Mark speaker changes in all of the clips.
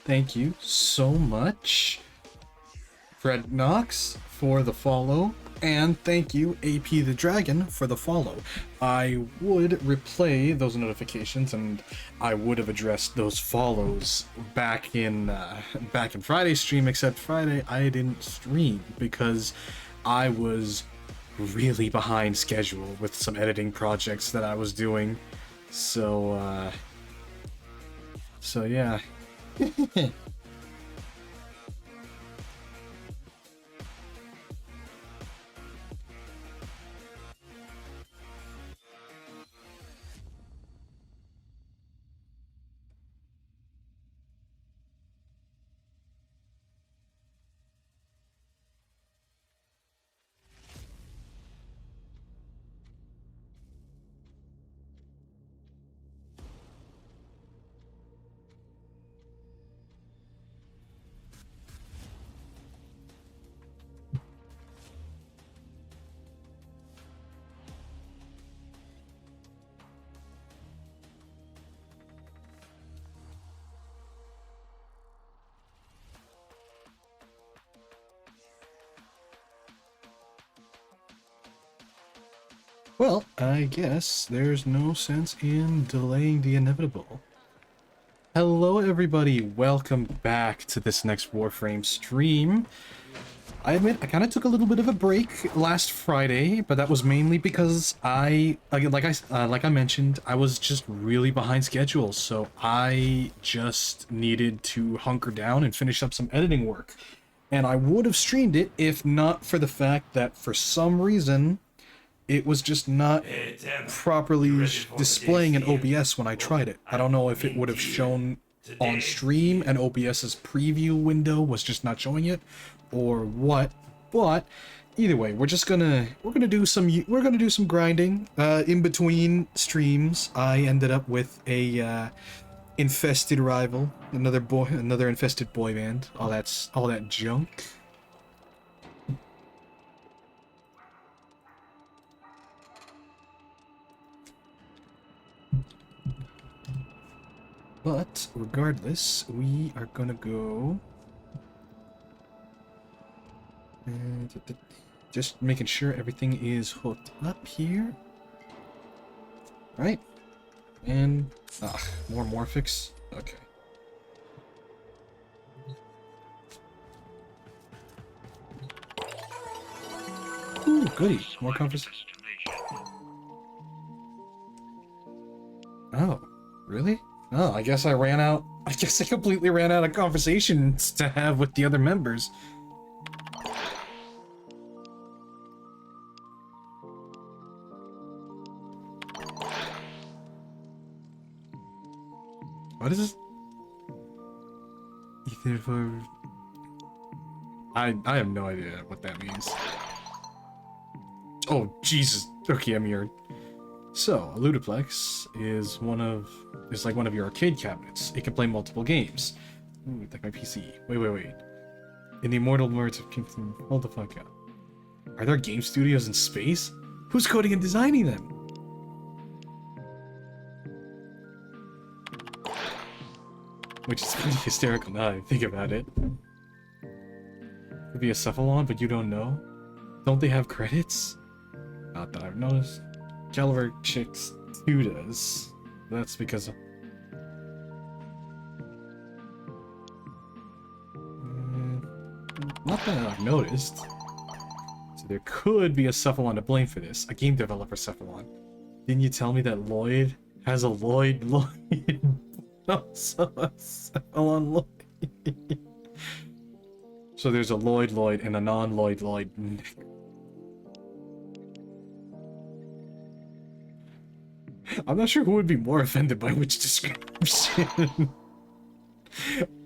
Speaker 1: Thank you so much, Fred Knox, for the follow. And thank you, AP the Dragon, for the follow. I would replay those notifications, and I would have addressed those follows back in Friday's stream. Except Friday, I didn't stream because I was really behind schedule with some editing projects that I was doing. So yeah. Well, I guess there's no sense in delaying the inevitable. Hello everybody, welcome back to this next Warframe stream. I admit, I kind of took a little bit of a break last Friday, but that was mainly because like I mentioned, I was just really behind schedule, so I just needed to hunker down and finish up some editing work. And I would have streamed it if not for the fact that for some reason, it was just not properly displaying in OBS when I tried it. I don't know if it would have shown on stream and OBS's preview window was just not showing it or what, but either way, we're gonna do some grinding in between streams. I ended up with a infested rival, another infested boy band, all that junk. But regardless, we are gonna go and just making sure everything is hooked up here. Right? And more Morphix. Okay. Ooh, goody. More conversation. Oh, really? Oh, I guess I ran out. I guess I completely ran out of conversations to have with the other members. What is this? Either for... I have no idea what that means. Oh, Jesus. Okay, I'm here. So, a Ludiplex is like one of your arcade cabinets. It can play multiple games. Ooh, like my PC. Wait. In the immortal words of Kingston, hold the fuck up. Are there game studios in space? Who's coding and designing them? Which is pretty hysterical now that I think about it. Could be a cephalon, but you don't know? Don't they have credits? Not that I've noticed. Caliber Chicks 2 does. That's because of... not that I've noticed. So there could be a cephalon to blame for this. A game developer cephalon. Didn't you tell me that Lloyd has a Lloyd? Also a cephalon Lloyd. So there's a Lloyd and a non-Lloyd. I'm not sure who would be more offended by which description.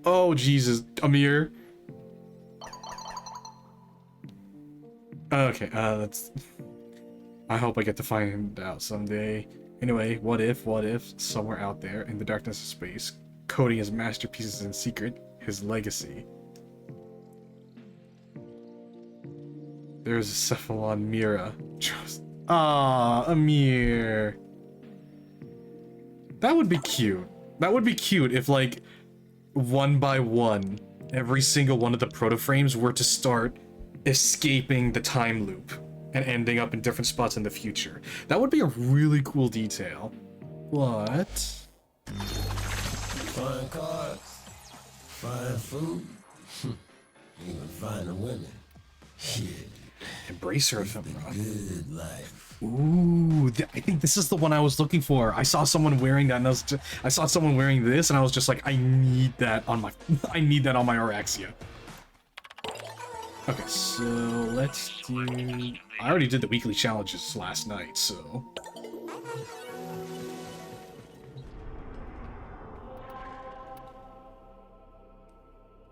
Speaker 1: Oh, Jesus. Amir. Okay, that's... I hope I get to find out someday. Anyway, what if somewhere out there in the darkness of space, coding his masterpieces in secret, his legacy. There's a cephalon Mira. Just... Amir. That would be cute. That would be cute if, like, one by one, every single one of the proto-frames were to start escaping the time loop and ending up in different spots in the future. That would be a really cool detail. What?
Speaker 2: Fine cars, fine food, even finer women. Shit.
Speaker 1: Embracer of them, bro.
Speaker 2: Good life.
Speaker 1: Ooh, I think this is the one I was looking for. I saw someone wearing that, and I saw someone wearing this, and I was just like, I need that on my, I need that on my Orexia. Okay, so let's do. I already did the weekly challenges last night, so.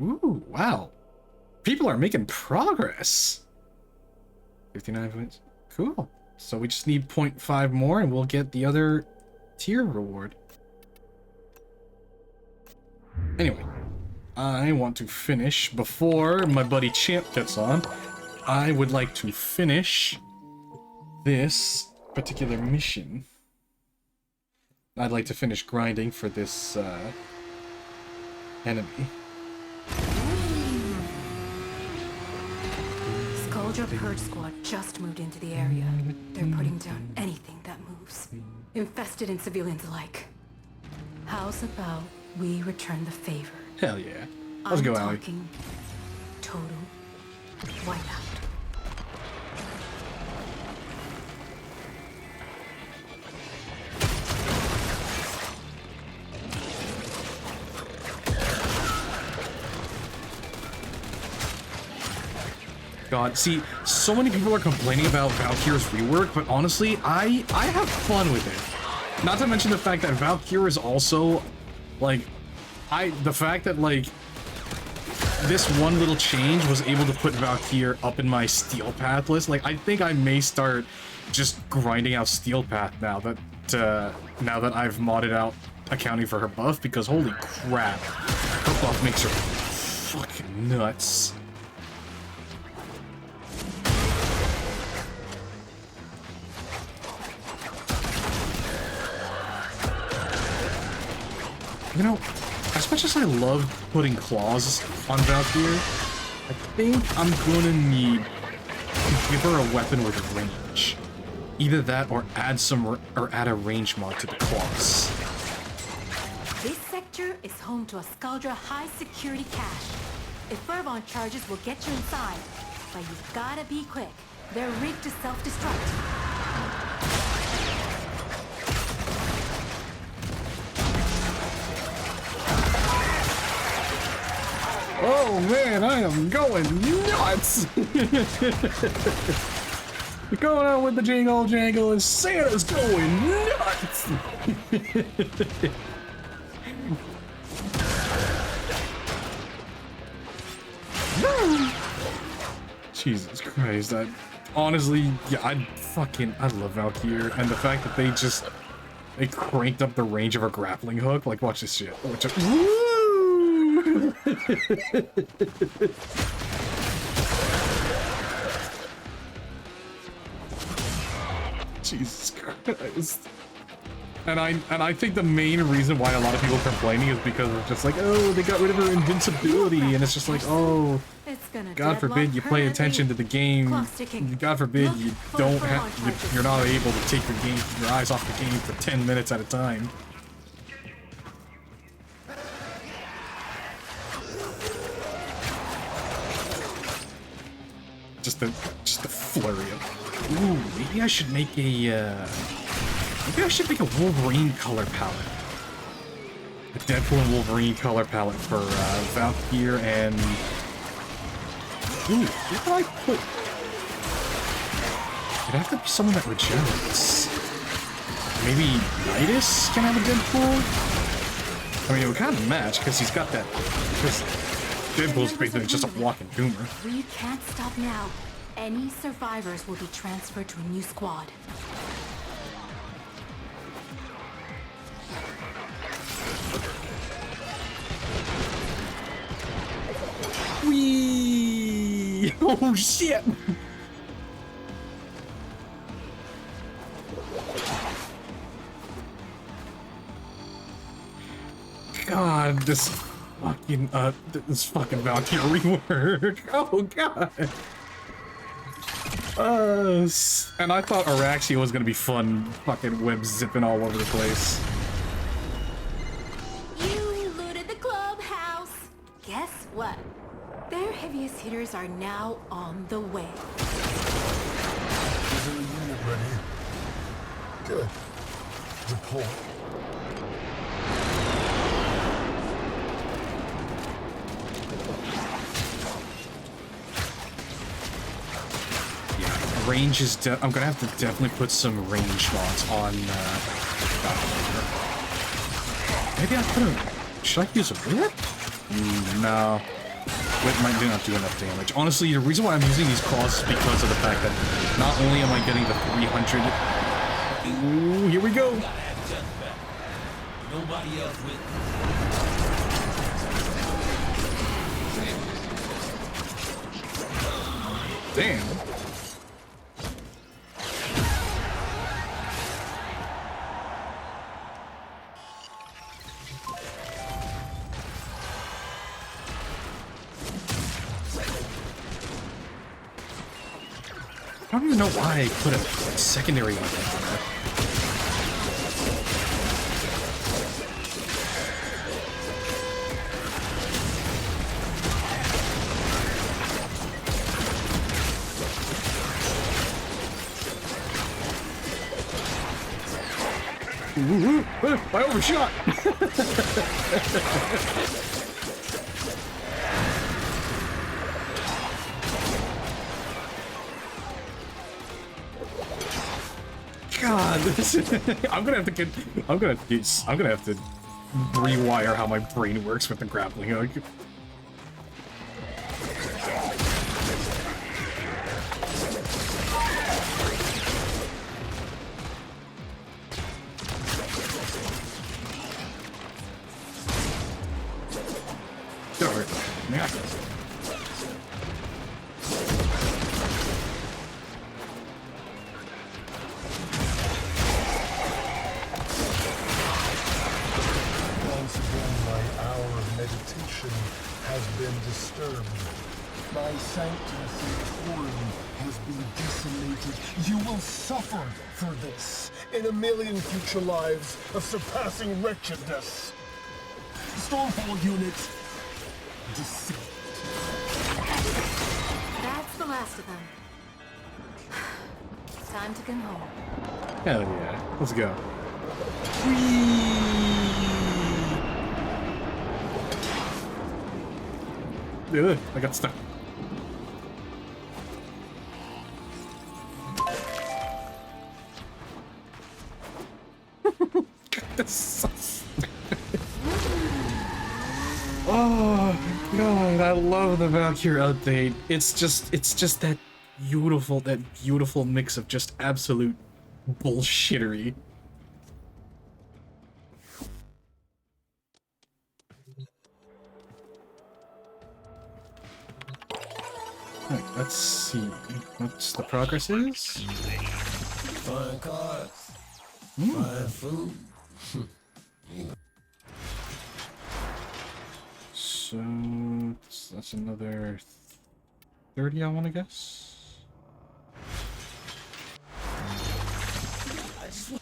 Speaker 1: Ooh, wow. People are making progress. 59 points. Cool. So we just need 0.5 more and we'll get the other tier reward. Anyway, I want to finish before my buddy Champ gets on. I would like to finish this particular mission. I'd like to finish grinding for this enemy.
Speaker 3: Scoldra Purge Squad just moved into the area. They're putting down anything that moves, infested and civilians alike. How's about we return the favor?
Speaker 1: Hell yeah. Let's go, Allie.
Speaker 3: I'm talking total wipeout.
Speaker 1: God, see, so many people are complaining about Valkyr's rework, but honestly, I have fun with it. Not to mention the fact that Valkyr is also, like, the fact that, like, this one little change was able to put Valkyr up in my Steel Path list. Like, I think I may start just grinding out Steel Path now that I've modded out accounting for her buff, because holy crap, her buff makes her fucking nuts. You know, as much as I love putting claws on Valkyr, I think I'm gonna need to give her a weapon with range. Either that or add a range mod to the claws.
Speaker 3: This sector is home to a Skaldra high security cache. If Fervon charges will get you inside, but you've gotta be quick. They're rigged to self-destruct.
Speaker 1: Oh man, I am going nuts! Going on with the jingle jangle and Santa's going nuts! Jesus Christ, honestly, yeah, I love Valkyr, and the fact that they cranked up the range of her grappling hook. Like, watch this shit. Jesus Christ. And I think the main reason why a lot of people are complaining is because it's just like, oh, they got rid of her invincibility, and it's just like, oh, God forbid you pay attention to the game. God forbid you don't have, you're not able to take your eyes off the game for 10 minutes at a time. Just the flurry of. Ooh, maybe I should make a. Maybe I should make a Wolverine color palette. A Deadpool and Wolverine color palette for Valkyr and. Ooh, what could I put? It'd have to be someone that regenerates. Maybe Nidus can have a Deadpool. I mean, it would kind of match because he's got that. Because Deadpool's basically just a walking tumor.
Speaker 3: We can't stop now. Any survivors will be transferred to a new squad.
Speaker 1: Whee! Oh shit! God, this fucking, this fucking Valkyrie rework. Oh, God. And I thought Araxia was gonna be fun, fucking web zipping all over the place.
Speaker 3: You looted the clubhouse. Guess what? Their heaviest hitters are now on the way.
Speaker 2: Is the unit ready? Good. Report.
Speaker 1: Range is I'm gonna have to definitely put some range mods on, maybe I put a... Should I use a whip? No. Whip might not do enough damage. Honestly, the reason why I'm using these claws is because of the fact that not only am I getting the 300... Ooh, here we go!
Speaker 2: Nobody else with
Speaker 1: Damn. I don't even know why I put a secondary weapon on there. I overshot! God, I'm gonna have to rewire how my brain works with the grappling hook. Darn. Yeah.
Speaker 2: has been disturbed. My sanctus and quorum has been decimated. You will suffer for this in a million future lives of surpassing wretchedness. Stormfall units, descend.
Speaker 3: That's the last of them. Time to come home.
Speaker 1: Hell yeah. Let's go. Ugh, I got stuck. That's so stupid. Oh god, I love the Valkyrie update. It's just that beautiful mix of just absolute bullshittery. Alright, let's see what the progress is.
Speaker 2: Fine cards, fine food.
Speaker 1: So that's another 30, I want to guess.
Speaker 4: Please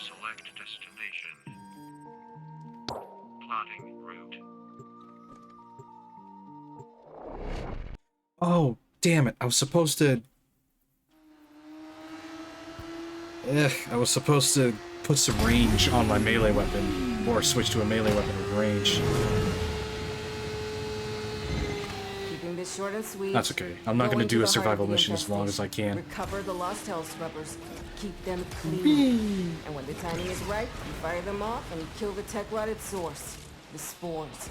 Speaker 4: select destination. Plotting route.
Speaker 1: Oh, damn it! I was supposed to. I was supposed to put some range on my melee weapon, or switch to a melee weapon with range.
Speaker 5: Keeping this short and sweet.
Speaker 1: That's okay. I'm not going to do a survival mission as long as I can.
Speaker 5: Recover the lost hell scrubbers. Keep them clean. And when the timing is right, you fire them off and kill the tech rot at source. The spawns.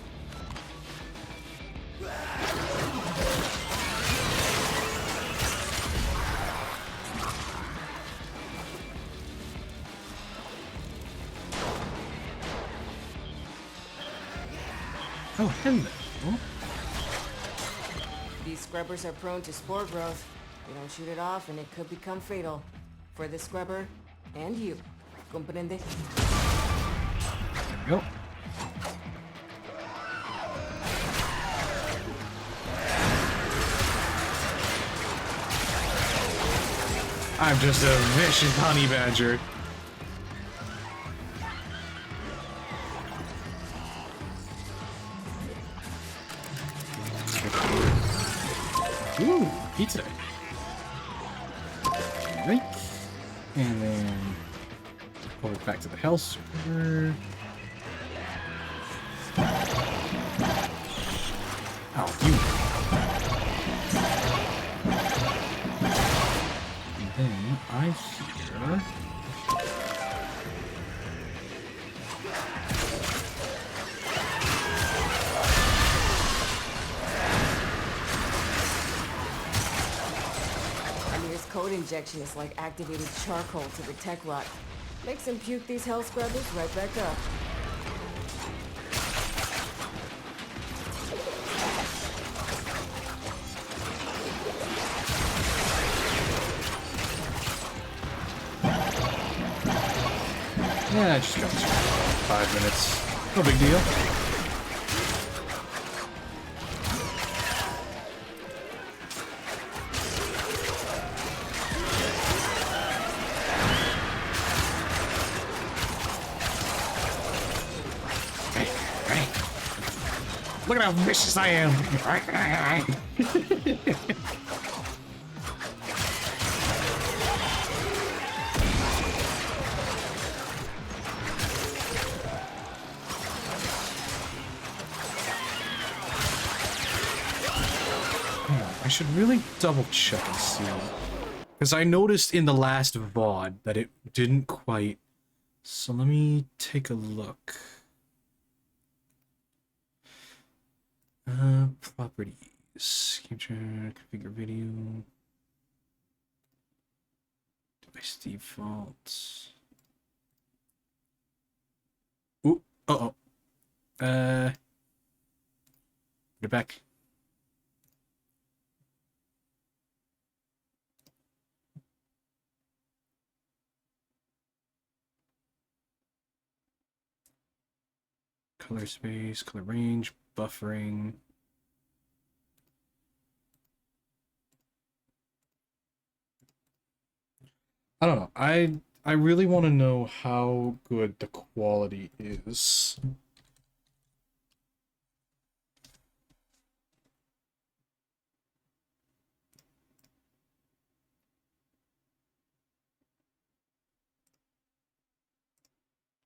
Speaker 1: Oh, hello.
Speaker 5: These scrubbers are prone to spore growth. You don't shoot it off and it could become fatal. For the scrubber and you. Comprende?
Speaker 1: There we go. I'm just a vicious honey badger. Ooh, pizza. Right. And then pull it back to the health server. Oh, you. And then I hear.
Speaker 5: Amir's code injection is like activated charcoal to the tech rot. Makes him puke these hell scrubbers right back up.
Speaker 1: Yeah, it just comes 5 minutes. No big deal. Look at how vicious I am. I should really double check and see. Because I noticed in the last VOD that it didn't quite. So let me take a look. Properties. Capture, configure video. Device default. Ooh, uh-oh. Get back. Color space, color range, buffering. I don't know. I really want to know how good the quality is.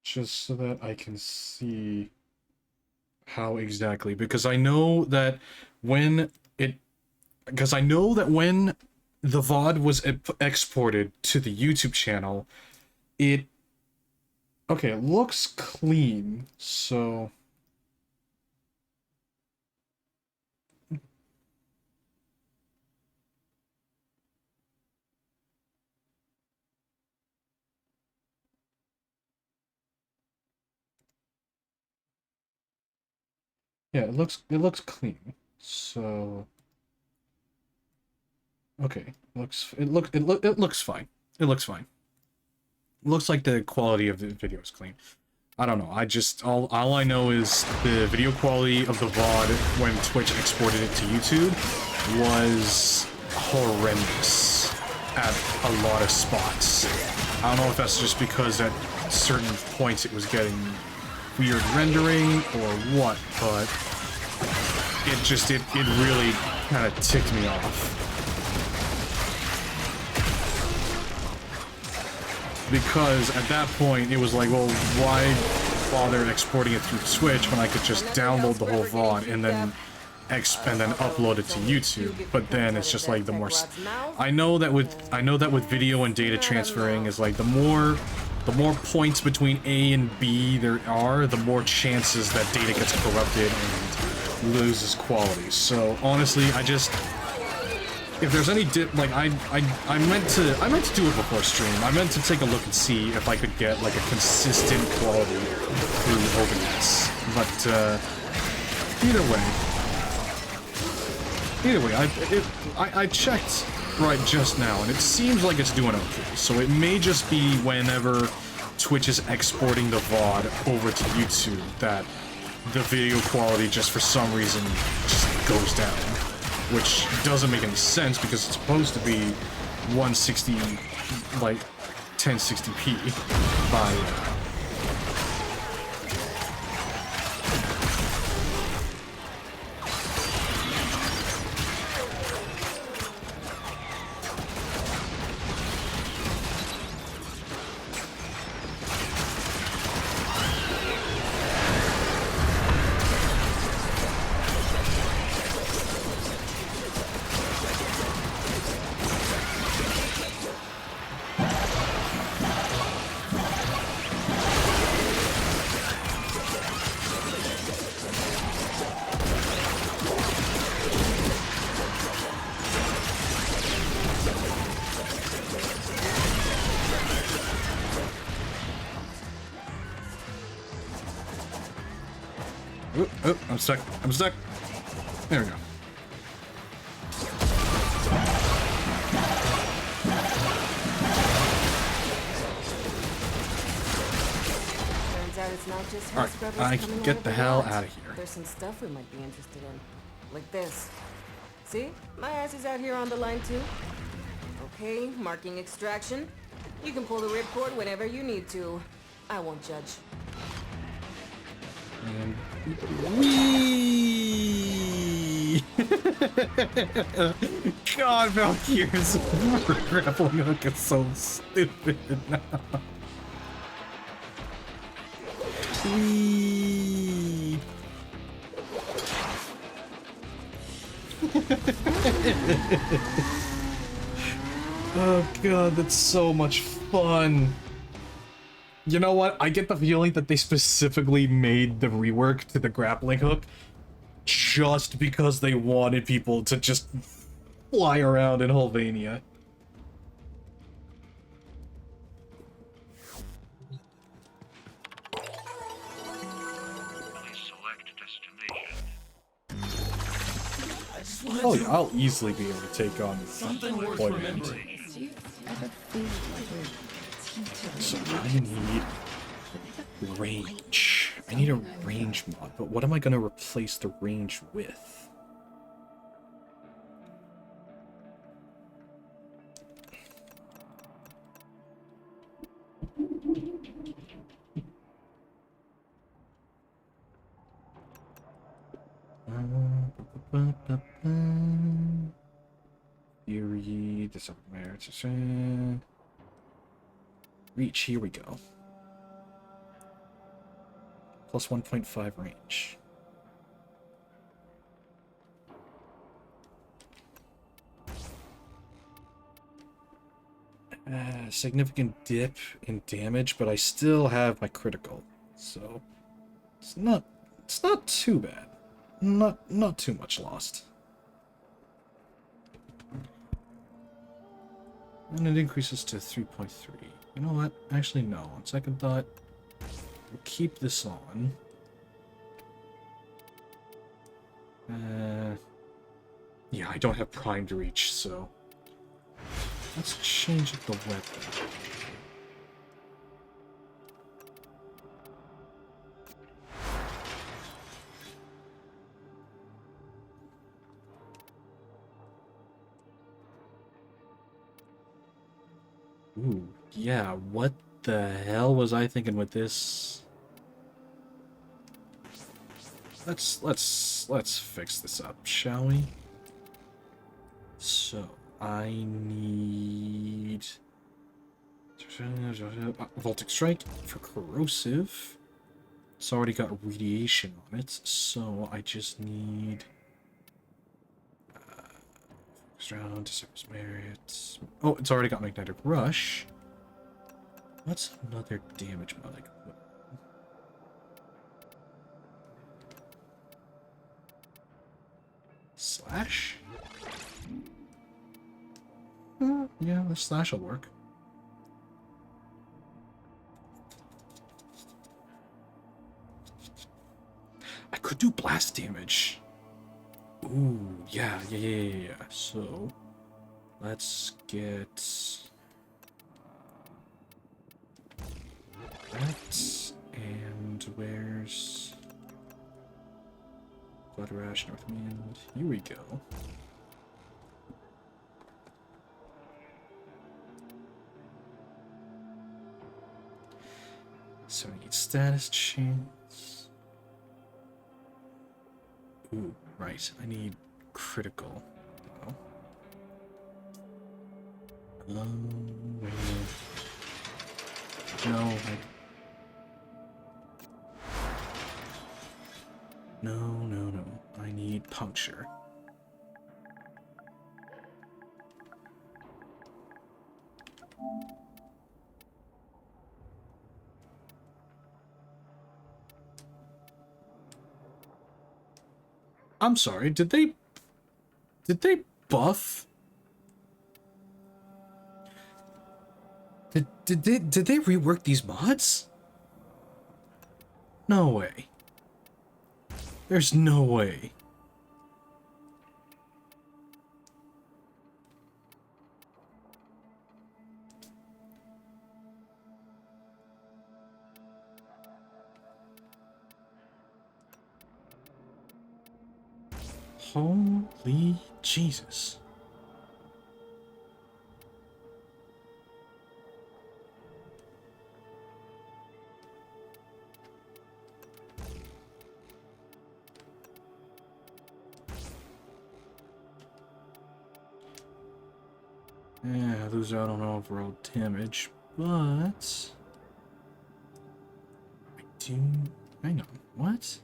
Speaker 1: Just so that I can see how exactly, because I know that when the VOD was exported to the YouTube channel, it looks clean, so yeah, it looks clean. So okay, it looks fine. It looks fine. It looks like the quality of the video is clean. I don't know. I just all I know is the video quality of the VOD when Twitch exported it to YouTube was horrendous at a lot of spots. I don't know if that's just because at certain points it was getting weird rendering or what, but it really kind of ticked me off. Because at that point, it was like, well, why bother exporting it through Twitch when I could just download the whole VOD and then upload it to YouTube? But then it's just like the more. I know that with video and data transferring is like the more points between A and B there are, the more chances that data gets corrupted and loses quality. So honestly, if there's any I meant to do it before stream. I meant to take a look and see if I could get like a consistent quality through OBS. But either way, I checked right just now, and it seems like it's doing okay. So it may just be whenever Twitch is exporting the VOD over to YouTube that the video quality just for some reason just goes down. Which doesn't make any sense because it's supposed to be 160 like 1060p by oh, I'm stuck. I'm stuck. There we go.
Speaker 5: Turns out it's not just
Speaker 1: All
Speaker 5: house scrubbers
Speaker 1: right, I
Speaker 5: coming
Speaker 1: can
Speaker 5: out
Speaker 1: get
Speaker 5: of
Speaker 1: the
Speaker 5: the
Speaker 1: hell
Speaker 5: lot.
Speaker 1: out of here.
Speaker 5: There's some stuff we might be interested in. Like this. See? My ass is out here on the line too. Okay, marking extraction. You can pull the ripcord whenever you need to. I won't judge.
Speaker 1: And whee! God, Valkyr's grappling hook is so stupid now. Whee! Oh god, that's so much fun. You know what? I get the feeling that they specifically made the rework to the grappling hook just because they wanted people to just fly around in Hulvania.
Speaker 4: Please select destination.
Speaker 1: Oh yeah, I'll easily be able to take on deployment. So I need range. I need a range mod, but what am I going to replace the range with? Fury, disarm, reach, here we go. Plus 1.5 range. Significant dip in damage, but I still have my critical, so it's not too bad. Not too much lost. And it increases to 3.3. You know what? Actually, no. On second thought, we'll keep this on. Yeah, I don't have primed reach, so let's change the weapon. Ooh, yeah, what the hell was I thinking with this? Let's fix this up, shall we? So, I need Voltic Strike for corrosive. It's already got radiation on it, so I just need round to Cypress Merit. Oh, it's already got Magnetic Rush. What's another damage mod I can put? Slash? Yeah, the slash will work. I could do blast damage. Ooh, yeah. So, let's get that. And where's Blood Rash, Northwind? Here we go. status chance. Ooh, right. I need critical. Wait. No, no. I need puncture. I'm sorry, did they buff? Did they rework these mods? No way. There's no way. Holy Jesus. Yeah, lose out on overall damage, but I do. Hang on, what?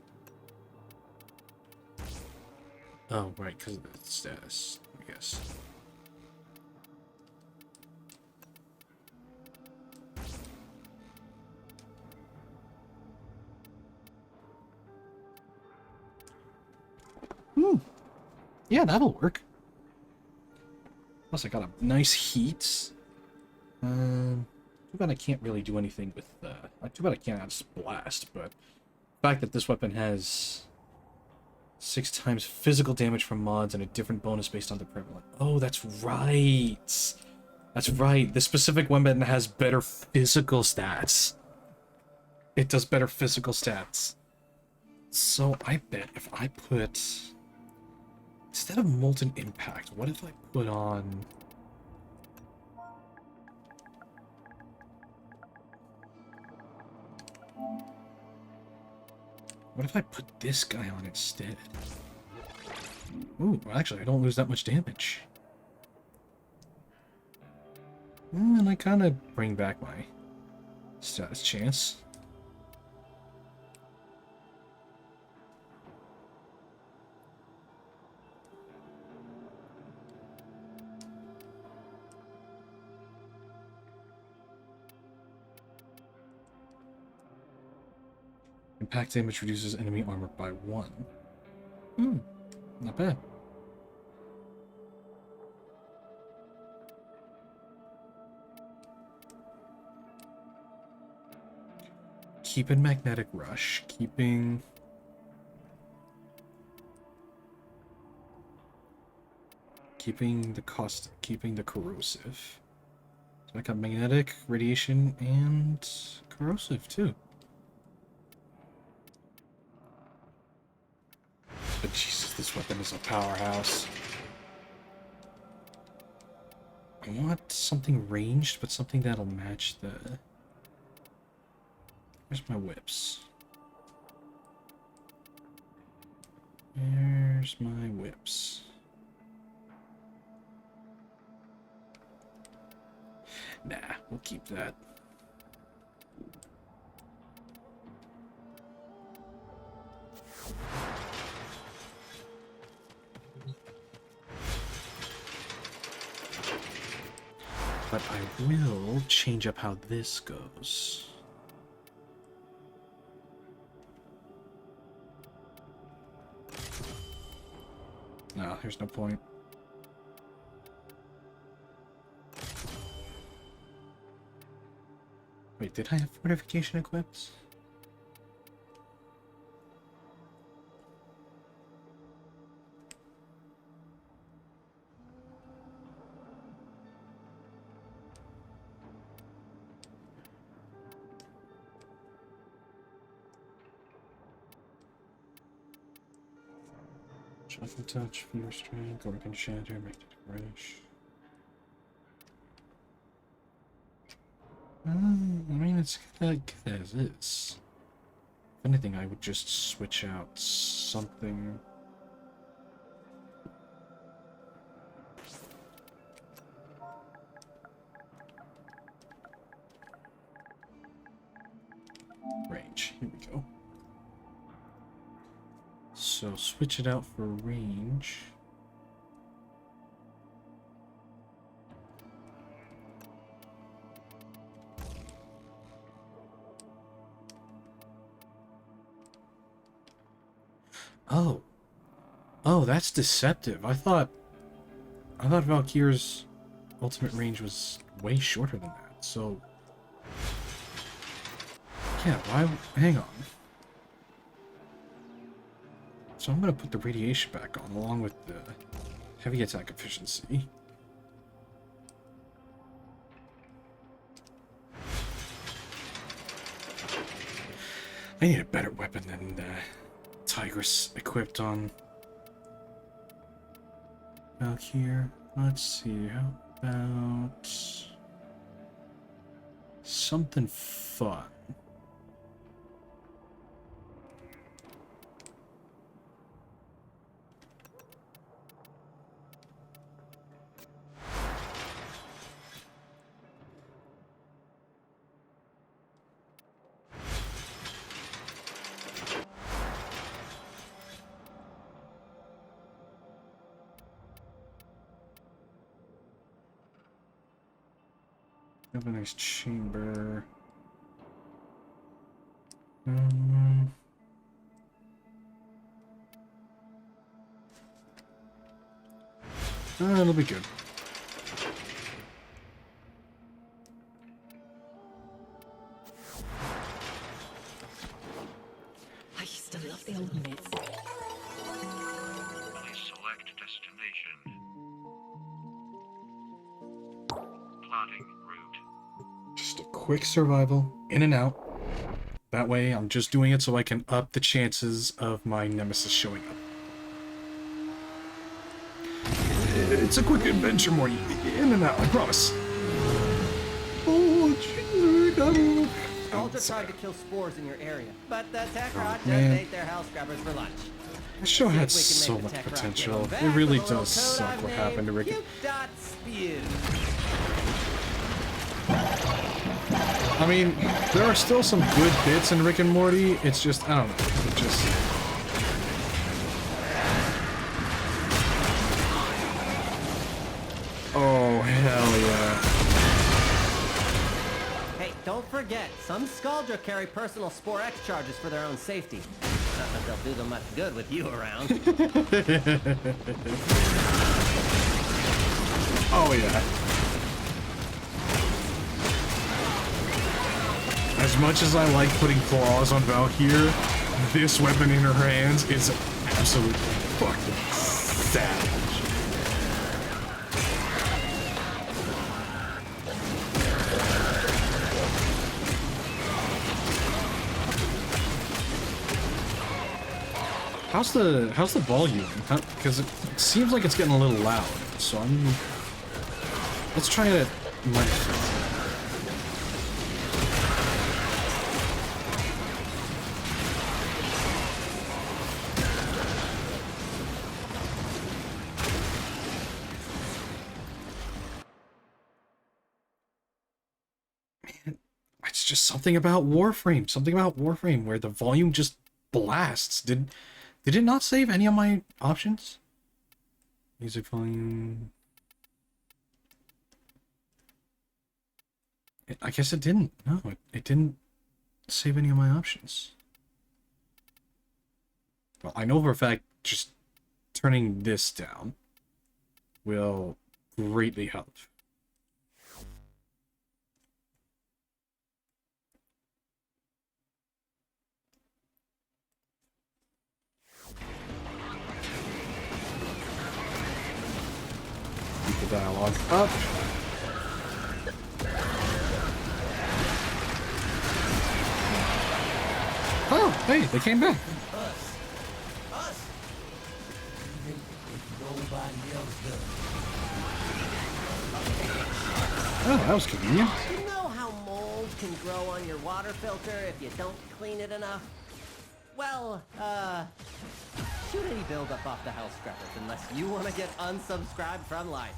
Speaker 1: Oh, right, because of the status, I guess. Yeah, that'll work. Plus, I got a nice heat. Too bad I can't really do anything with. Too bad I can't add blast. But the fact that this weapon has 6 times physical damage from mods and a different bonus based on the prevalent. Oh, that's right. That's right. This specific weapon has better physical stats. It does better physical stats. So I bet if I put, instead of Molten Impact, what if I put on... What if I put this guy on instead? Ooh, well, actually, I don't lose that much damage. And I kind of bring back my status chance. Impact damage reduces enemy armor by 1. Not bad. Keeping Magnetic Rush, keeping the corrosive. So I got magnetic, radiation, and corrosive too. But Jesus, this weapon is a powerhouse. I want something ranged, but something that'll match the... Where's my whips? Where's my whips? Nah, we'll keep that. But I will change up how this goes. No, there's no point. Wait, did I have fortification equipped? Shocking touch, fear strength, organ shatter, magnetic rush. I mean, it's good as is. If anything, I would just switch out something. Range. Here we go. So switch it out for range. Oh. Oh, that's deceptive. I thought Valkyr's ultimate range was way shorter than that. So yeah, why hang on. So I'm gonna put the radiation back on along with the heavy attack efficiency. I need a better weapon than Tigress equipped on Valkyr. Let's see, how about something fun? Have a nice chamber. It'll be good.
Speaker 6: I used to love the old myths.
Speaker 4: Please select destination. Plotting route.
Speaker 1: Just a quick survival, in and out. That way, I'm just doing it so I can up the chances of my nemesis showing up. It's a quick adventure, Morty. In and out, I promise. Oh, jeez,
Speaker 7: Soldiers tried to kill spores in your area, but the tech rod just
Speaker 1: man.
Speaker 7: ate their house scrubbers for lunch.
Speaker 1: This show
Speaker 7: See
Speaker 1: had
Speaker 7: if we can
Speaker 1: so
Speaker 7: make the
Speaker 1: much
Speaker 7: tech rod
Speaker 1: potential.
Speaker 7: yellow back
Speaker 1: It really
Speaker 7: with a little
Speaker 1: does suck
Speaker 7: code
Speaker 1: what
Speaker 7: I've
Speaker 1: happened to
Speaker 7: named
Speaker 1: Rick.
Speaker 7: Puke.spew.
Speaker 1: I mean, there are still some good bits in Rick and Morty. It's just, I don't know. It just... Oh, hell yeah.
Speaker 7: Hey, don't forget, some Scaldra carry personal Spore X charges for their own safety. Not that they'll do them much good with you around.
Speaker 1: Oh, yeah. As much as I like putting claws on Valkyr, this weapon in her hands is absolutely fucking savage. How's the volume? Because it seems like it's getting a little loud. So let's try it. It's just something about Warframe. Something about Warframe where the volume just blasts. Did it not save any of my options? Music volume. I guess it didn't. No, it didn't save any of my options. Well, I know for a fact just turning this down will greatly help. Keep the dialogue up. Oh, hey, they came back. Oh, that was convenient.
Speaker 7: You know how mold can grow on your water filter if you don't clean it enough? Well, shoot any build-up off the Hell Scrubbers unless you want to get unsubscribed from life.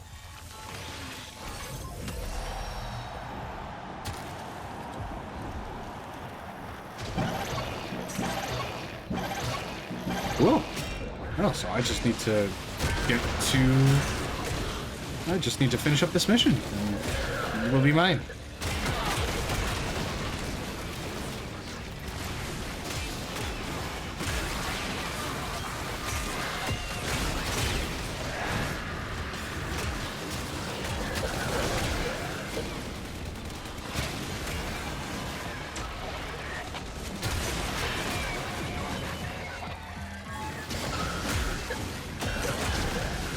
Speaker 1: Cool. Oh, so I just need to get to... I just need to finish up this mission. And it will be mine.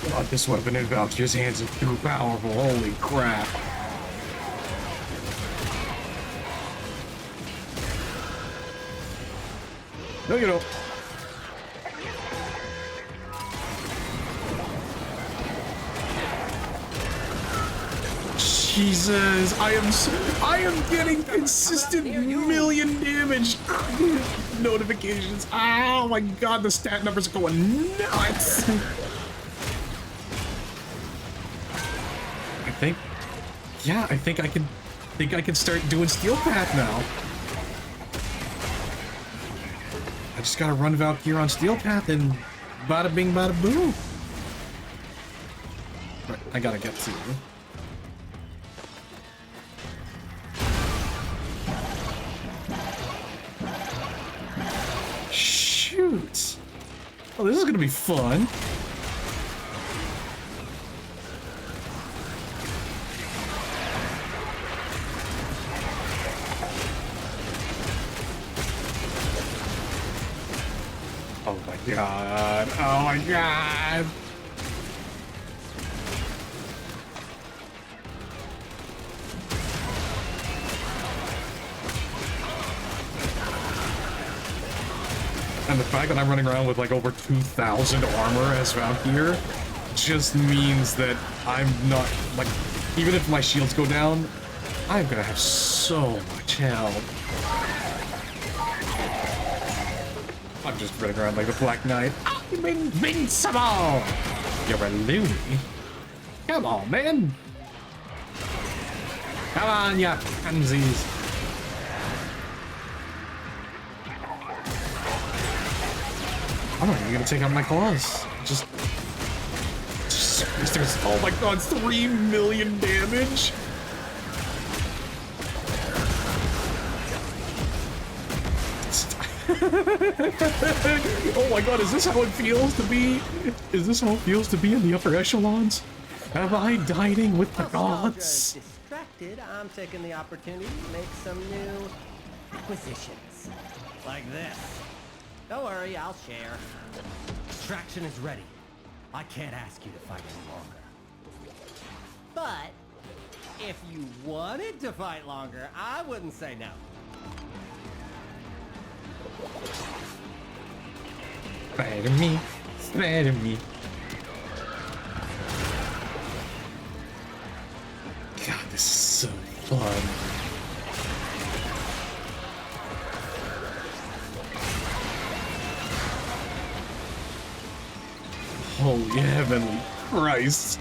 Speaker 1: God, this weapon in Valkyrie's hands is too powerful. Holy crap. No, you don't. Jesus, I am getting consistent million damage notifications. Oh my god, the stat numbers are going nuts. I think I can start doing Steel Path now. I just gotta run Valkyrie on Steel Path and bada bing bada boom. Right, I gotta get to you. Shoot. Oh, this is gonna be fun. Oh my god. Oh my god. And the fact that I'm running around with like over 2,000 armor as Valkyrie just means that I'm not, like, even if my shields go down, I'm gonna have so much health. I'm just running around like the Black Knight. I'm invincible! You're a loony. Come on, man. Come on, ya pansies. I'm not even gonna take out my claws. Just there's, oh my god, 3 million damage. Oh my god, is this how it feels to be? Is this how it feels to be in the upper echelons? Am I dining with the gods?
Speaker 7: Distracted, I'm taking the opportunity to make some new acquisitions. Like this. Don't worry, I'll share. Extraction is ready. I can't ask you to fight any longer. But if you wanted to fight longer, I wouldn't say no.
Speaker 1: Spider me, spider me. God, this is so fun. Holy heavenly Christ.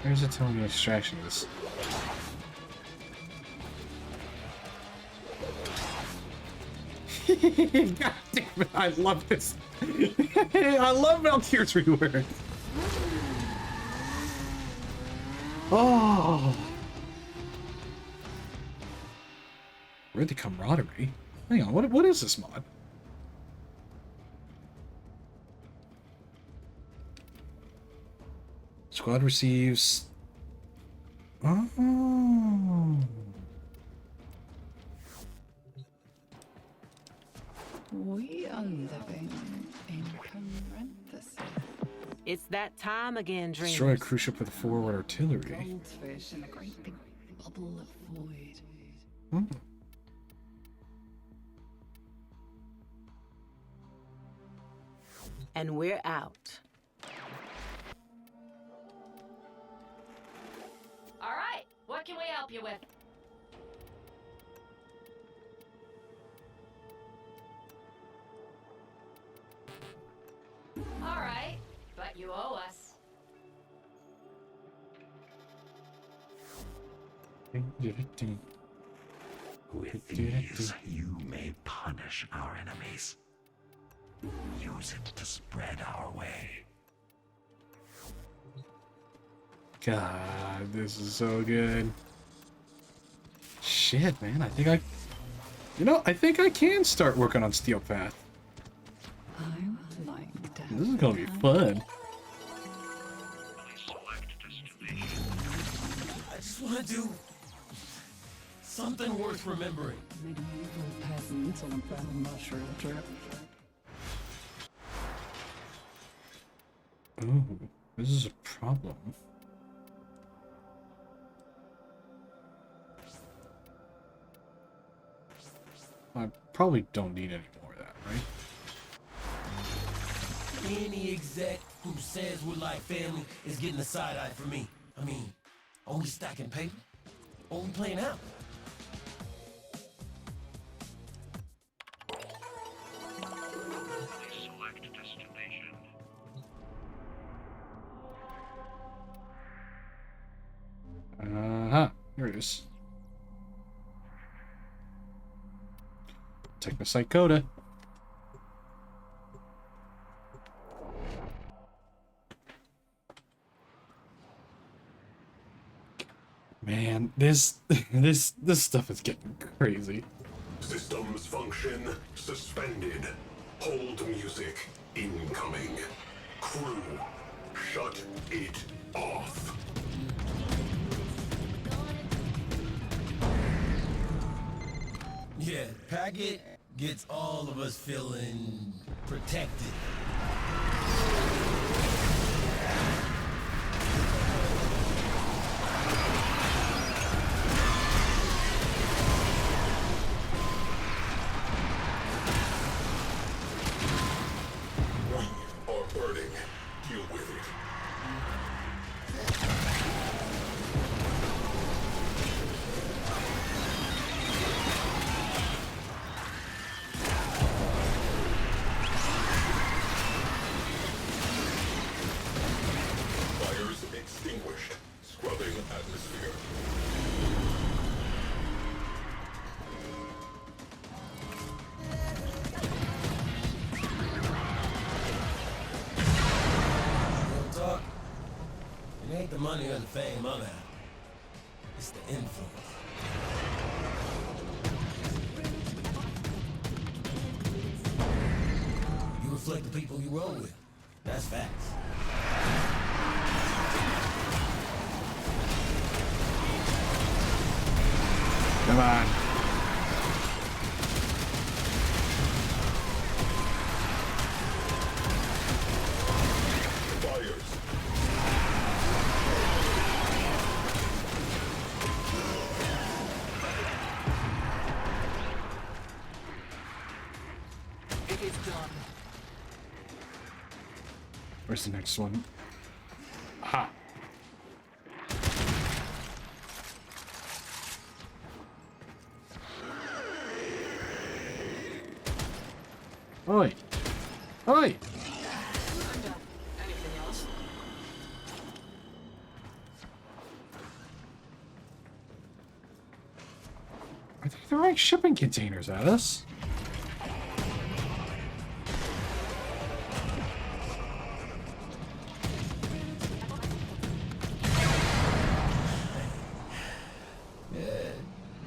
Speaker 1: Where's it telling me extraction is? God damn it, I love this. I love Valkyrie's rework. Oh. Where'd the camaraderie? Hang on, what is this mod? Squad receives... Oh.
Speaker 5: It's that time again, dreamers.
Speaker 1: Destroy a cruise ship with forward artillery.
Speaker 6: Goldfish in a great big bubble of void.
Speaker 1: Hmm.
Speaker 5: And we're out.
Speaker 8: All right, what can we help you with? All right, but you owe us.
Speaker 9: With these, you may punish our enemies. Use it to spread our way.
Speaker 1: God, this is so good. Shit, man, I think I can start working on Steel Path.
Speaker 6: I would like to have
Speaker 1: This is gonna be fun.
Speaker 4: Please select destination.
Speaker 7: I just want to do something worth remembering.
Speaker 6: medieval peasants on a burning mushroom trip.
Speaker 1: Ooh, this is a problem. I probably don't need any more of that, right?
Speaker 7: Any exec who says we're like family is getting a side eye from me. I mean, are we stacking paper? Or are we playing out?
Speaker 4: Please select destination.
Speaker 1: Uh-huh. Here it is. Technosite Coda. Man, this stuff is getting crazy.
Speaker 2: Systems function suspended. Hold music incoming. Crew, shut it off.
Speaker 7: Yeah, Packet gets all of us feeling protected.
Speaker 2: We are burning. Deal with it. Fires extinguished. Scrubbing atmosphere.
Speaker 7: Real talk, it ain't the money or the fame I'm after. It's the influence. You reflect the people you roll with. That's facts.
Speaker 1: Come on.
Speaker 2: Fires.
Speaker 6: It is done.
Speaker 1: Where's the next one? Aha. Oi! Oi!
Speaker 6: Anything else?
Speaker 1: Are they throwing shipping containers at us?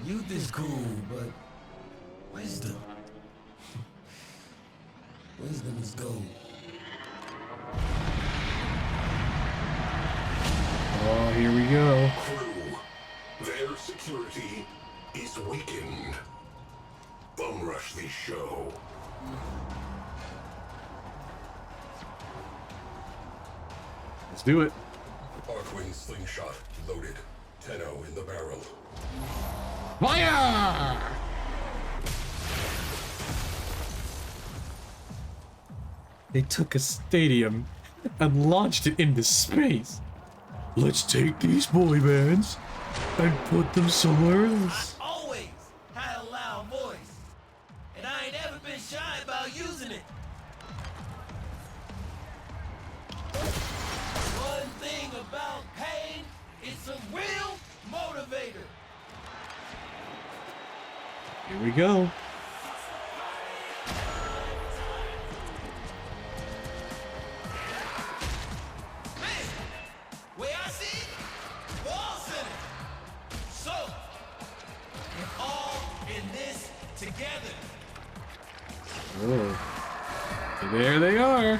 Speaker 7: Youth is cool, but wisdom. Wisdom is gold.
Speaker 1: Oh, here we go.
Speaker 2: Crew, their security is weakened. Bum rush the show.
Speaker 1: Let's do it.
Speaker 2: Arcwing slingshot loaded. 10-0 in the barrel.
Speaker 1: Fire! They took a stadium and launched it into space. Let's take these boy bands and put them somewhere else.
Speaker 10: I always had a loud voice, and I ain't ever been shy about using it. One thing about pain, it's a real motivator.
Speaker 1: Here we go.
Speaker 10: Way I see it, we're all sinners. So, we're all in this together.
Speaker 1: Oh. There they are.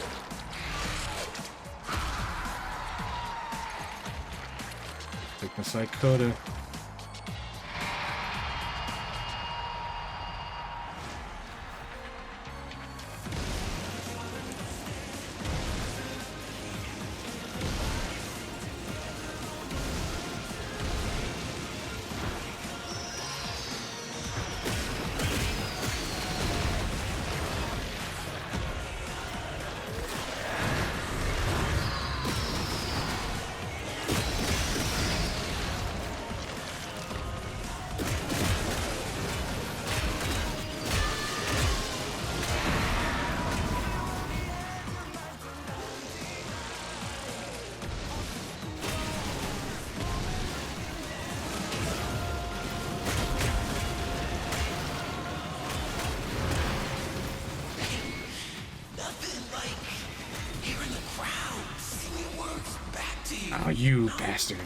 Speaker 1: Take my Psychota. Oh, you bastard.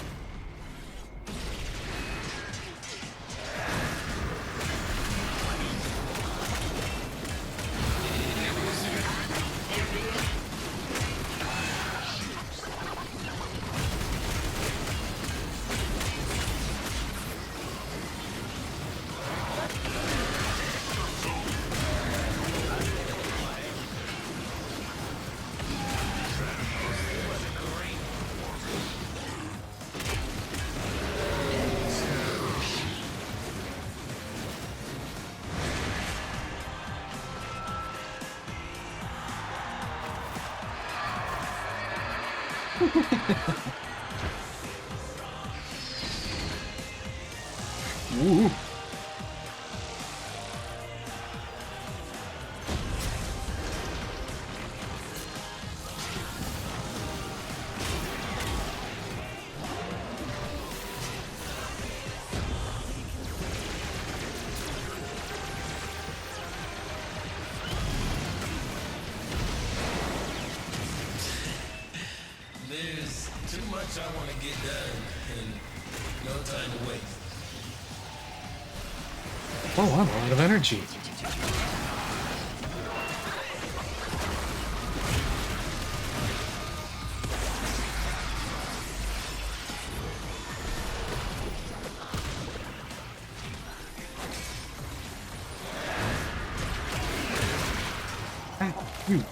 Speaker 1: Ooh.
Speaker 10: There's too much I want to get done, and no time to waste.
Speaker 1: Oh, I'm out of energy. Ah, you.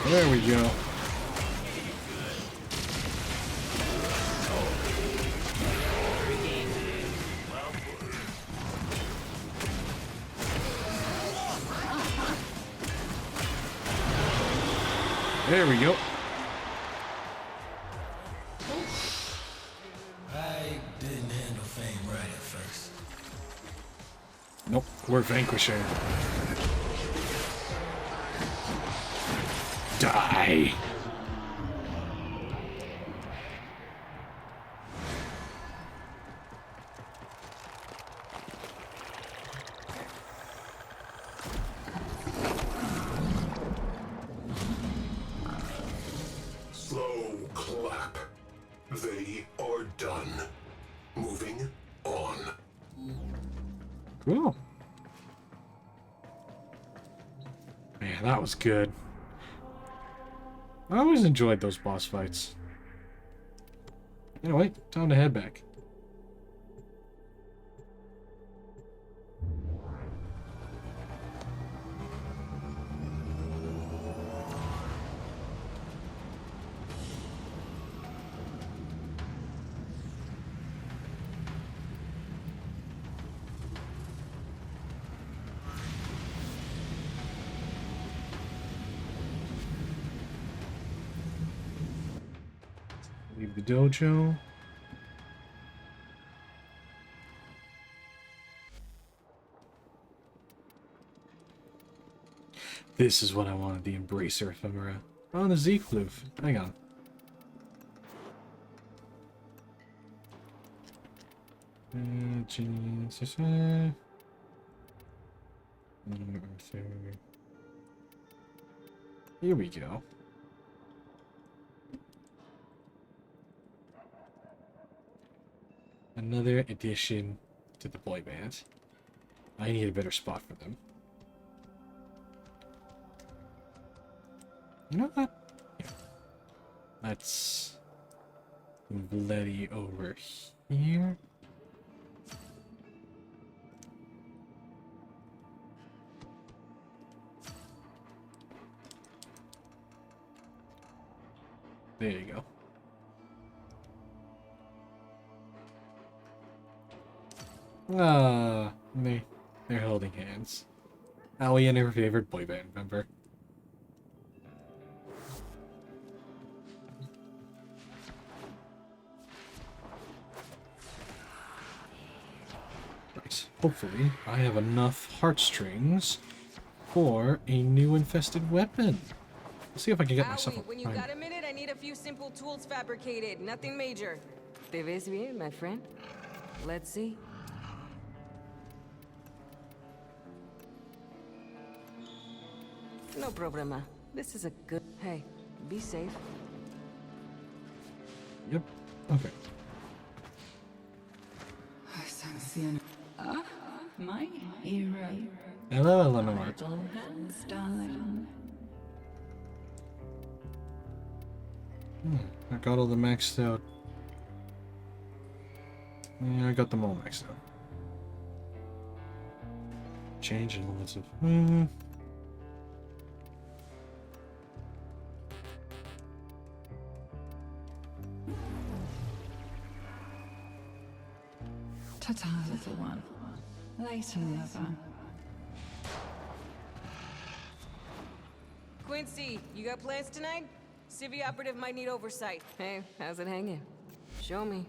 Speaker 1: There we go. There we go.
Speaker 10: I didn't handle fame right at first.
Speaker 1: Nope, we're vanquishing. Die.
Speaker 2: Slow clap. They are done. Moving on.
Speaker 1: Cool. Man, that was good. I always enjoyed those boss fights. Anyway, time to head back. Leave the dojo. This is what I wanted, the Embracer ephemera. Oh, the Z-Floof. Hang on. Here we go. Another addition to the boy band. I need a better spot for them. You know what? Yeah. Let's move Letty over here. There you go. Ah, they're holding hands. Allie and her favorite boy band member. Right. Hopefully, I have enough heartstrings for a new infested weapon. Let's see if I can get myself a
Speaker 5: when you got a minute, I need a few simple tools fabricated. Nothing major. ¿Te ves bien, my friend? Let's see. No problema. This is a good... Hey, be safe.
Speaker 1: Yep. Okay.
Speaker 6: My hero.
Speaker 1: Hello, Eleanor.
Speaker 6: Little hands, darling.
Speaker 1: I got all the maxed out. Yeah, I got them all maxed out. Changing lots of...
Speaker 6: Ta-ta, little one. Later, lover.
Speaker 5: Quincy, you got plans tonight? Civvy operative might need oversight. Hey, how's it hanging? Show me.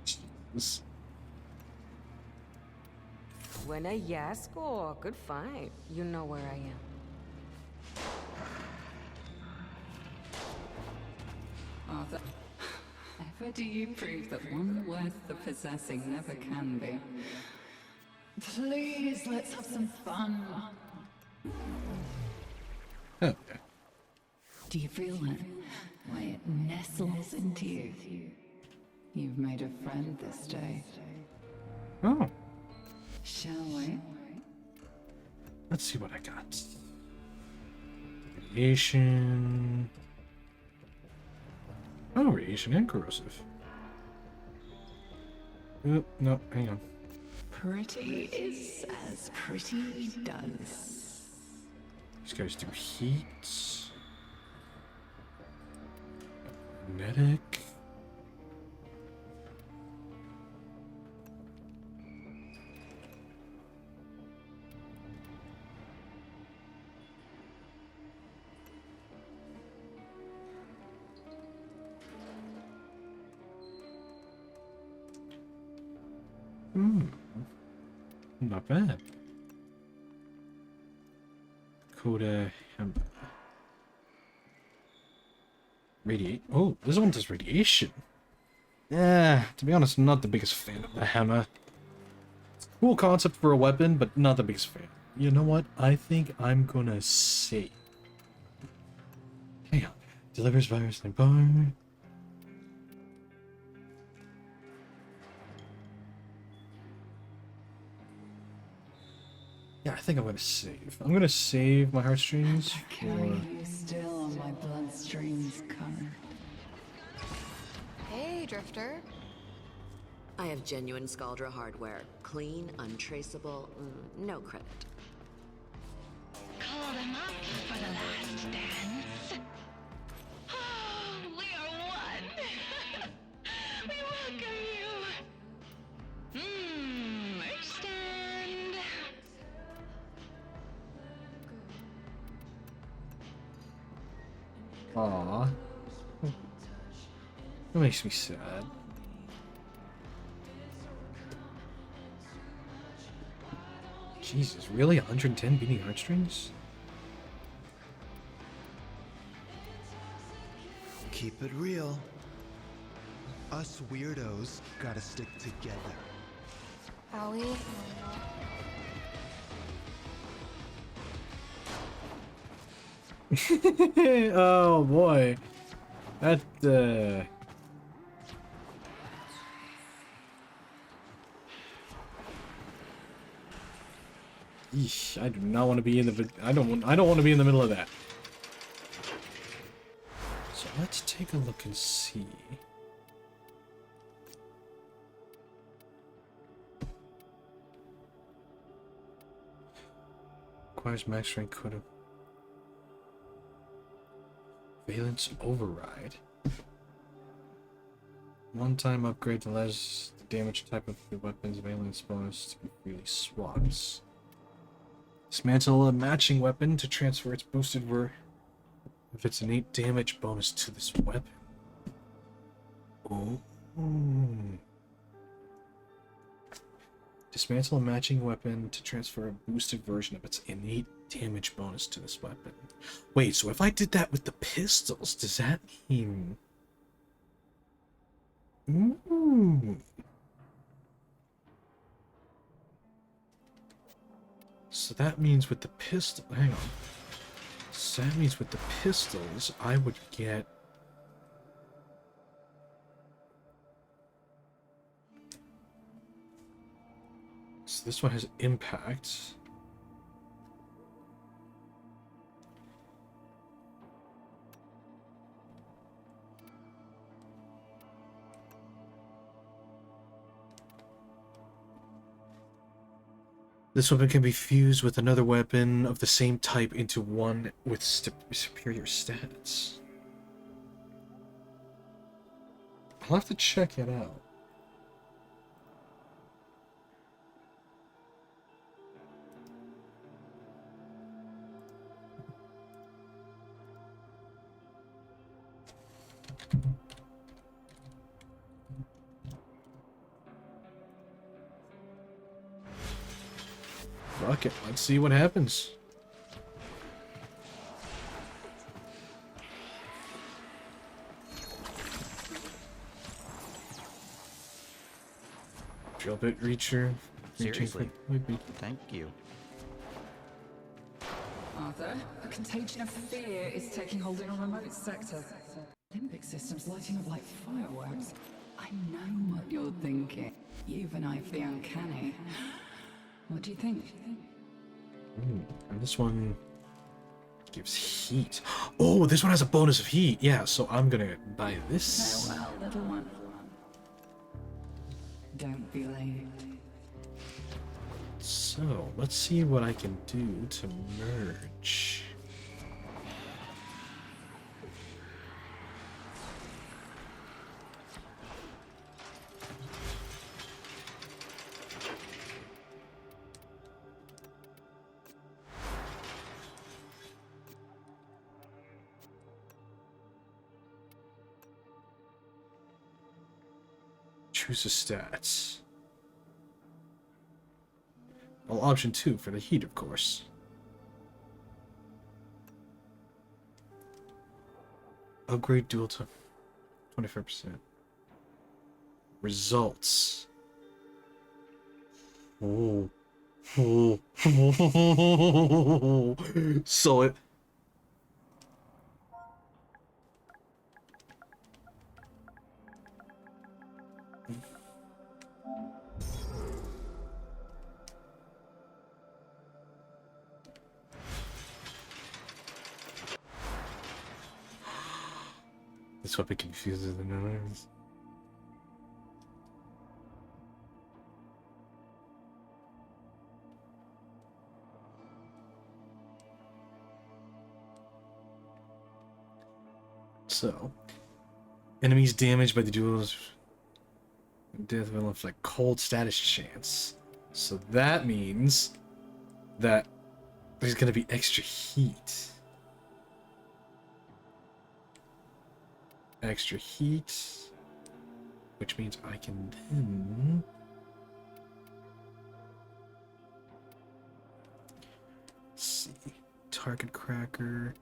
Speaker 1: Jesus.
Speaker 5: Buena Yasko. Good find. You know where I am.
Speaker 6: Arthur, ever do you prove that one worth the possessing never can be? Please, let's have some fun.
Speaker 1: Okay.
Speaker 6: Do you feel it? Why it nestles into you? You've made a friend this day.
Speaker 1: Oh.
Speaker 6: Shall we?
Speaker 1: Let's see what I got. Radiation. Oh, radiation and corrosive. No, hang on.
Speaker 6: Pretty is as pretty does.
Speaker 1: These guys do heat. Magnetic. Not bad. Coda radiate. Oh, this one does radiation. Yeah, to be honest, I'm not the biggest fan of the hammer. Cool concept for a weapon, but not the biggest fan. You know what? I think I'm gonna save. Hang on. Delivers virus and bar. Yeah, I think I'm gonna save. I'm gonna save my heartstrings
Speaker 6: Carry
Speaker 1: for...
Speaker 6: you still on my bloodstream's current.
Speaker 11: Hey, Drifter.
Speaker 12: I have genuine Scaldra hardware. Clean, untraceable, no credit.
Speaker 11: Call them up for the last dance. Oh, we are one. We welcome you. Merch stand.
Speaker 1: Aww. That makes me sad. Jesus, really? 110 beating heartstrings?
Speaker 13: Keep it real. Us weirdos gotta stick together.
Speaker 11: Owie.
Speaker 1: Oh boy. That, Yeesh, I do not want to be in the I don't want to be in the middle of that. So let's take a look and see. Requires max rank could Valence override. One-time upgrade allows the damage type of the weapon's valence bonus to be freely swapped. Dismantle a matching weapon to transfer its boosted if its innate damage bonus to this weapon. Oh. Dismantle a matching weapon to transfer a boosted version of its innate damage bonus to this weapon. Wait, so if I did that with the pistols, does that mean... Ooh. So that means with the pistol... Hang on. So that means with the pistols, I would get... So this one has impact. This weapon can be fused with another weapon of the same type into one with superior stats. I'll have to check it out. Fuck it, let's see what happens. Drill bit reacher.
Speaker 14: Seriously? Thank you.
Speaker 6: Arthur, a contagion of fear is taking hold in a remote sector. Limbic systems lighting up like fireworks. I know what you're thinking. You've an eye for the uncanny. What do you think?
Speaker 1: And this one gives heat. Oh, this one has a bonus of heat. Yeah, so I'm gonna buy this.
Speaker 6: Farewell, little one. Don't be late.
Speaker 1: So, let's see what I can do to merge. Choose the stats. Well, option 2 for the heat, of course. Upgrade dual to 25%. Results. Oh. Oh. So it... This weapon confuses the noise. So, enemies damaged by the duel's death will inflict cold status chance. So that means that there's gonna be extra heat. Extra heat, which means I can then let's see, target cracker.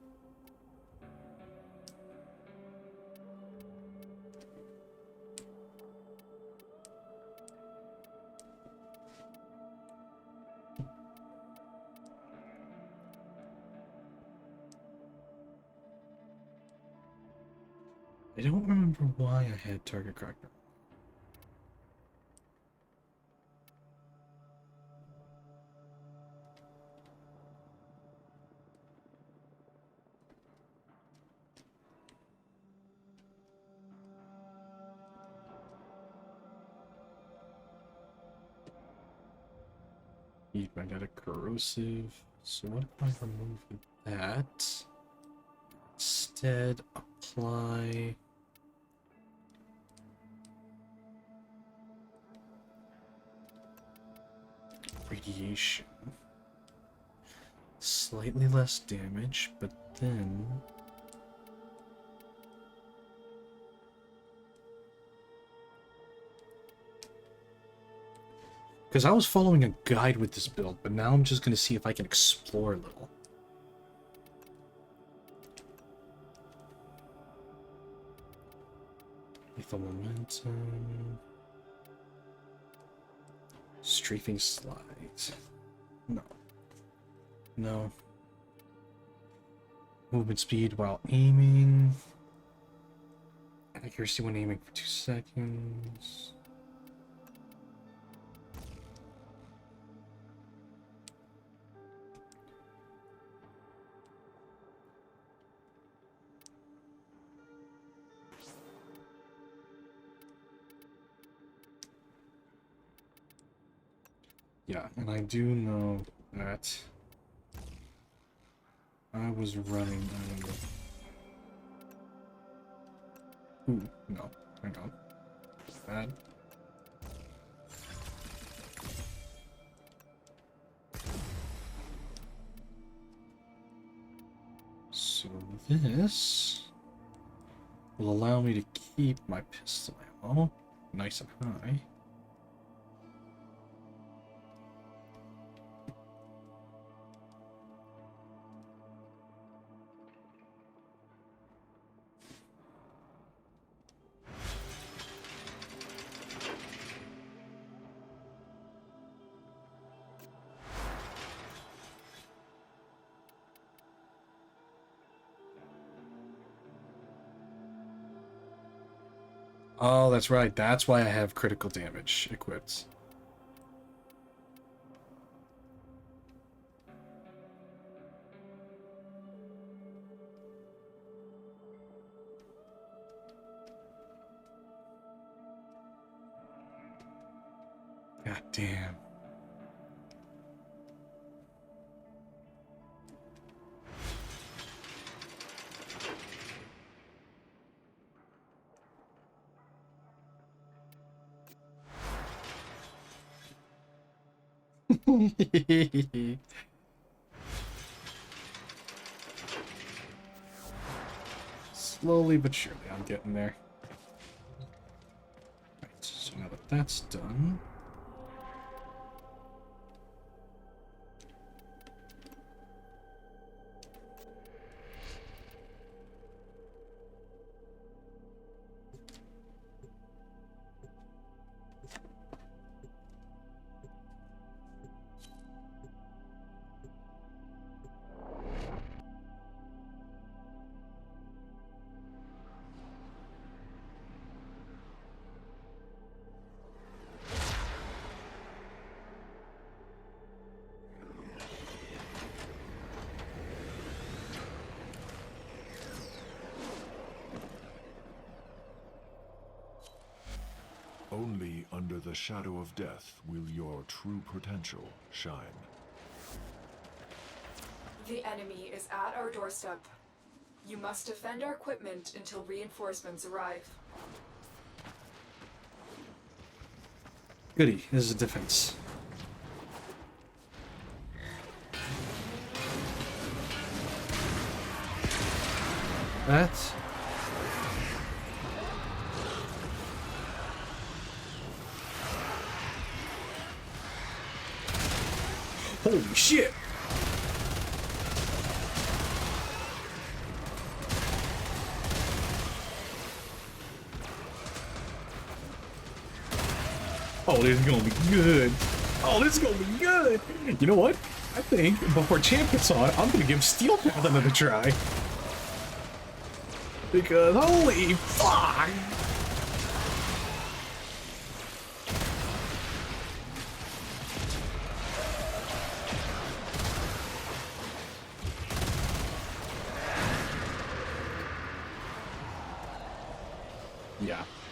Speaker 1: I don't remember why I had target cracker. Heat magnetic corrosive. So what if I remove that? Instead, apply radiation. Slightly less damage, but then because I was following a guide with this build, but now I'm just going to see if I can explore a little. Lethal momentum. Strafing slides. No. No. Movement speed while aiming. Accuracy when aiming for 2 seconds. Yeah, and I do know that I was running out of... Ooh, no, hang on. Bad. So this will allow me to keep my pistol ammo nice and high. Oh, that's right. That's why I have critical damage equipped. God damn. Slowly but surely, I'm getting there. Right, so now that that's done...
Speaker 15: Only under the shadow of death will your true potential shine.
Speaker 16: The enemy is at our doorstep. You must defend our equipment until reinforcements arrive.
Speaker 1: Goody, this is a defense. That's... Holy shit! Oh, this is gonna be good. Oh, this is gonna be good. You know what? I think before Champ gets on, I'm gonna give Steel Path another try. Because holy fuck!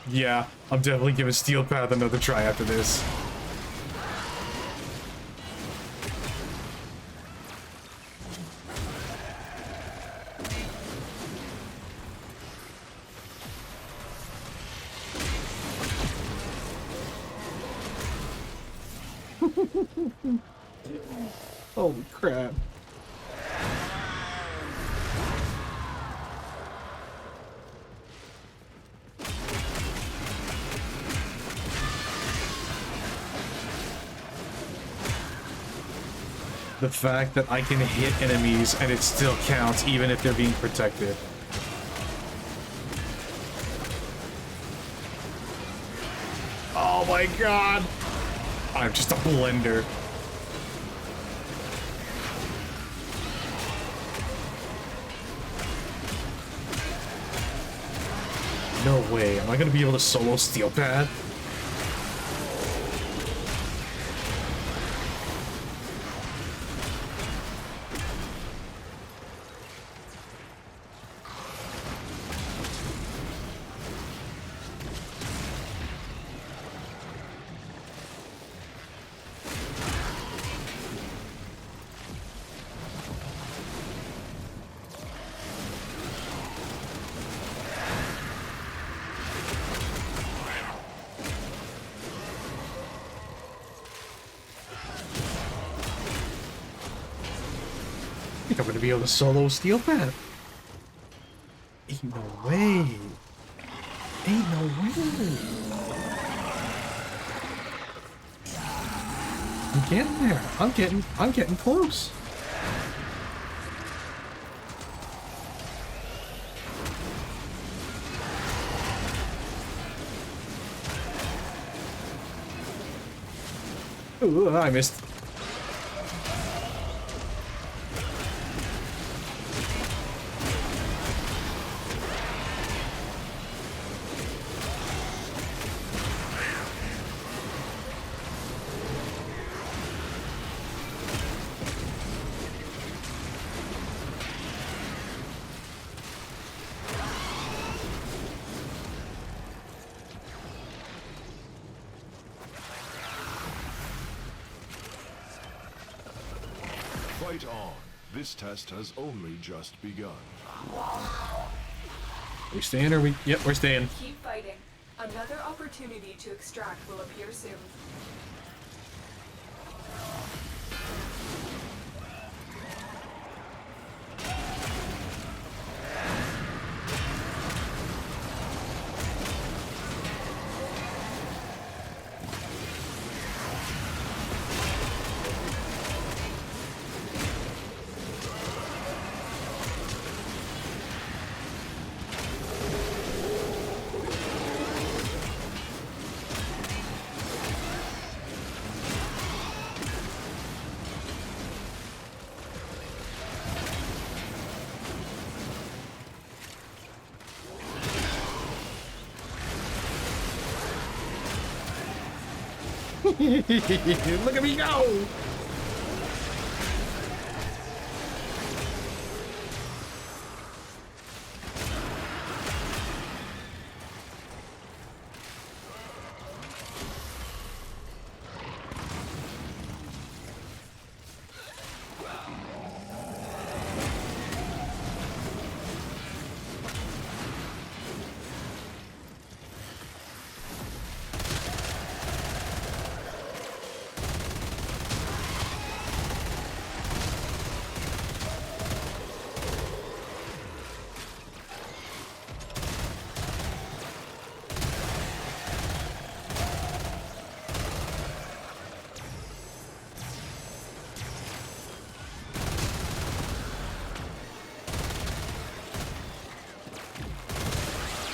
Speaker 1: Yeah, I'm definitely giving Steel Path another try after this. Holy crap. The fact that I can hit enemies and it still counts even if they're being protected. Oh my god! I'm just a blender. No way, am I gonna be able to solo Steel Pad? I think I'm gonna be able to solo Steel Path. Ain't no way. Ain't no way. I'm getting there. I'm getting close. Ooh, I missed.
Speaker 15: Fight on. This test has only just begun.
Speaker 1: We staying or we... Yep, we're staying.
Speaker 16: Keep fighting. Another opportunity to extract will appear soon.
Speaker 1: Look at me go!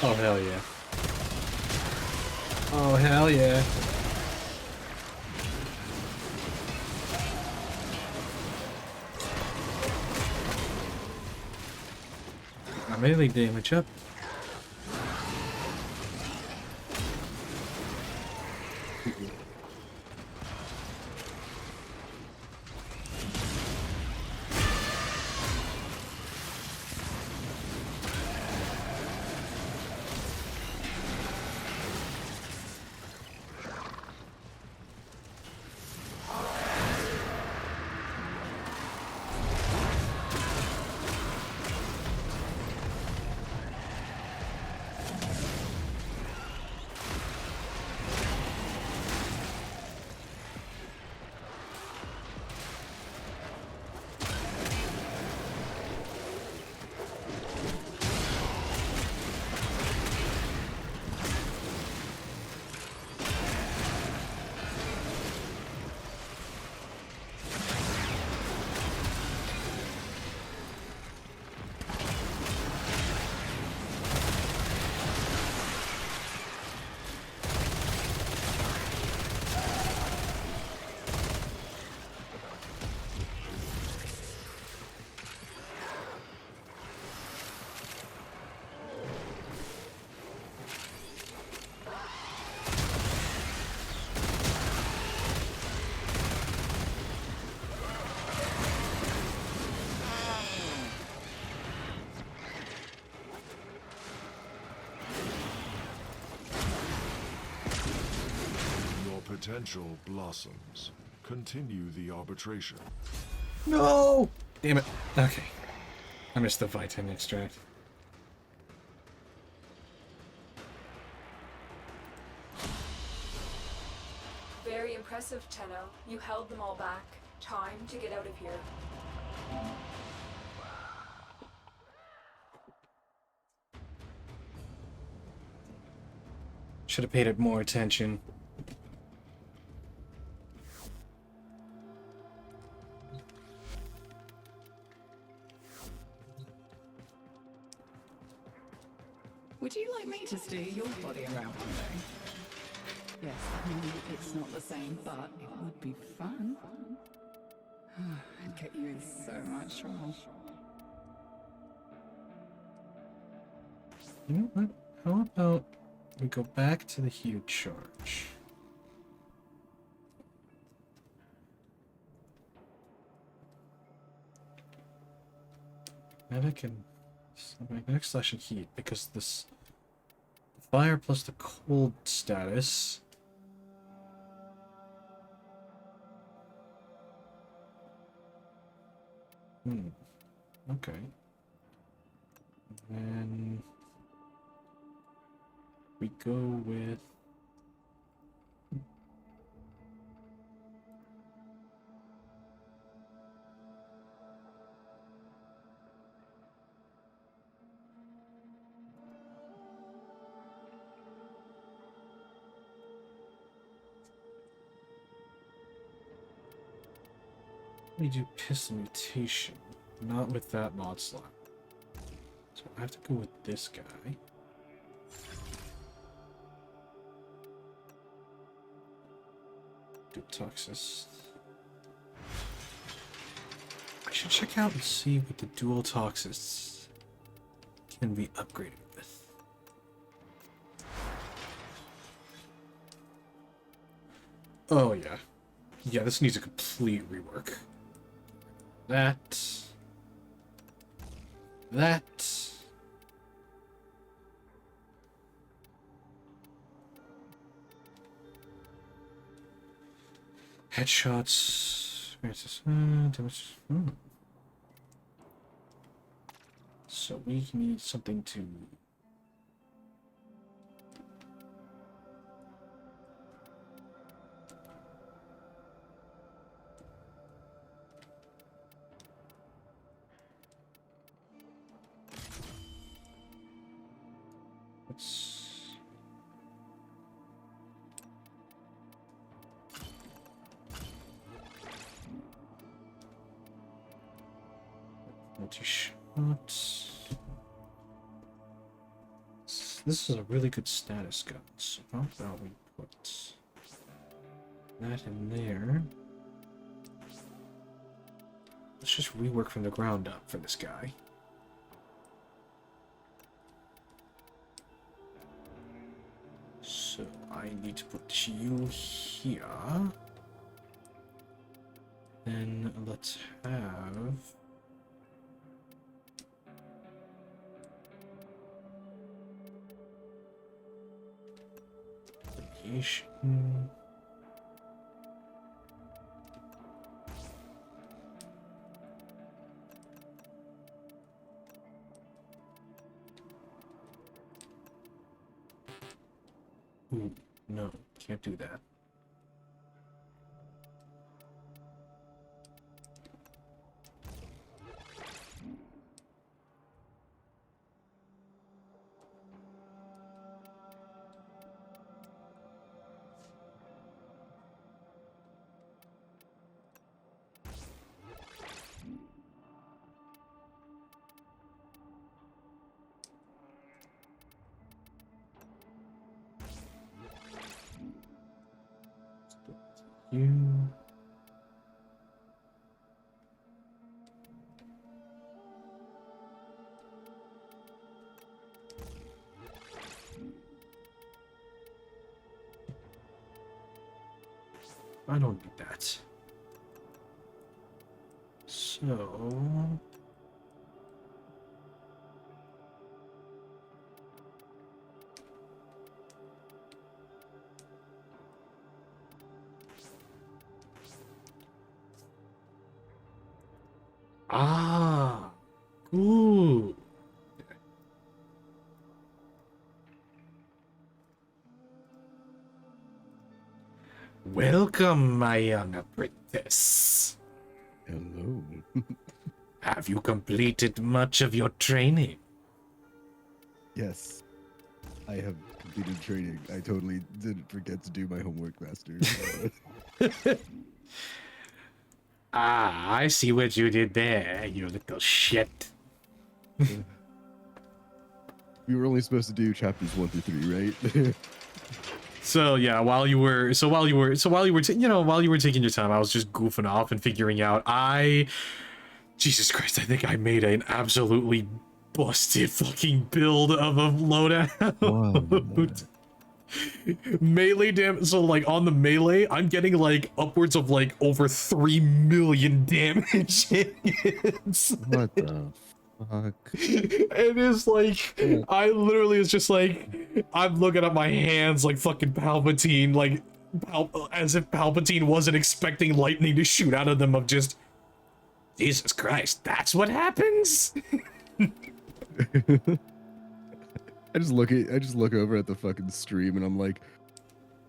Speaker 1: Oh, hell yeah. Oh, hell yeah. My melee damage up.
Speaker 15: Potential blossoms. Continue the arbitration.
Speaker 1: No! Damn it. Okay. I missed the Vitamin extract.
Speaker 16: Very impressive, Tenno. You held them all back. Time to get out of here.
Speaker 1: Should have paid it more attention.
Speaker 6: Would you like me to steer your body around one day? Yes, I mean, it's not the same, but it would be fun. I'd get you in so much trouble.
Speaker 1: You know what? How about we go back to the huge charge? Medic and magnetic slash and heat, because this fire plus the cold status. Okay. And then we go with we do pistol mutation, not with that mod slot. So I have to go with this guy. Do Toxis. I should check out and see what the dual Toxis can be upgraded with. Oh yeah. Yeah, this needs a complete rework. That. Headshots. Damage. So we need something to. Multi-shots. This is a really good status gun, so how about we put that in there. Let's just rework from the ground up for this guy. So I need to put you here. Then let's have radiation. Ooh, no, can't do that. You. I don't need that. So ooh. Welcome, my young apprentice.
Speaker 17: Hello.
Speaker 1: Have you completed much of your training?
Speaker 17: Yes, I have completed training. I totally didn't forget to do my homework, Master.
Speaker 1: Ah, I see what you did there, you little shit.
Speaker 17: We were only supposed to do chapters 1 through 3, right?
Speaker 1: So yeah, while you were taking your time, I was just goofing off and figuring out. Jesus Christ, I think I made an absolutely busted fucking build of a loadout. Melee damage. So like on the melee, I'm getting like upwards of like over 3 million damage hits.
Speaker 17: What the fuck?
Speaker 1: It is like, I literally is just like, I'm looking at my hands like fucking Palpatine, like as if Palpatine wasn't expecting lightning to shoot out of them, of just, Jesus Christ, that's what happens?
Speaker 17: I just look over at the fucking stream and I'm like,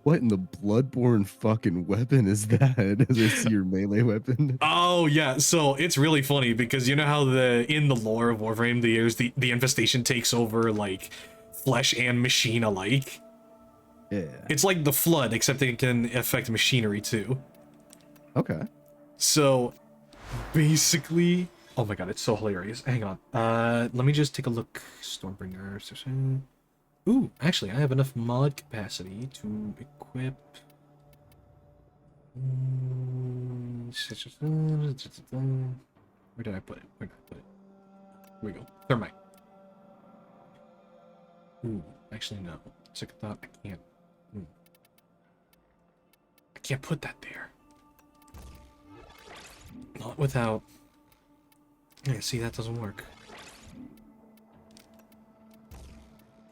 Speaker 17: what in the Bloodborne fucking weapon is that? As I see your melee weapon.
Speaker 1: Oh yeah, so it's really funny because you know how in the lore of Warframe, the infestation takes over like flesh and machine alike.
Speaker 17: Yeah.
Speaker 1: It's like the flood, except it can affect machinery too.
Speaker 17: Okay.
Speaker 1: So basically, oh my god, it's so hilarious. Hang on. Let me just take a look. Stormbringer. Ooh, actually, I have enough mod capacity to equip. Where did I put it? Here we go. Thermite. Ooh, actually no. Second thought, I can't. I can't put that there. Not without. Yeah, see, that doesn't work.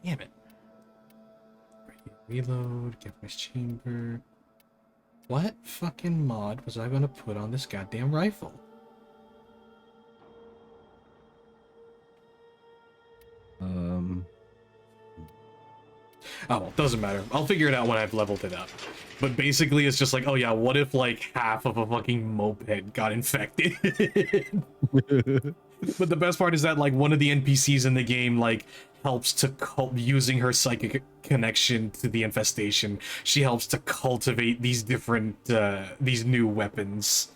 Speaker 1: Damn it. Reload, get my chamber. What fucking mod was I gonna put on this goddamn rifle? Oh, well, doesn't matter. I'll figure it out when I've leveled it up. But basically, it's just like, oh yeah, what if like half of a fucking moped got infected? But the best part is that like one of the NPCs in the game like helps to using her psychic connection to the infestation. She helps to cultivate these different these new weapons,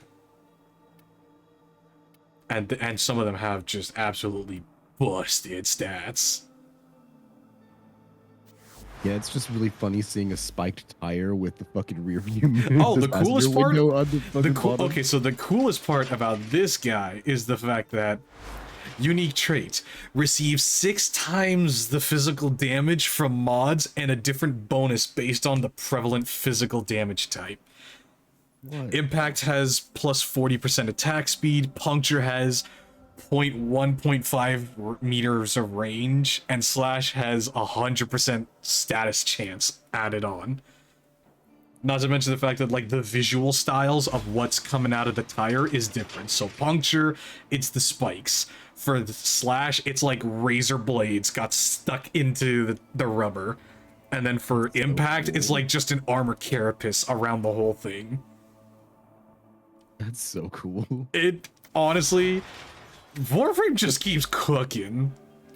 Speaker 1: and some of them have just absolutely busted stats.
Speaker 17: Yeah, it's just really funny seeing a spiked tire with the fucking rear view mirror.
Speaker 1: Oh, the coolest part.
Speaker 17: Bottom.
Speaker 1: Okay, so the coolest part about this guy is the fact that unique trait receives 6 times the physical damage from mods and a different bonus based on the prevalent physical damage type.
Speaker 17: What?
Speaker 1: Impact has plus 40% attack speed. Puncture has 0.1.5 meters of range, and Slash has 100% status chance added on. Not to mention the fact that like the visual styles of what's coming out of the tire is different. So Puncture, it's the spikes. For the Slash, it's like razor blades got stuck into the rubber. And then for Impact, it's like just an armor carapace around the whole thing.
Speaker 17: That's so cool.
Speaker 1: It honestly, Warframe just keeps cooking.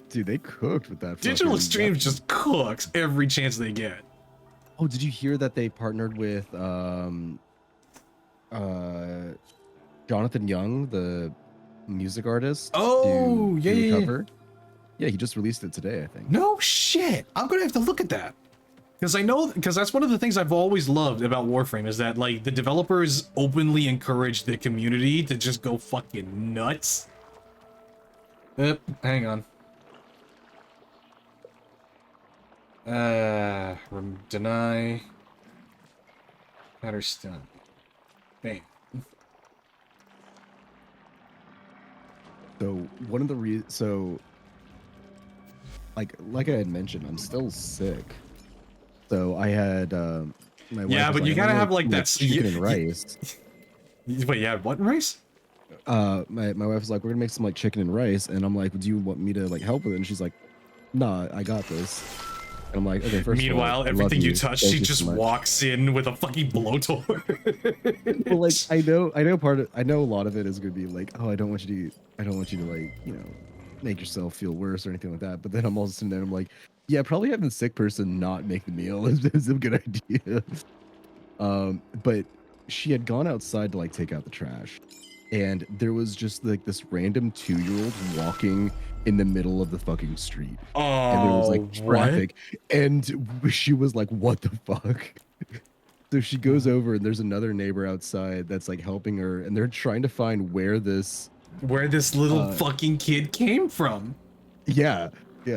Speaker 17: Dude, they cooked with that.
Speaker 1: Digital Extremes just cooks every chance they get.
Speaker 17: Oh, did you hear that they partnered with Jonathan Young, the music artist?
Speaker 1: Oh,
Speaker 17: to
Speaker 1: yeah.
Speaker 17: cover? Yeah, he just released it today, I think.
Speaker 1: No shit. I'm gonna have to look at that. Because that's one of the things I've always loved about Warframe is that like the developers openly encourage the community to just go fucking nuts. Hang on. Deny. Matter stun. Bang.
Speaker 17: So one of the like I had mentioned, I'm still sick. So I had my wife
Speaker 1: Yeah, but you gotta have like that
Speaker 17: chicken and rice.
Speaker 1: Wait, yeah, what rice?
Speaker 17: My wife was like, we're gonna make some like chicken and rice, and I'm like, do you want me to like help with it? And she's like, nah, I got this. And I'm like, okay, first
Speaker 1: Meanwhile,
Speaker 17: of all,
Speaker 1: everything you touch,
Speaker 17: Thank
Speaker 1: she
Speaker 17: you
Speaker 1: just
Speaker 17: so much.
Speaker 1: walks in with a fucking blowtorch.
Speaker 17: Well, like I know a lot of it is gonna be like, oh, I don't want you to like, you know, make yourself feel worse or anything like that. But then I'm also sitting there, I'm like, yeah, probably having the sick person not make the meal is a good idea. But she had gone outside to like take out the trash, and there was just like this random 2-year-old walking in the middle of the fucking street.
Speaker 1: Oh,
Speaker 17: and there was like traffic, and she was like, what the fuck? So she goes over, and there's another neighbor outside that's like helping her, and they're trying to find where this
Speaker 1: little fucking kid came from.
Speaker 17: Yeah.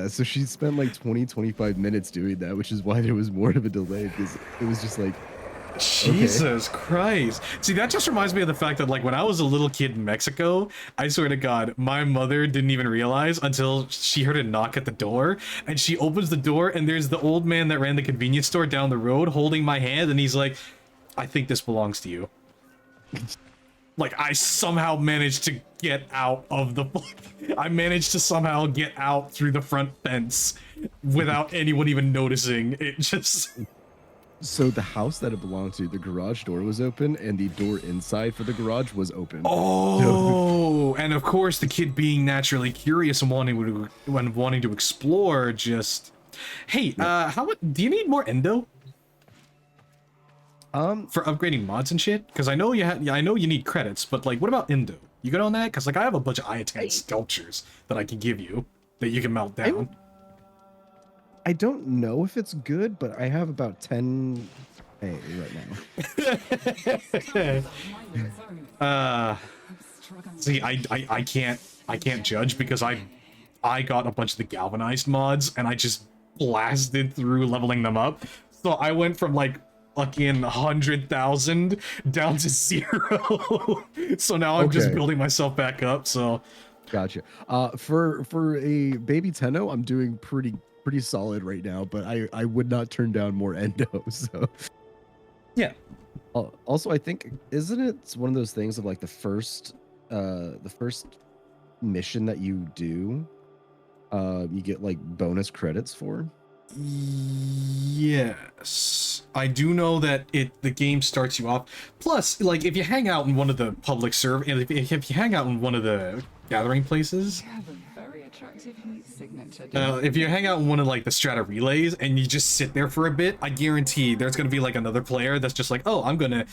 Speaker 17: So she spent like 20-25 minutes doing that, which is why there was more of a delay, because it was just like,
Speaker 1: Jesus Christ. See, that just reminds me of the fact that like when I was a little kid in Mexico, I swear to God, my mother didn't even realize until she heard a knock at the door, and she opens the door, and there's the old man that ran the convenience store down the road holding my hand, and he's like, I think this belongs to you. Like, I somehow managed to get out of the... I managed to somehow get out through the front fence without anyone even noticing. It just...
Speaker 17: So the house that it belonged to, the garage door was open, and the door inside for the garage was open.
Speaker 1: Oh, and of course the kid being naturally curious and wanting to explore just... Hey, do you need more endo? For upgrading mods and shit? Because I know I know you need credits, but like, what about endo? You good on that? Because like, I have a bunch of Iatan sculptures that I can give you that you can melt down.
Speaker 17: I don't know if it's good, but I have about 10 right
Speaker 1: now. See, I can't judge because I got a bunch of the galvanized mods and I just blasted through leveling them up. So I went from like fucking 100,000 down to 0. So now I'm just building myself back up. So
Speaker 17: gotcha. For a baby Tenno, I'm doing pretty solid right now, but I would not turn down more endo. So
Speaker 1: yeah.
Speaker 17: Also, I think, isn't it one of those things of like the first mission that you do, you get like bonus credits for?
Speaker 1: Yes, I do know that the game starts you off. Plus, like if you hang out in one of the public if you hang out in one of the gathering places, if you hang out in one of like the strata relays and you just sit there for a bit, I guarantee there's gonna be like another player that's just like, oh, I'm gonna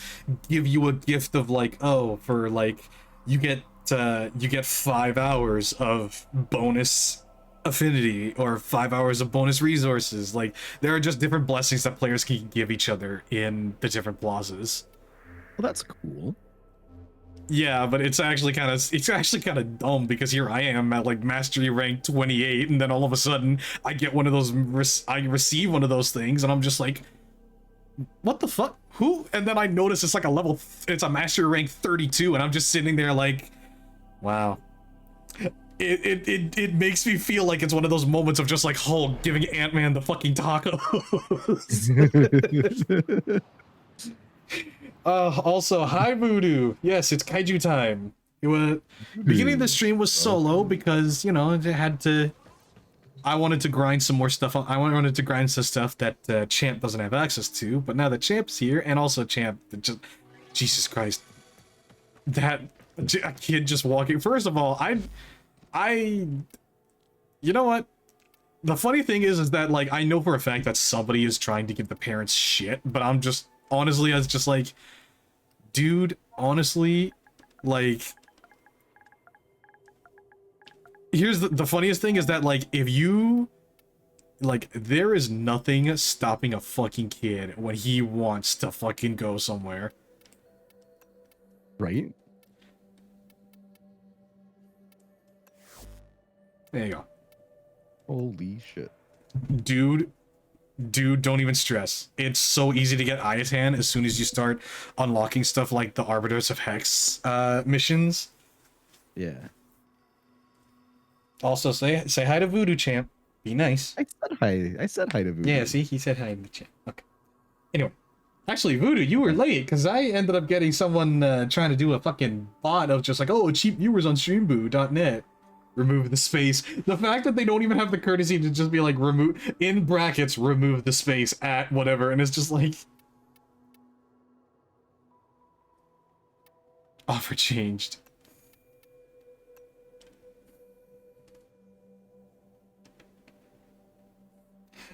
Speaker 1: give you a gift of like, oh, for like you get 5 hours of bonus affinity or 5 hours of bonus resources. Like, there are just different blessings that players can give each other in the different plazas.
Speaker 17: Well, that's cool.
Speaker 1: Yeah, but it's actually kind of dumb, because here I am at like mastery rank 28, and then all of a sudden I get one of those, I receive one of those things, and I'm just like, what the fuck? Who? And then I notice it's like it's a mastery rank 32, and I'm just sitting there like, wow. It makes me feel like it's one of those moments of just like Hulk giving Ant-Man the fucking tacos. Also, hi Voodoo. Yes, it's Kaiju time. It was beginning of the stream was solo because, you know, I wanted to grind some more stuff. I wanted to grind some stuff that Champ doesn't have access to. But now that Champ's here, and also Champ, Jesus Christ, that a kid just walking. First of all, you know what? The funny thing is that like I know for a fact that somebody is trying to give the parents shit, but I'm just honestly, I was just like, dude, honestly, like, here's the funniest thing is that like if you like, there is nothing stopping a fucking kid when he wants to fucking go somewhere,
Speaker 17: right?
Speaker 1: There you go.
Speaker 17: Holy shit.
Speaker 1: Dude, don't even stress. It's so easy to get Ayatan as soon as you start unlocking stuff like the Arbiters of Hex missions.
Speaker 17: Yeah.
Speaker 1: Also, say hi to Voodoo Champ. Be nice.
Speaker 17: I said hi to Voodoo.
Speaker 1: Yeah, see? He said hi to Champ. Okay. Anyway. Actually, Voodoo, you were late, because I ended up getting someone trying to do a fucking bot of just like, oh, cheap viewers on streamboo.net. Remove the space. The fact that they don't even have the courtesy to just be like, remove, in brackets, remove the space at whatever, and it's just like... Offer changed.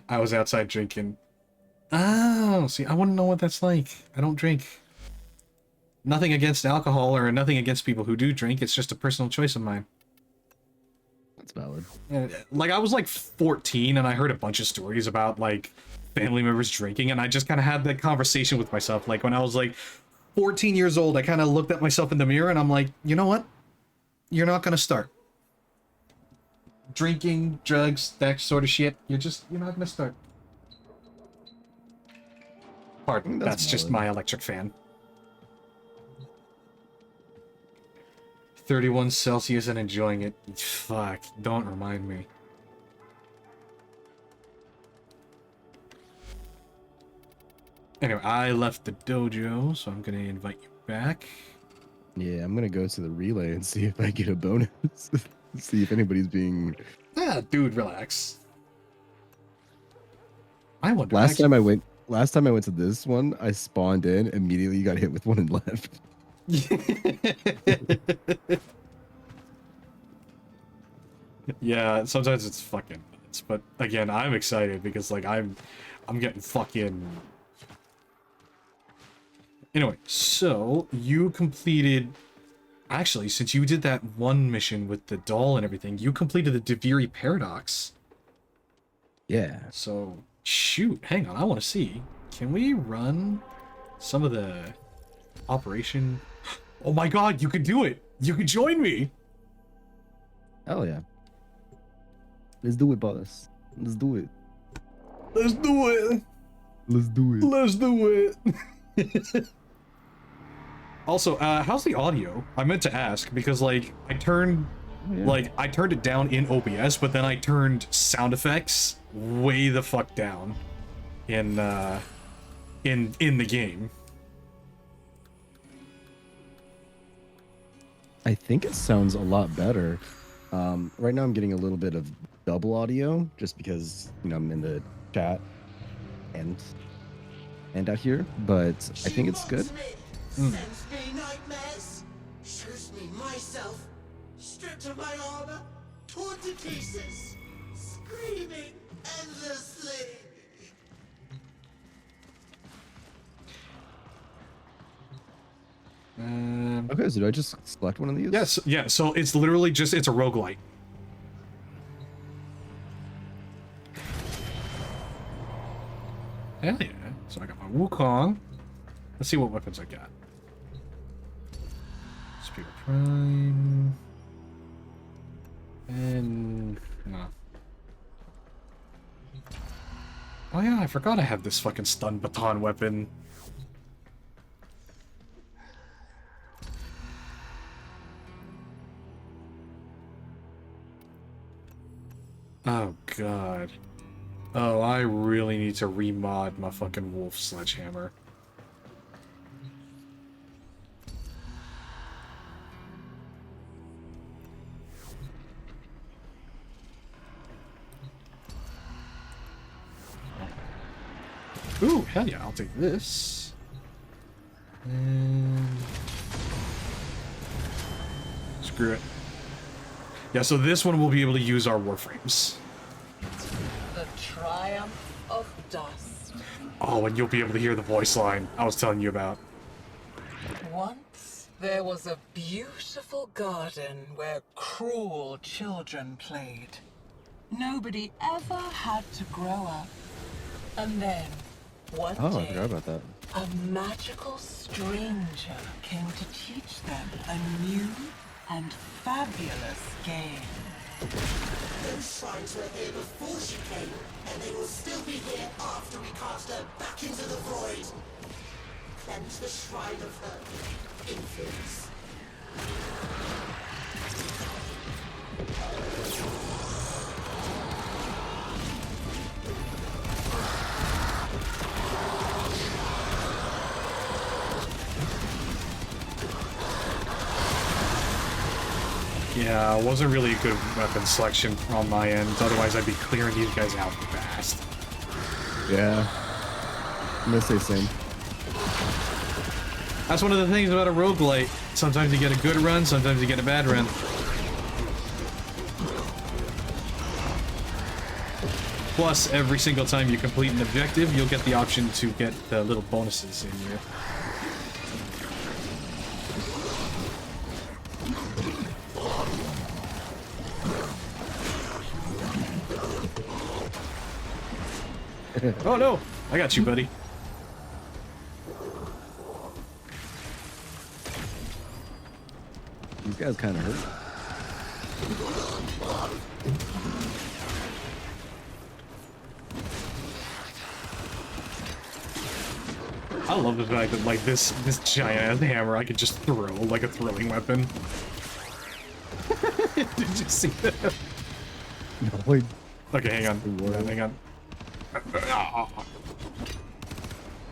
Speaker 1: I was outside drinking. Oh, see, I want to know what that's like. I don't drink. Nothing against alcohol or nothing against people who do drink. It's just a personal choice of mine.
Speaker 17: That's valid.
Speaker 1: Like, I was like 14 and I heard a bunch of stories about like family members drinking, and I just kind of had that conversation with myself. Like when I was like 14 years old, I kind of looked at myself in the mirror and I'm like, you know what? You're not going to start. Drinking, drugs, that sort of shit. You're not going to start. Pardon, that's just my electric fan. 31 Celsius and enjoying it. Fuck, don't remind me. Anyway, I left the dojo, so I'm gonna invite you back.
Speaker 17: Yeah, I'm gonna go to the relay and see if I get a bonus. See if anybody's being...
Speaker 1: Ah, dude, relax. I wonder...
Speaker 17: Last time I went to this one, I spawned in, immediately got hit with one and left.
Speaker 1: Yeah, sometimes it's fucking nuts, but again, I'm excited because like I'm getting fucking... Anyway, so you completed... Actually, since you did that one mission with the doll and everything, you completed the Deviri Paradox.
Speaker 17: Yeah.
Speaker 1: So, shoot, hang on, I want to see. Can we run some of the operation? Oh my god, you can do it! You can join me!
Speaker 17: Hell yeah. Let's do it, boss. Let's do it.
Speaker 1: Let's do it!
Speaker 17: Let's do it.
Speaker 1: Let's do it! Also, how's the audio? I meant to ask, because like, I turned it down in OBS, but then I turned sound effects way the fuck down in the game.
Speaker 17: I think it sounds a lot better. Right now I'm getting a little bit of double audio, just because, you know, I'm in the chat and out here, but I think it's good.
Speaker 10: Sends me nightmares, shoots me myself, stripped of my armor, torn to pieces, screaming endlessly.
Speaker 17: Okay, so do I just select one of these?
Speaker 1: Yes, yeah, so it's literally just, it's a roguelite. Hell yeah. So I got my Wukong. Let's see what weapons I got. Spear Prime. And... no. Oh yeah, I forgot I have this fucking stun baton weapon. Oh god. Oh, I really need to remod my fucking wolf sledgehammer. Ooh, hell yeah, I'll take this. And... screw it. Yeah, so this one will be able to use our Warframes.
Speaker 18: The triumph of dust.
Speaker 1: Oh, and you'll be able to hear the voice line I was telling you about.
Speaker 18: Once there was a beautiful garden where cruel children played. Nobody ever had to grow up. And then, one
Speaker 17: Oh, I
Speaker 18: day,
Speaker 17: forgot about that.
Speaker 18: a magical stranger came to teach them a new and fabulous game.
Speaker 10: Those shrines were here before she came, and they will still be here after we cast her back into the void. Cleanse the shrine of her influence.
Speaker 1: Yeah, it wasn't really a good weapon selection on my end, otherwise I'd be clearing these guys out fast.
Speaker 17: Yeah. I'm gonna say same.
Speaker 1: That's one of the things about a roguelite. Sometimes you get a good run, sometimes you get a bad run. Plus, every single time you complete an objective, you'll get the option to get the little bonuses in here. Oh no! I got you, buddy.
Speaker 17: These guys kind of hurt.
Speaker 1: I love the fact that like this giant hammer I could just throw like a throwing weapon. Did you see that?
Speaker 17: No,
Speaker 1: okay, hang on. Hang on.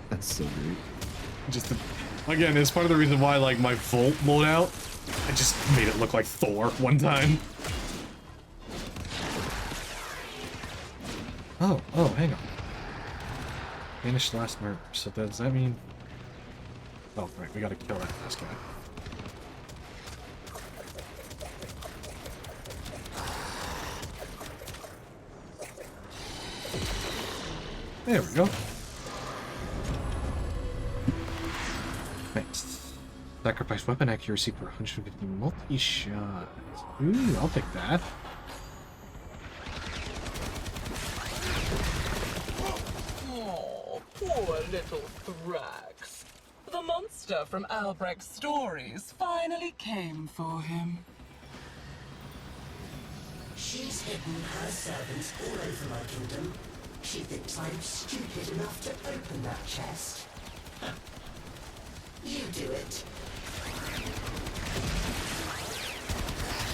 Speaker 17: That's so great.
Speaker 1: Just again, it's part of the reason why like my Volt loadout, I just made it look like Thor one time. Oh, hang on. Finished last murder. So does that mean? Oh, right, we gotta kill that last guy. There we go. Next. Sacrifice weapon accuracy for 150 multi-shot. Ooh, I'll take that.
Speaker 18: Oh, poor little Thrax. The monster from Albrecht's stories finally came for him.
Speaker 10: She's hidden her servants all over my kingdom. She thinks I'm stupid enough to open that chest. You do it.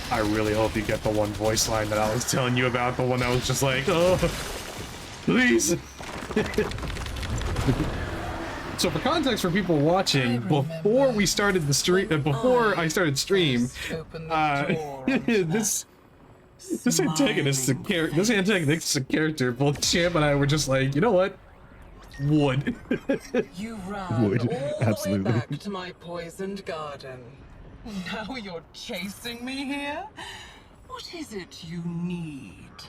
Speaker 1: I really hope you get the one voice line that I was telling you about, the one that was just like, oh, please. So for context for people watching, before we started the stream, before I started stream, this antagonistic character, both Champ and I were just like, you know what? Wood.
Speaker 18: You ran
Speaker 17: Wood,
Speaker 18: all
Speaker 17: absolutely.
Speaker 18: the way back to my poisoned garden. Now you're chasing me here? What is it you need?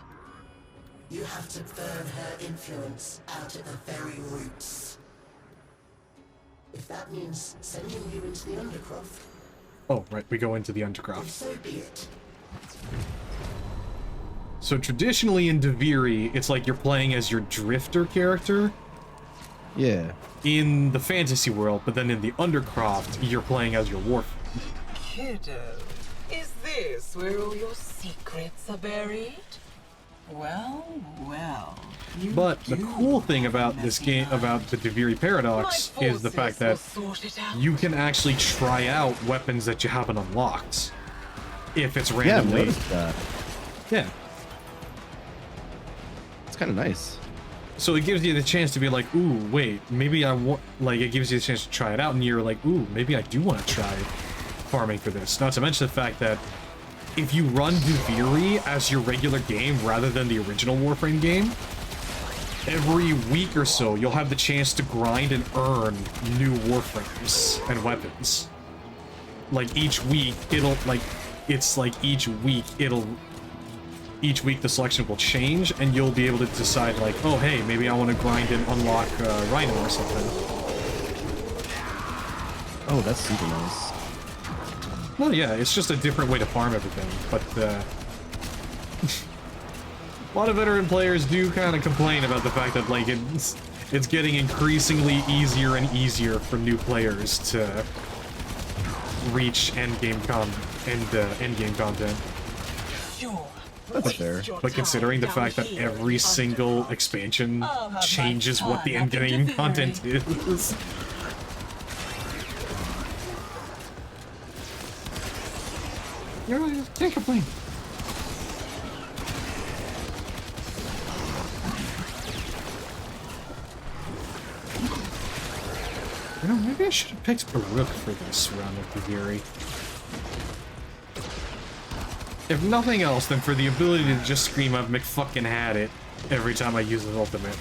Speaker 10: You have to burn her influence out at the very roots. If that means sending you into the Undercroft,
Speaker 1: Oh, right, we go into the
Speaker 10: then
Speaker 1: Undercroft.
Speaker 10: so be it.
Speaker 1: So traditionally in Deviri, it's like you're playing as your drifter character,
Speaker 17: Yeah.
Speaker 1: In the fantasy world, but then in the Undercroft, you're playing as your Warframe.
Speaker 18: Kiddo, is this where all your secrets are buried? Well, well.
Speaker 1: But the cool thing about this game, about the Deviri Paradox, is the fact that you can actually try out weapons that you haven't unlocked. If it's randomly.
Speaker 17: Yeah, I've noticed that.
Speaker 1: Yeah.
Speaker 17: It's kind of nice.
Speaker 1: So it gives you the chance to be like, ooh, wait, maybe I want, like, it gives you the chance to try it out, and you're like, ooh, maybe I do want to try farming for this. Not to mention the fact that if you run Deviri as your regular game rather than the original Warframe game, every week or so you'll have the chance to grind and earn new Warframes and weapons. Like each week, it'll, like, it's like each week the selection will change, and you'll be able to decide, like, oh, hey, maybe I want to grind and unlock Rhino or something.
Speaker 17: Oh, that's super nice.
Speaker 1: Well, yeah, it's just a different way to farm everything, but a lot of veteran players do kind of complain about the fact that, like, it's getting increasingly easier and easier for new players to reach endgame content.
Speaker 17: That's fair.
Speaker 1: But considering the fact that every single expansion changes what the endgame content is. You can't complain. You know, maybe I should have picked Baruch for this round of Deviri. If nothing else, then for the ability to just scream I've McFucking had it every time I use his ultimate.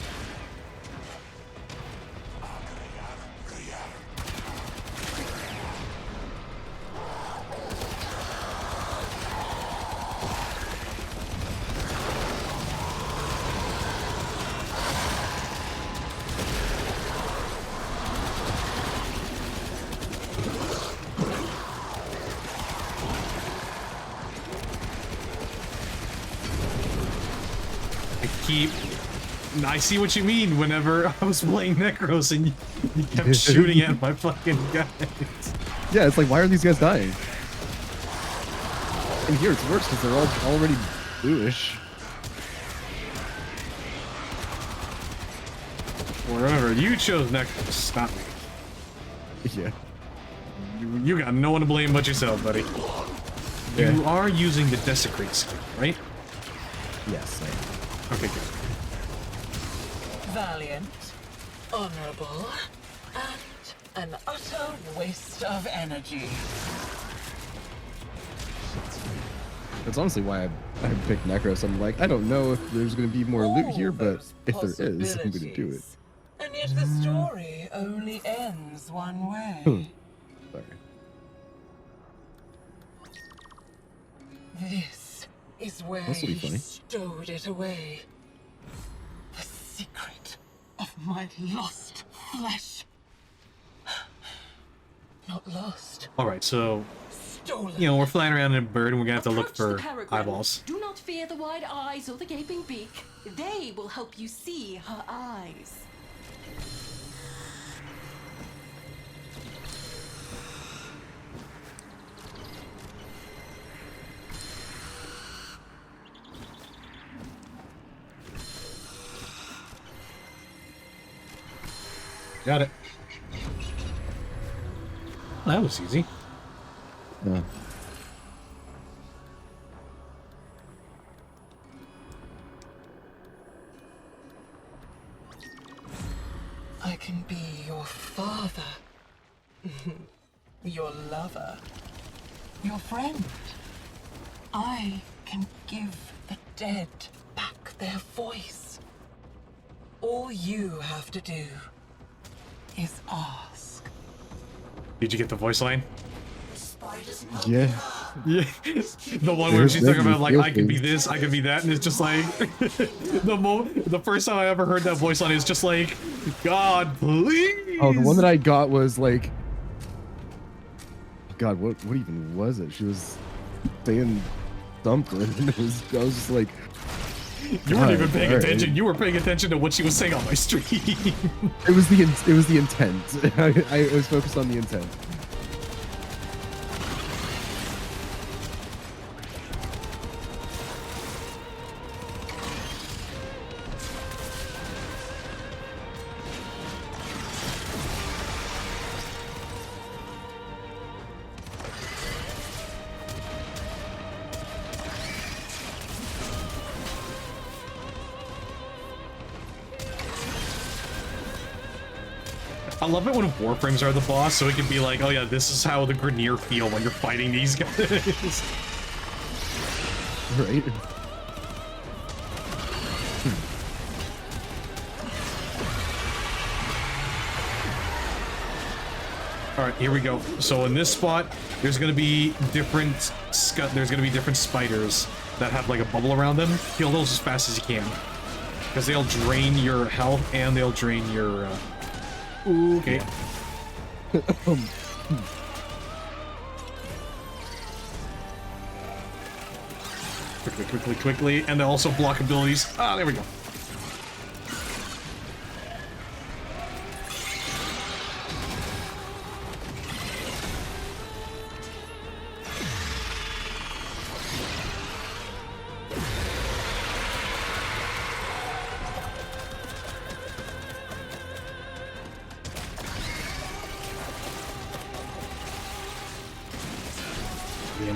Speaker 1: I see what you mean whenever I was playing Necros and you kept shooting at my fucking guys.
Speaker 17: Yeah, it's like, why are these guys dying? And here it's worse because they're all already bluish.
Speaker 1: Well, remember, you chose Necros, not me.
Speaker 17: Yeah.
Speaker 1: You got no one to blame but yourself, buddy.
Speaker 17: Yeah.
Speaker 1: You are using the Desecrate skill, right?
Speaker 17: Yes, I am.
Speaker 1: Okay, good.
Speaker 18: Valiant, honorable, and an utter waste of energy.
Speaker 17: That's honestly why I picked Necros. I'm like, I don't know if there's going to be more loot here, but if there is, I'm going to do it.
Speaker 18: And yet the story only ends one way.
Speaker 17: Sorry.
Speaker 18: This is where he stowed it away. The secret of my lost flesh. Not lost.
Speaker 1: Alright, so,
Speaker 18: Stolen.
Speaker 1: you know, we're flying around in a bird and we're gonna have to look for eyeballs.
Speaker 3: Do not fear the wide eyes or the gaping beak. They will help you see her eyes.
Speaker 1: Got it. Well, that was easy.
Speaker 17: Yeah.
Speaker 18: I can be your father, your lover, your friend. I can give the dead back their voice. All you have to do is ask.
Speaker 1: Did you get the voice line?
Speaker 17: Yeah.
Speaker 1: Yeah. The one where she's talking about, like, I can be this, I can be that, and it's just like the first time I ever heard that voice line is just like, God, please.
Speaker 17: Oh, the one that I got was like, God, what even was it? She was saying something. I was just like,
Speaker 1: You weren't even paying attention. You were paying attention to what she was saying on my stream.
Speaker 17: It was the intent. I was focused on the intent.
Speaker 1: I love it when Warframes are the boss, so it can be like, oh yeah, this is how the Grineer feel when you're fighting these guys.
Speaker 17: Right?
Speaker 1: Alright, here we go. So in this spot, there's gonna be different spiders that have like a bubble around them. Kill those as fast as you can. Because they'll drain your health and they'll drain your okay. Quickly, and they also block abilities. Ah, there we go.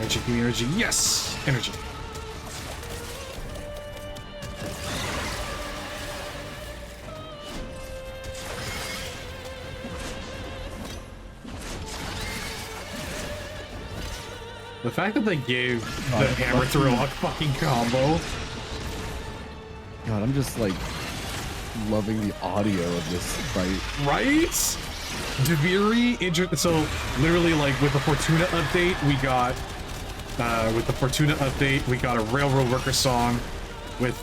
Speaker 1: Give me energy. Yes! Energy. The fact that they gave the hammer throw a fucking combo.
Speaker 17: God, I'm just like loving the audio of this fight.
Speaker 1: Right? Duviri, so literally like with the Fortuna update, we got a Railroad Worker song. With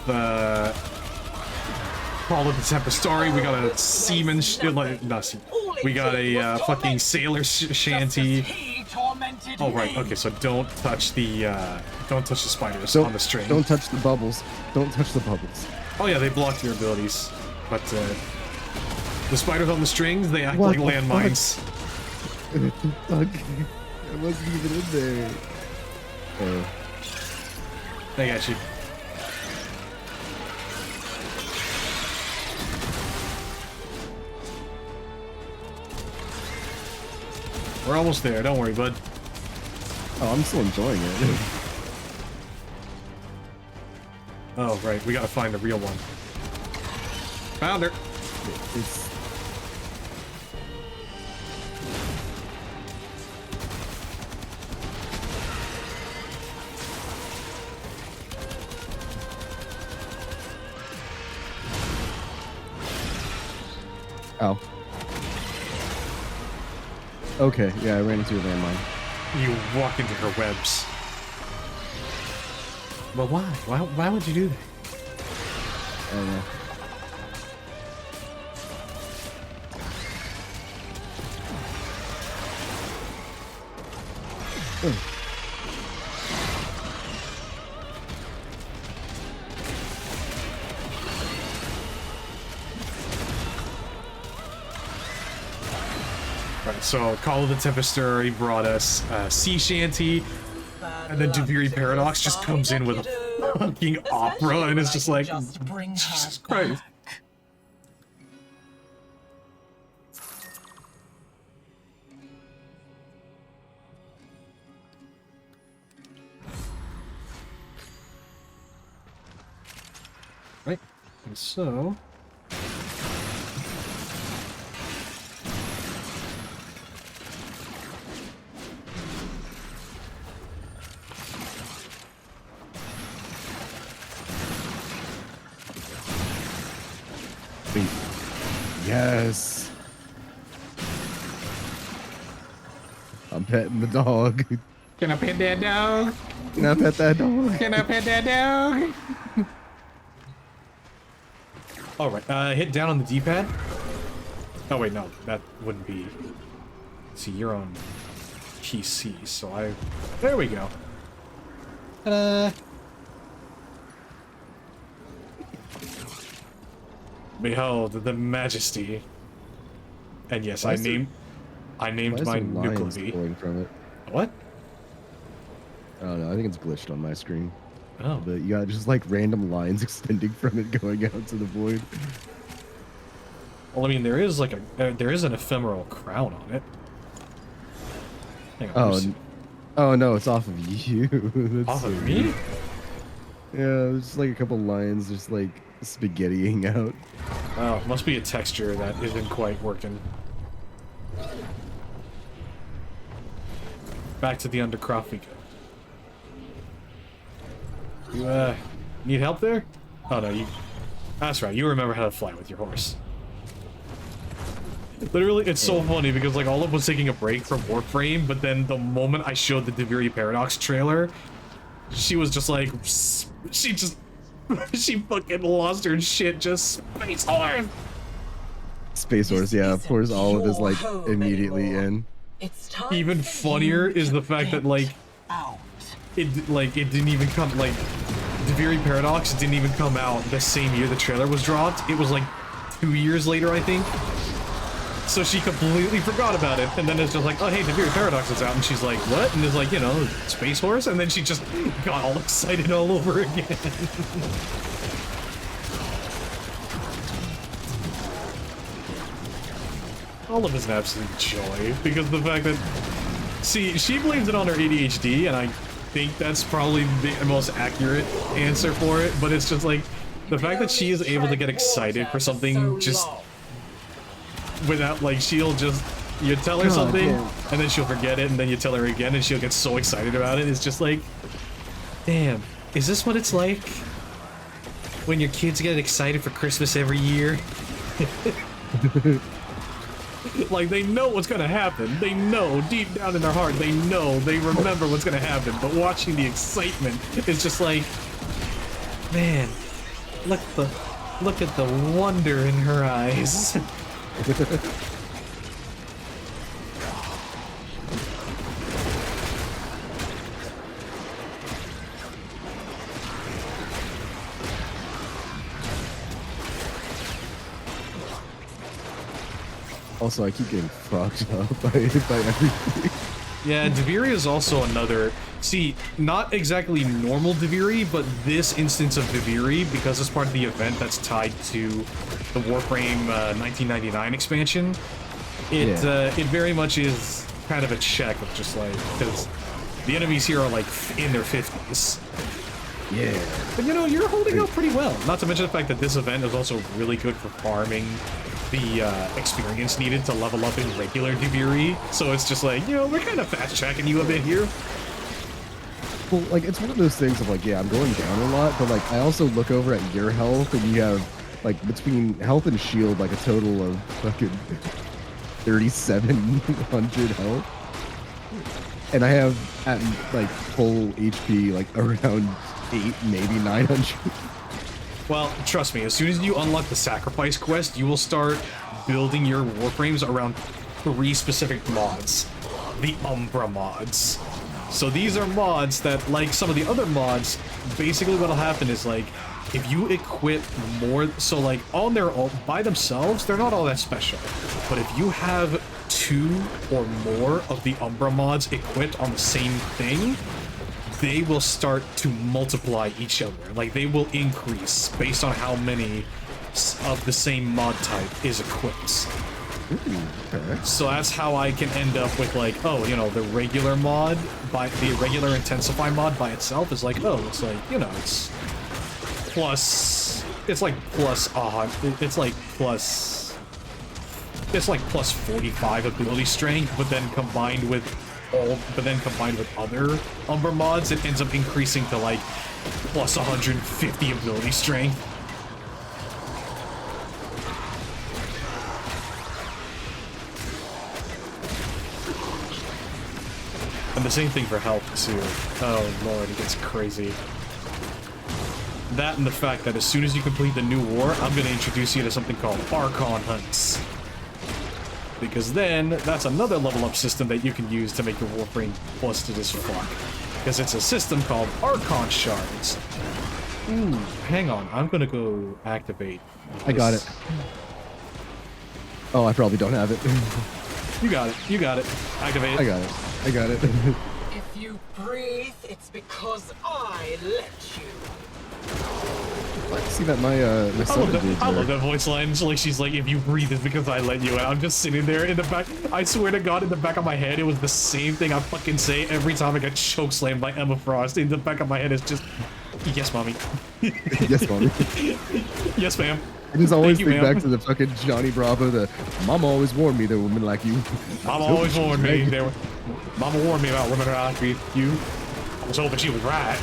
Speaker 1: Call of the Tempestari, we got a seaman, we got a fucking sailor shanty. Oh right, okay, so don't touch the spiders on the string.
Speaker 17: Don't touch the bubbles. Don't touch the bubbles.
Speaker 1: Oh yeah, they block your abilities, but the spiders on the strings, they act like landmines.
Speaker 17: I wasn't even in there. Oh.
Speaker 1: I got you. We're almost there, don't worry, bud.
Speaker 17: Oh, I'm still enjoying it.
Speaker 1: Oh, right, we gotta find the real one. Found her!
Speaker 17: It's... Oh. Okay, yeah, I ran into a landmine.
Speaker 1: You walk into her webs. But why? Why would you do that?
Speaker 17: I don't know.
Speaker 1: Right, so Call of the Tempestari brought us Sea Shanty, and then Duviri Paradox just comes in with a fucking opera, and it's just like, Jesus Christ. Right, and so...
Speaker 17: Yes. I'm petting the dog.
Speaker 1: Can I pet that dog?
Speaker 17: Can I pet that dog?
Speaker 1: Can I pet that dog? Alright, hit down on the D-pad. Oh wait, no, that wouldn't be... See, you're on PC, so I... There we go. Behold the majesty. And yes,
Speaker 17: Why
Speaker 1: I
Speaker 17: is there-
Speaker 1: named
Speaker 17: Why
Speaker 1: my
Speaker 17: is there lines
Speaker 1: nuclei.
Speaker 17: pulling from it?
Speaker 1: What?
Speaker 17: I don't know. I think it's glitched on my screen.
Speaker 1: Oh.
Speaker 17: But you got just like random lines extending from it going out to the void.
Speaker 1: Well, I mean, there is like there is an ephemeral crown on it. Hang on,
Speaker 17: Oh,
Speaker 1: let me see.
Speaker 17: oh no, it's off of you. That's
Speaker 1: Off
Speaker 17: so
Speaker 1: of me?
Speaker 17: weird. Yeah, there's just like a couple lines just like spaghettiing out.
Speaker 1: Oh, must be a texture that isn't quite working. Back to the undercroft we go. You, need help there? Oh, no, you... That's right, you remember how to fly with your horse. Literally, it's so funny because, like, Olive was taking a break from Warframe, but then the moment I showed the Deviri Paradox trailer, she was just like... She fucking lost her shit, just... Space horse!
Speaker 17: Space Horse, yeah, of course, Olive is like immediately in.
Speaker 1: Even funnier is the fact that, like, it didn't even come, like, Deviri Paradox didn't even come out the same year the trailer was dropped. It was like 2 years later, I think. So she completely forgot about it, and then it's just like, oh hey, Deviri Paradox is out, and she's like, what? And it's like, you know, Space Horse, and then she just got all excited all over again. Olive is an absolute joy, because the fact that... See, she blames it on her ADHD, and I think that's probably the most accurate answer for it, but it's just like, the fact that she is able to get excited for something just... Without, like, she'll just... You tell her something, and then she'll forget it, and then you tell her again, and she'll get so excited about it. It's just like... Damn, is this what it's like? When your kids get excited for Christmas every year? Like, they know what's gonna happen. They know, deep down in their heart, they know, they remember what's gonna happen. But watching the excitement is just like, man, look at the wonder in her eyes.
Speaker 17: Also, I keep getting fucked up by everything.
Speaker 1: Yeah, Deviri is also another... See, not exactly normal Deviri, but this instance of Deviri, because it's part of the event that's tied to the Warframe 1999 expansion, it very much is kind of a check of just like... Because the enemies here are like in their 50s.
Speaker 17: Yeah.
Speaker 1: But you know, you're holding out pretty well. Not to mention the fact that this event is also really good for farming the experience needed to level up in regular Deviri. So it's just like, you know, we're kind of fast tracking you a bit here.
Speaker 17: Well, like, it's one of those things of like, yeah, I'm going down a lot, but like, I also look over at your health, and you have, like, between health and shield, like a total of fucking 3,700 health. And I have, at, like, full HP, like, around 8, maybe 900.
Speaker 1: Well, trust me, as soon as you unlock the Sacrifice quest, you will start building your Warframes around 3 specific mods. The Umbra mods. So these are mods that, like some of the other mods, basically what'll happen is, like, if you equip more, so like on their own, by themselves, they're not all that special. But if you have 2 or more of the Umbra mods equipped on the same thing, they will start to multiply each other. Like, they will increase based on how many of the same mod type is equipped. So that's how I can end up with, like, oh, you know, the regular mod, the regular Intensify mod by itself is like, oh, it's like, you know, it's plus, it's like plus, it's like plus 45 ability strength, but then combined with other Umbra mods, it ends up increasing to like plus 150 ability strength. And the same thing for health too. Oh lord, it gets crazy. That and the fact that as soon as you complete the new war, I'm going to introduce you to something called Archon Hunts. Because then, that's another level up system that you can use to make your Warframe busted as fuck. Because it's a system called Archon Shards. Ooh, hang on. I'm gonna go activate.
Speaker 17: I got it. Oh, I probably don't have it.
Speaker 1: You got it. You got it. Activate it.
Speaker 17: I got it. I got it.
Speaker 18: If you breathe, it's because I let you.
Speaker 17: I see that my my
Speaker 1: I love that voice line. It's like she's like, if you breathe, it's because I let you. And I'm just sitting there in the back. I swear to God, in the back of my head, it was the same thing I fucking say every time I get chokeslammed by Emma Frost. In the back of my head, it's just, yes, mommy.
Speaker 17: Yes, mommy.
Speaker 1: Yes, ma'am.
Speaker 17: I just always
Speaker 1: Thank you,
Speaker 17: think back
Speaker 1: ma'am.
Speaker 17: to the fucking Johnny Bravo. The Mama always warned me that women like you.
Speaker 1: Mama always warned me. Mama warned me about women like you. I was hoping she was right.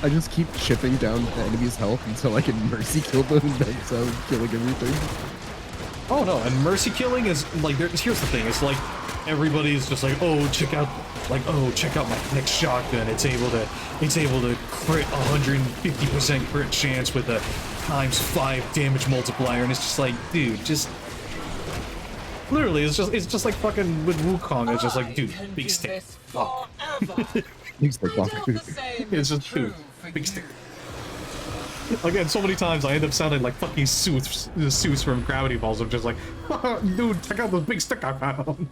Speaker 17: I just keep chipping down the enemy's health until I can mercy kill them and then so killing everything.
Speaker 1: Oh no, and mercy killing is like, here's the thing, it's like everybody's just like, oh check out my next shotgun. It's able to crit 150% crit chance with a ×5 damage multiplier, and it's just like, dude, just literally it's just like fucking with Wukong, it's just like, dude, big stick. Fuck.
Speaker 17: Big stick, fuck.
Speaker 1: It's just, dude, big stick. Again, so many times I end up sounding like fucking Seuss from Gravity Falls. I'm just like, dude, check out this big stick I found.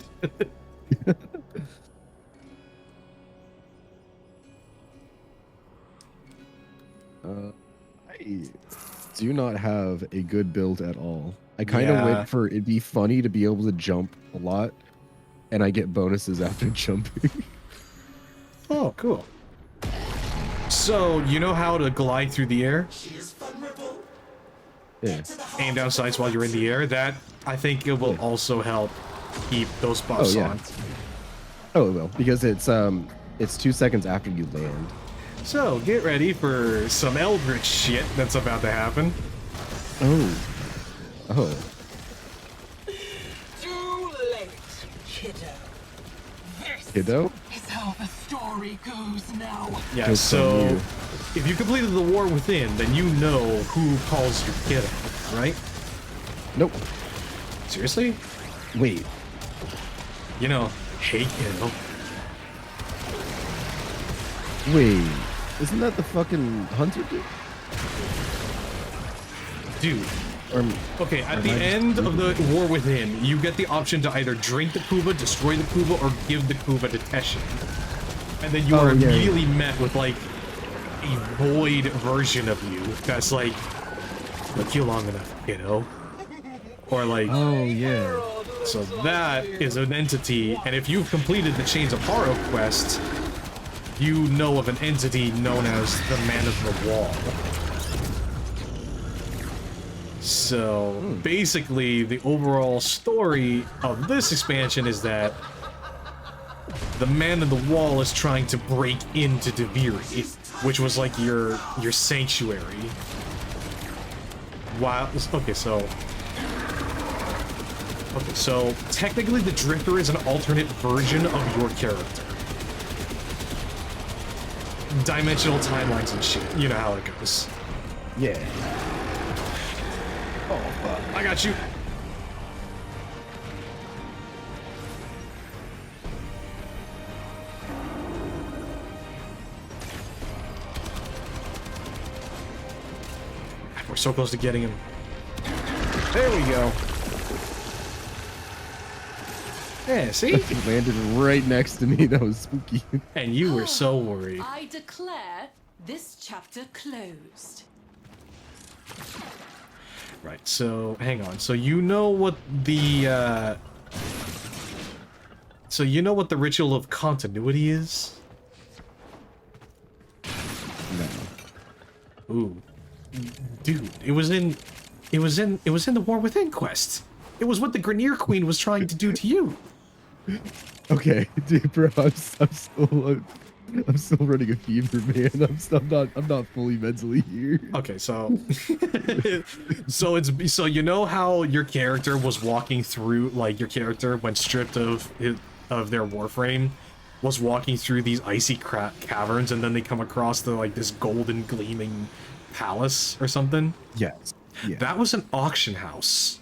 Speaker 17: I do not have a good build at all. I kind of went for it'd be funny to be able to jump a lot, and I get bonuses after jumping.
Speaker 1: Oh, cool. So, you know how to glide through the air?
Speaker 17: Yeah.
Speaker 1: Aim down sights while you're in the air. That, I think it will also help keep those buffs on.
Speaker 17: Oh, it will, because it's 2 seconds after you land.
Speaker 1: So, get ready for some Eldritch shit that's about to happen.
Speaker 17: Oh. Oh.
Speaker 18: Too late, kiddo. This
Speaker 17: Kiddo?
Speaker 18: is how the story goes now.
Speaker 1: Yeah,
Speaker 17: Just
Speaker 1: so
Speaker 17: on you.
Speaker 1: if you completed the War Within, then you know who calls you kiddo, right?
Speaker 17: Nope.
Speaker 1: Seriously?
Speaker 17: Wait.
Speaker 1: You know, hey kiddo.
Speaker 17: Wait. Isn't that the fucking hunter dude?
Speaker 1: Dude. Okay, at the end of the War Within, you get the option to either drink the Kuba, destroy the Kuba, or give the Kuba to Teshin. And then you are immediately met with, like, a void version of you that's like, look you long enough, kiddo. Or like,
Speaker 17: oh yeah.
Speaker 1: So that is an entity, and if you've completed the Chains of Horror quest, you know of an entity known as the Man of the Wall. So, basically, the overall story of this expansion is that the Man of the Wall is trying to break into Deviri, which was like your sanctuary. Wow. Okay, so technically the Drifter is an alternate version of your character. Dimensional timelines and shit. You know how it goes.
Speaker 17: Yeah.
Speaker 1: Oh, I got you. We're so close to getting him. There we go. Yeah, see?
Speaker 17: He landed right next to me. That was spooky.
Speaker 1: And you were so worried.
Speaker 3: I declare this chapter closed.
Speaker 1: Right, so hang on. So you know what the ritual of continuity is?
Speaker 17: No.
Speaker 1: Ooh. Dude, it was in the War Within quest. It was what the Grineer Queen was trying to do to you.
Speaker 17: Okay, dude, bro, I'm still running a fever, man. I'm not fully mentally here.
Speaker 1: Okay, so so you know how your character was walking through, like your character when stripped of their Warframe was walking through these icy caverns, and then they come across this golden gleaming palace or something?
Speaker 17: Yes. Yeah.
Speaker 1: That was an auction house.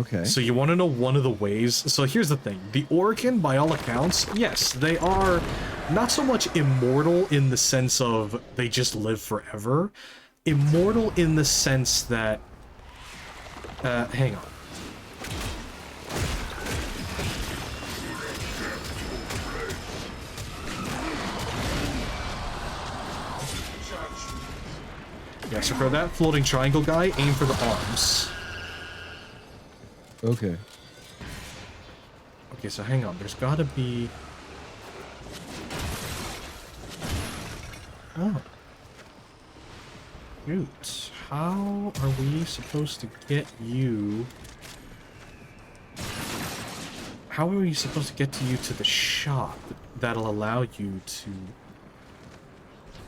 Speaker 17: Okay.
Speaker 1: So you want to know one of the ways? So here's the thing. The Orokin, by all accounts, yes, they are not so much immortal in the sense of they just live forever. Immortal in the sense that... hang on. Yeah, so for that floating triangle guy, aim for the arms.
Speaker 17: Okay.
Speaker 1: Okay, so hang on. There's gotta be... Oh. Shoot. How are we supposed to get you... How are we supposed to get to you to the shop that'll allow you to...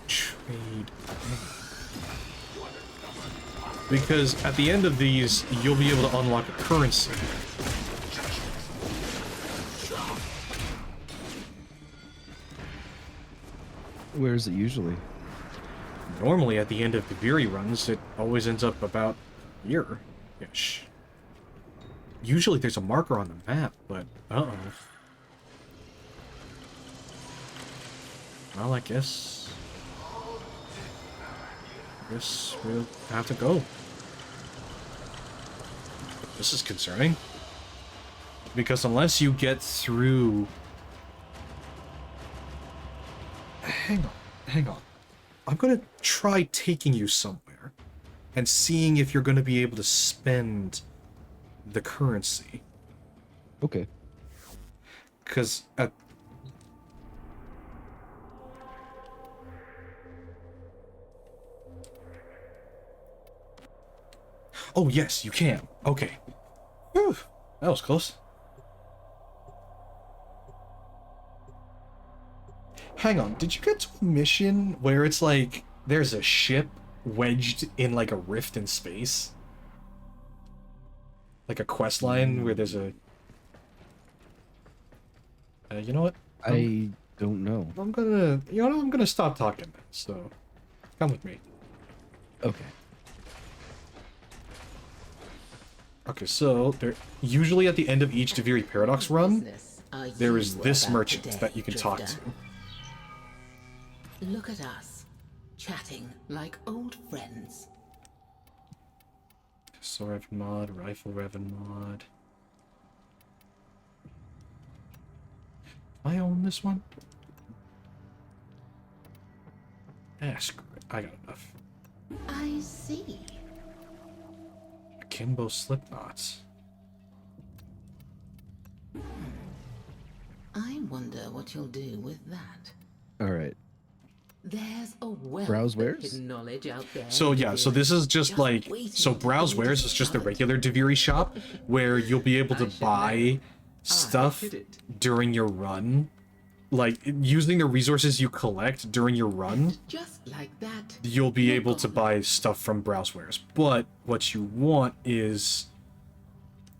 Speaker 1: trade... Because at the end of these, you'll be able to unlock a currency.
Speaker 17: Where is it usually?
Speaker 1: Normally, at the end of the Viri runs, it always ends up about here-ish. Usually there's a marker on the map, but uh-oh. Well, I guess we'll have to go. This is concerning. Because unless you get through... Hang on. I'm gonna try taking you somewhere and seeing if you're gonna be able to spend the currency.
Speaker 17: Okay.
Speaker 1: Because at... Oh, yes, you can. Okay. Whew, that was close. Hang on, did you get to a mission where it's like, there's a ship wedged in like a rift in space? Like a quest line where there's a... you know what?
Speaker 17: I don't know.
Speaker 1: I'm gonna stop talking, so come with me.
Speaker 17: Okay.
Speaker 1: Okay, so there usually at the end of each Deviri Paradox run, there is this merchant that you can talk to.
Speaker 19: Look at us, chatting like old friends.
Speaker 1: Pistol Revan mod, Rifle Revan mod. Do I own this one? Screw it. I got enough.
Speaker 19: I see.
Speaker 1: Akimbo Slipknots.
Speaker 19: I wonder what you'll do with that.
Speaker 17: Alright.
Speaker 19: There's a wealth
Speaker 17: Browse
Speaker 19: of
Speaker 17: wares?
Speaker 19: hidden knowledge out there.
Speaker 1: So yeah, so this is just like, so Browse Wares is just the regular Deviri shop where you'll be able to buy stuff during your run. Like, using the resources you collect during your run,
Speaker 19: Just like that.
Speaker 1: you'll be able to buy stuff from Browse Wares. But what you want is...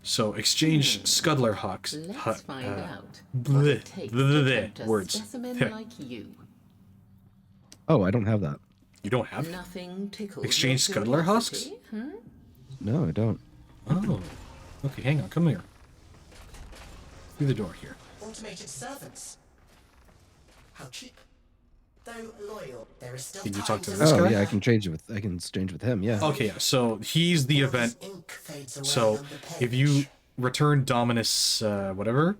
Speaker 1: So, exchange Scuddler Hucks.
Speaker 19: Let's find out.
Speaker 1: Bleh,
Speaker 19: Take
Speaker 1: bleh,
Speaker 19: to
Speaker 1: bleh,
Speaker 19: tempt a
Speaker 1: words.
Speaker 19: specimen like you.
Speaker 17: Oh, I don't have that.
Speaker 1: You don't have
Speaker 19: Nothing tickles
Speaker 1: Exchange
Speaker 19: your
Speaker 1: Scuddler Husks?
Speaker 19: curiosity, hmm?
Speaker 17: No, I don't.
Speaker 1: Oh. Okay, hang on, come here. Through the door here.
Speaker 10: Automated servants. How cheap. Though loyal, there is still
Speaker 1: Can you
Speaker 10: time
Speaker 1: talk to this guy?
Speaker 17: Oh yeah, I can exchange with him, yeah.
Speaker 1: Okay, yeah, so he's the event. So, if you return Dominus, whatever,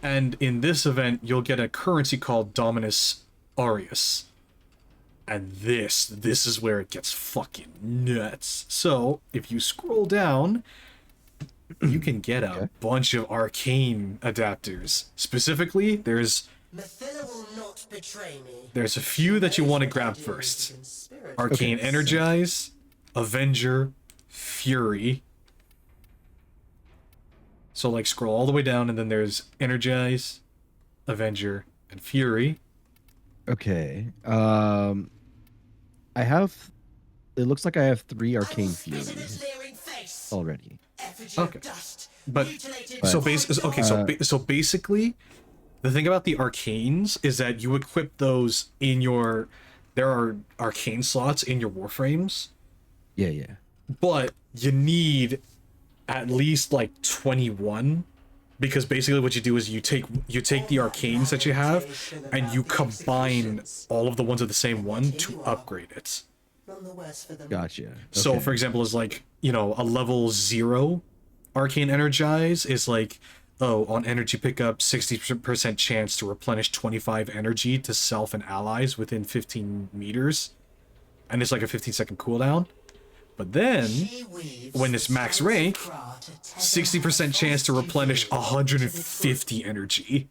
Speaker 1: and in this event, you'll get a currency called Dominus Aureus. And this is where it gets fucking nuts. So, if you scroll down, you can get a bunch of arcane adapters. Specifically, there's a few that you want to grab first. Arcane Energize, Avenger, Fury. So like scroll all the way down and then there's Energize, Avenger, and Fury.
Speaker 17: Okay. I have... It looks like I have 3 Arcane Furies already.
Speaker 1: Okay. But so basically, the thing about the arcanes is that you equip those in your... There are arcane slots in your Warframes.
Speaker 17: Yeah.
Speaker 1: But you need at least like 21, because basically what you do is you take the arcanes that you have and you combine all of the ones of the same one to upgrade it.
Speaker 17: Gotcha.
Speaker 1: So
Speaker 17: Okay.
Speaker 1: for example, is like, you know, a level 0 arcane energize is like, oh, on energy pickup, 60% chance to replenish 25 energy to self and allies within 15 meters, and it's like a 15-second cooldown. But then, when it's max rank, 60% chance to replenish 150 energy.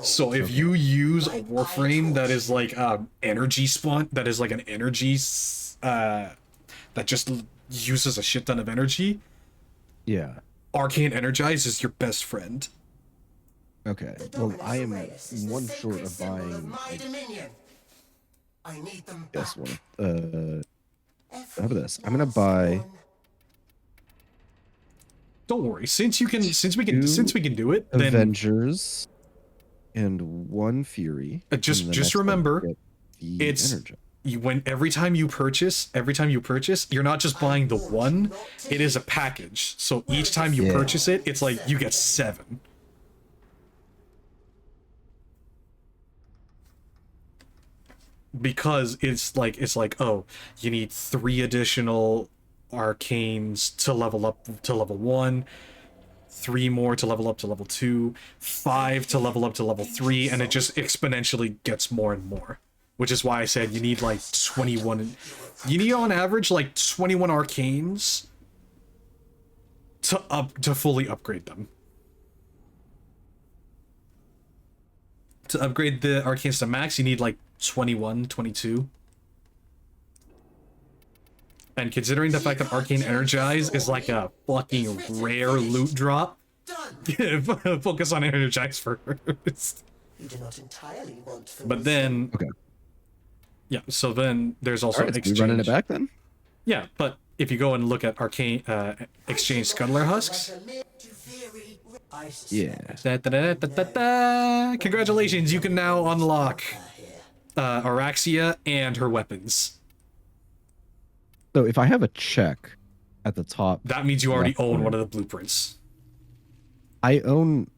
Speaker 1: So if you use a Warframe that is like energy spawn, that is like an energy that just uses a shit ton of energy,
Speaker 17: Yeah.
Speaker 1: Arcane Energize is your best friend.
Speaker 17: Okay. Well, I am one short of buying. Guess one. How about this? I'm gonna buy.
Speaker 1: Don't worry, since we can do it, then
Speaker 17: Avengers and one Fury.
Speaker 1: just remember, it's every time you purchase, you're not just buying the one, it is a package. So each time you purchase it, it's like you get 7. Because it's like, oh, you need 3 additional arcanes to level up to level 1, 3 more to level up to level 2, 5 to level up to level 3, and it just exponentially gets more and more. Which is why I said you need like 21. You need on average like 21 arcanes to fully upgrade them. To upgrade the arcanes to max, you need like 21, 22. And considering the fact that Arcane Energize is like a fucking rare loot drop, focus on Energize first.
Speaker 10: You do not entirely want
Speaker 1: But then,
Speaker 17: okay.
Speaker 1: Yeah, so then there's also
Speaker 17: exchange. We running it back then?
Speaker 1: Yeah, but if you go and look at Arcane Exchange Scuttler Husks,
Speaker 17: yeah.
Speaker 1: Congratulations, you can now unlock Araxia and her weapons.
Speaker 17: So if I have a check at the top,
Speaker 1: that means you already own one of the blueprints.
Speaker 17: I own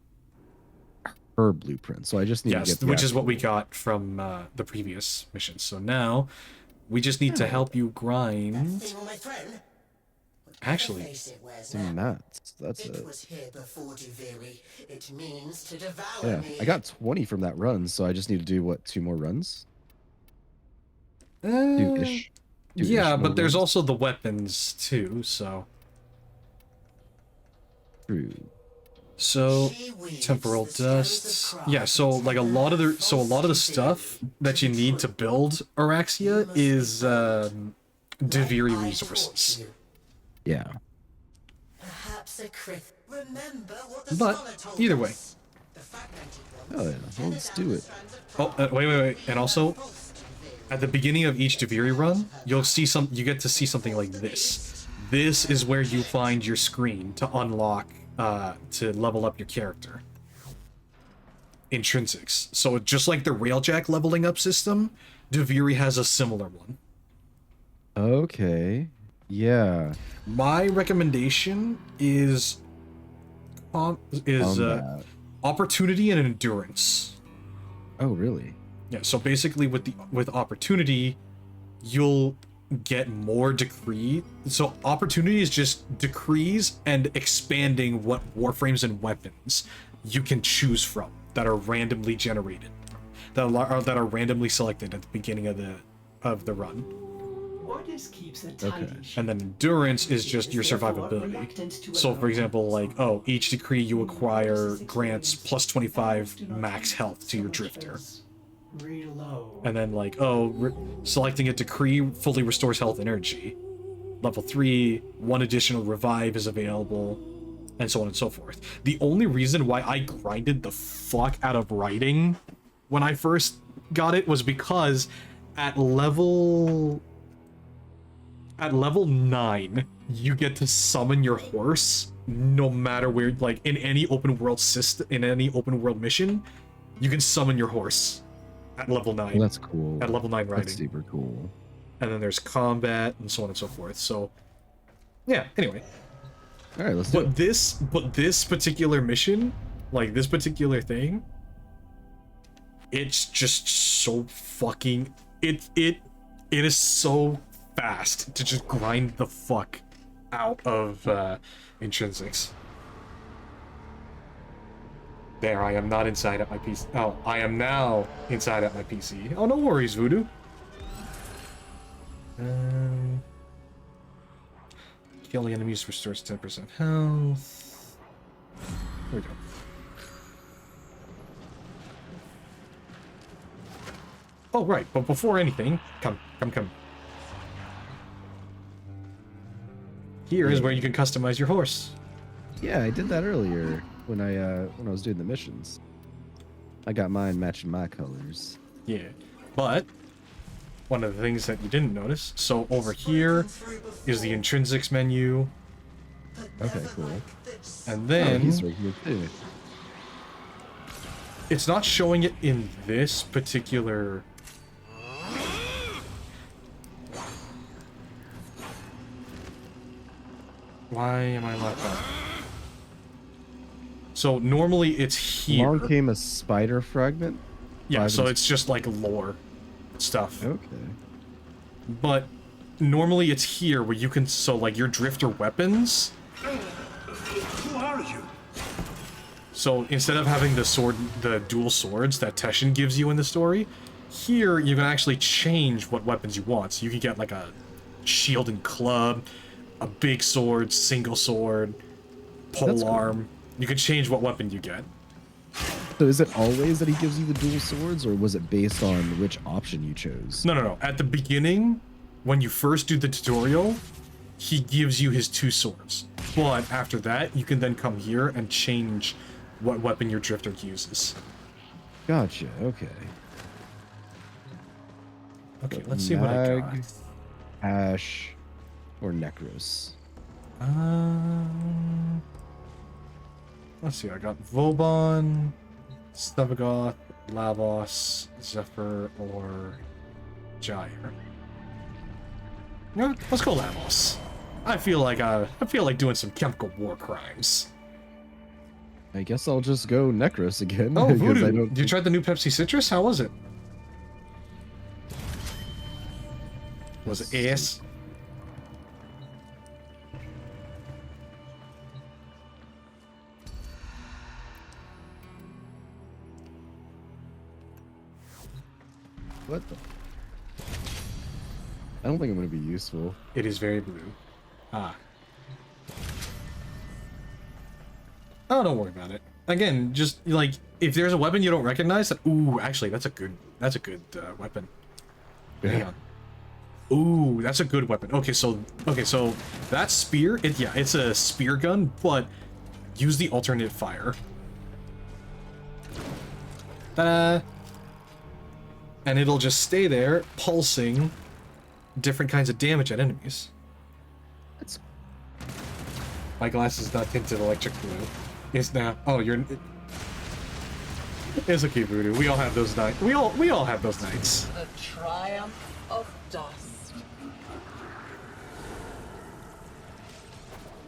Speaker 17: her blueprint, so I just need to get
Speaker 1: which is what we got from the previous mission. So now we just need to help you grind. Actually,
Speaker 17: some mats. That's it. Yeah, I got 20 from that run, so I just need to do what, 2 more runs? 2-ish.
Speaker 1: Yeah, but there's also the weapons too, so.
Speaker 17: True.
Speaker 1: So, temporal dust. Yeah, so like a lot of the stuff that you need to build Araxia is Deviri resources.
Speaker 17: Yeah.
Speaker 1: But either way.
Speaker 17: Oh yeah, well, let's do it.
Speaker 1: Oh, wait. And also, at the beginning of each Deviri run, you get to see something like this. This is where you find your screen to unlock to level up your character. Intrinsics. So just like the Railjack leveling up system, Deviri has a similar one.
Speaker 17: Okay. Yeah.
Speaker 1: My recommendation is opportunity and endurance.
Speaker 17: Oh, really?
Speaker 1: Yeah, so basically with opportunity, you'll get more decree. So opportunity is just decrees and expanding what warframes and weapons you can choose from that are randomly generated, that are randomly selected at the beginning of the run. Okay. And then endurance is just your survivability. So for example, like, oh, each decree you acquire grants plus 25 max health to your drifter. And then like, oh, selecting a decree fully restores health and energy. Level 3, 1 additional revive is available, and so on and so forth. The only reason why I grinded the fuck out of writing when I first got it was because at level 9, you get to summon your horse no matter where, like in any open world mission, you can summon your horse at level 9.
Speaker 17: Well, that's cool.
Speaker 1: At level 9 riding.
Speaker 17: That's super cool.
Speaker 1: And then there's combat and so on and so forth. So Yeah, anyway.
Speaker 17: Alright, let's do it.
Speaker 1: But this particular mission, like this particular thing, it's just so fucking it is so fast to just grind the fuck out of intrinsics. There, I am not inside at my PC. Oh, I am now inside at my PC. Oh, no worries, Voodoo. Killing enemies restores 10% health. There we go. Oh, right, but before anything, come. Here is where you can customize your horse.
Speaker 17: Yeah, I did that earlier when I was doing the missions. I got mine matching my colors.
Speaker 1: Yeah, but one of the things that you didn't notice, so over here is the intrinsics menu.
Speaker 17: Okay, cool.
Speaker 1: And then
Speaker 17: he's right here too.
Speaker 1: It's not showing it in this particular. Why am I locked out? So normally it's here.
Speaker 17: Along came a spider fragment.
Speaker 1: Yeah, so it's just like lore stuff.
Speaker 17: Okay.
Speaker 1: But normally it's here where you can, so like your drifter weapons.
Speaker 9: Who are you?
Speaker 1: So instead of having the dual swords that Teshin gives you in the story, here you can actually change what weapons you want. So you can get like a shield and club, a big sword, single sword, pole arm. You can change what weapon you get.
Speaker 17: So is it always that he gives you the dual swords, or was it based on which option you chose?
Speaker 1: No. At the beginning, when you first do the tutorial, he gives you his 2 swords. But after that, you can then come here and change what weapon your drifter uses.
Speaker 17: Gotcha, okay.
Speaker 1: Okay, let's see what I got.
Speaker 17: Ash, or Necros.
Speaker 1: Let's see, I got Vauban, Stevagoth, Lavos, Zephyr, or Gyre. You know what? Let's go Lavos. I feel like doing some chemical war crimes.
Speaker 17: I guess I'll just go Necros again.
Speaker 1: Oh, Voodoo! Did you try the new Pepsi Citrus? How was it? Was it ass?
Speaker 17: What the? I don't think I'm going to be useful.
Speaker 1: It is very blue. Ah. Oh, don't worry about it. Again, just like if there's a weapon you don't recognize, that ooh, actually that's a good weapon.
Speaker 17: Yeah.
Speaker 1: Hang on. Ooh, that's a good weapon. Okay, so that spear, it's a spear gun, but use the alternate fire. Ta-da! And it'll just stay there, pulsing different kinds of damage at enemies. My glass is not tinted electric blue. It's now. Oh, you're. It's okay, Voodoo. We all have those nights. We all have those nights.
Speaker 18: The triumph of dust.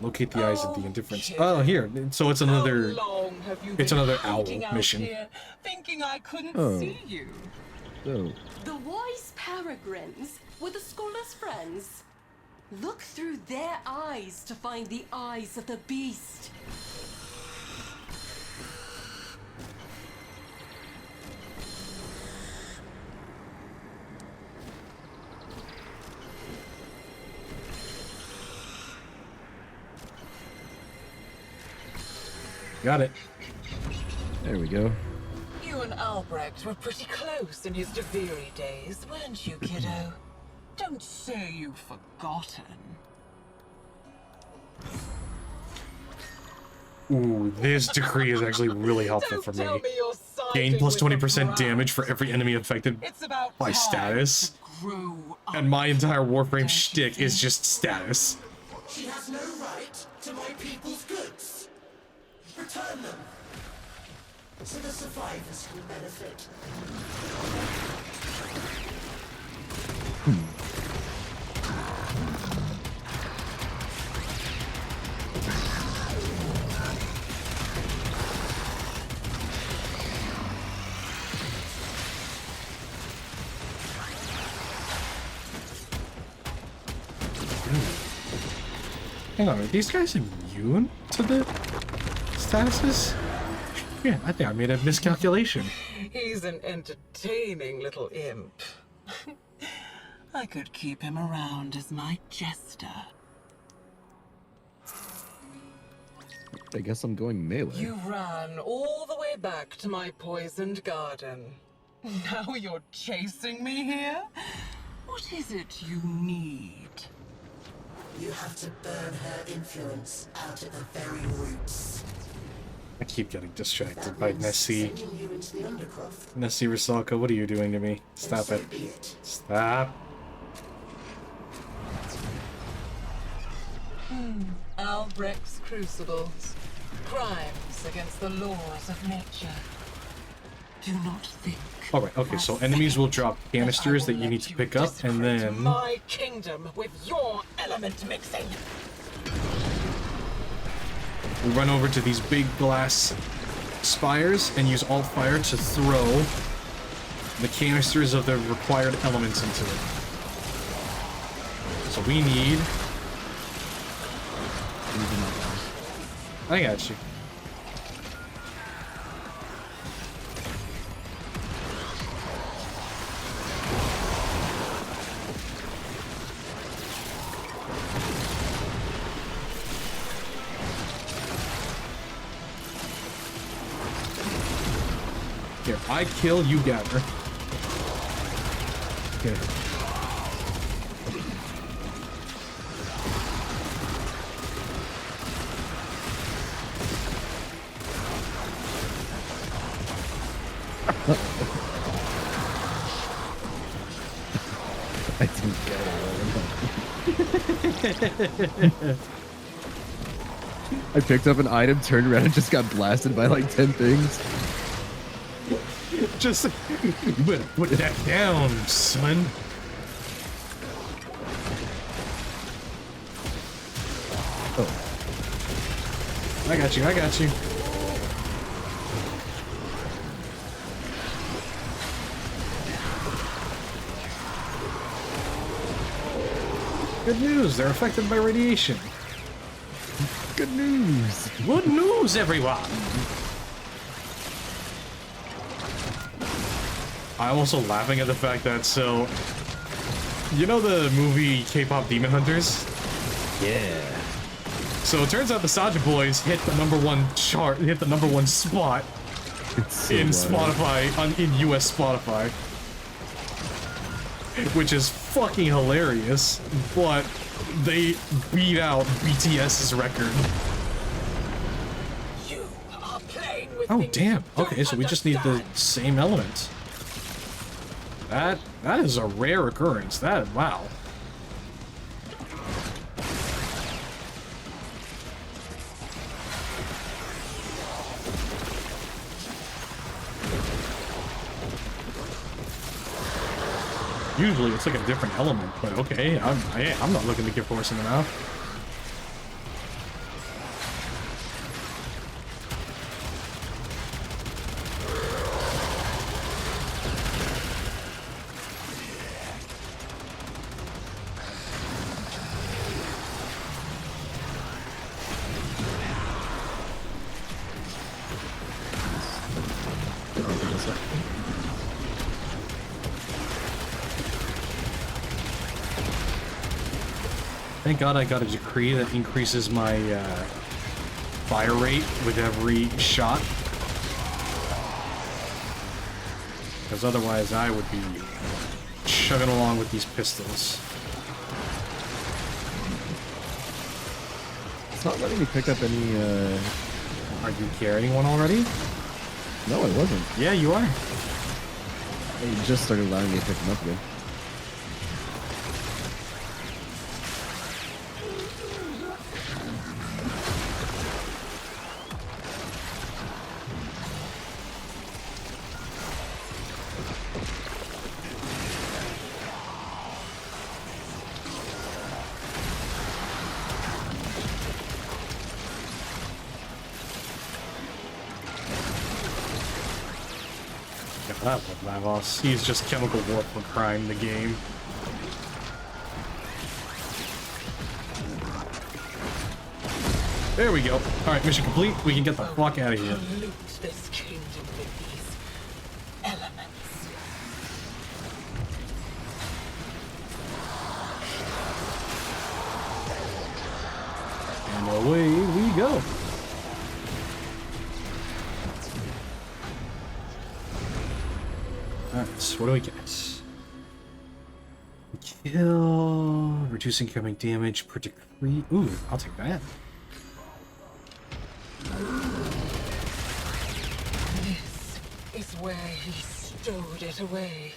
Speaker 1: Locate the eyes of the indifference. Oh, here. So it's another. It's another owl mission.
Speaker 18: Here, thinking I couldn't see you.
Speaker 17: Oh.
Speaker 20: The wise peregrines were the scholar's friends. Look through their eyes to find the eyes of the beast.
Speaker 1: Got it.
Speaker 17: There we go.
Speaker 18: You and Albrecht were pretty close in his Deviri days, weren't you, kiddo? Don't say you've forgotten.
Speaker 1: Ooh, this decree is actually really helpful for me. Gain plus 20% damage for every enemy affected by status. And my entire Warframe shtick is just status.
Speaker 10: She has no right to my people's goods. Return them, so the survivors can benefit.
Speaker 1: Hang on, are these guys immune to the statuses? Yeah, I think I made a miscalculation.
Speaker 18: He's an entertaining little imp. I could keep him around as my jester.
Speaker 17: I guess I'm going melee.
Speaker 18: You ran all the way back to my poisoned garden. Now you're chasing me here? What is it you need?
Speaker 10: You have to burn her influence out at the very roots.
Speaker 1: I keep getting distracted by Nessie.
Speaker 10: Sending you into the undergrowth.
Speaker 1: Nessie Rusalka, what are you doing to me? Stop
Speaker 10: So
Speaker 1: it.
Speaker 10: be it.
Speaker 1: Stop.
Speaker 18: Albrecht's crucibles. Crimes against the laws of nature. Do not think.
Speaker 1: Alright, okay, so enemies will drop canisters that you need to pick up, and then...
Speaker 18: My kingdom with your element mixing.
Speaker 1: we run over to these big glass spires and use alt fire to throw the canisters of the required elements into it. So we need... I got you. Here, I kill, you gather. Okay.
Speaker 17: I didn't get it. I picked up an item, turned around, and just got blasted by like 10 things.
Speaker 1: Just, you better put that down, son. Oh. I got you, I got you. Good news, they're affected by radiation.
Speaker 17: Good news.
Speaker 1: Good news, everyone. I'm also laughing at the fact that, so, you know the movie K-pop Demon Hunters?
Speaker 17: Yeah.
Speaker 1: So it turns out the Saja Boys hit the #1 chart, hit the #1 spot
Speaker 17: So
Speaker 1: in
Speaker 17: wild.
Speaker 1: Spotify, in US Spotify. Which is fucking hilarious, but they beat out BTS's record.
Speaker 18: You are playing with
Speaker 1: Oh
Speaker 18: things
Speaker 1: damn,
Speaker 18: you don't
Speaker 1: okay, so we just need the same element. That is a rare occurrence. Wow. Usually it's like a different element, but okay, I'm not looking to get force in the mouth. Thank God I got a decree that increases my fire rate with every shot. Because otherwise I would be chugging along with these pistols.
Speaker 17: It's not letting me pick up any,
Speaker 1: Are you carrying one already?
Speaker 17: No, I wasn't.
Speaker 1: Yeah, you are.
Speaker 17: It just started allowing me to pick them up again.
Speaker 1: I love Lavos. He's just chemical warfare crime the game. There we go. Alright, mission complete. We can get the fuck out of here.
Speaker 18: Pollute this kingdom with these elements.
Speaker 1: And away we go. Alright, so what do we get? Kill, reducing incoming damage per degree. Ooh, I'll take that.
Speaker 18: This is where he stowed it away.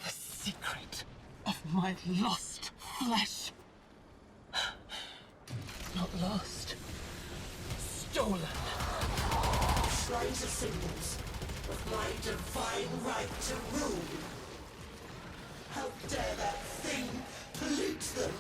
Speaker 18: The secret of my lost flesh. Not lost. Stolen.
Speaker 10: Shrines are symbols of my divine right to rule. How dare that thing pollute them?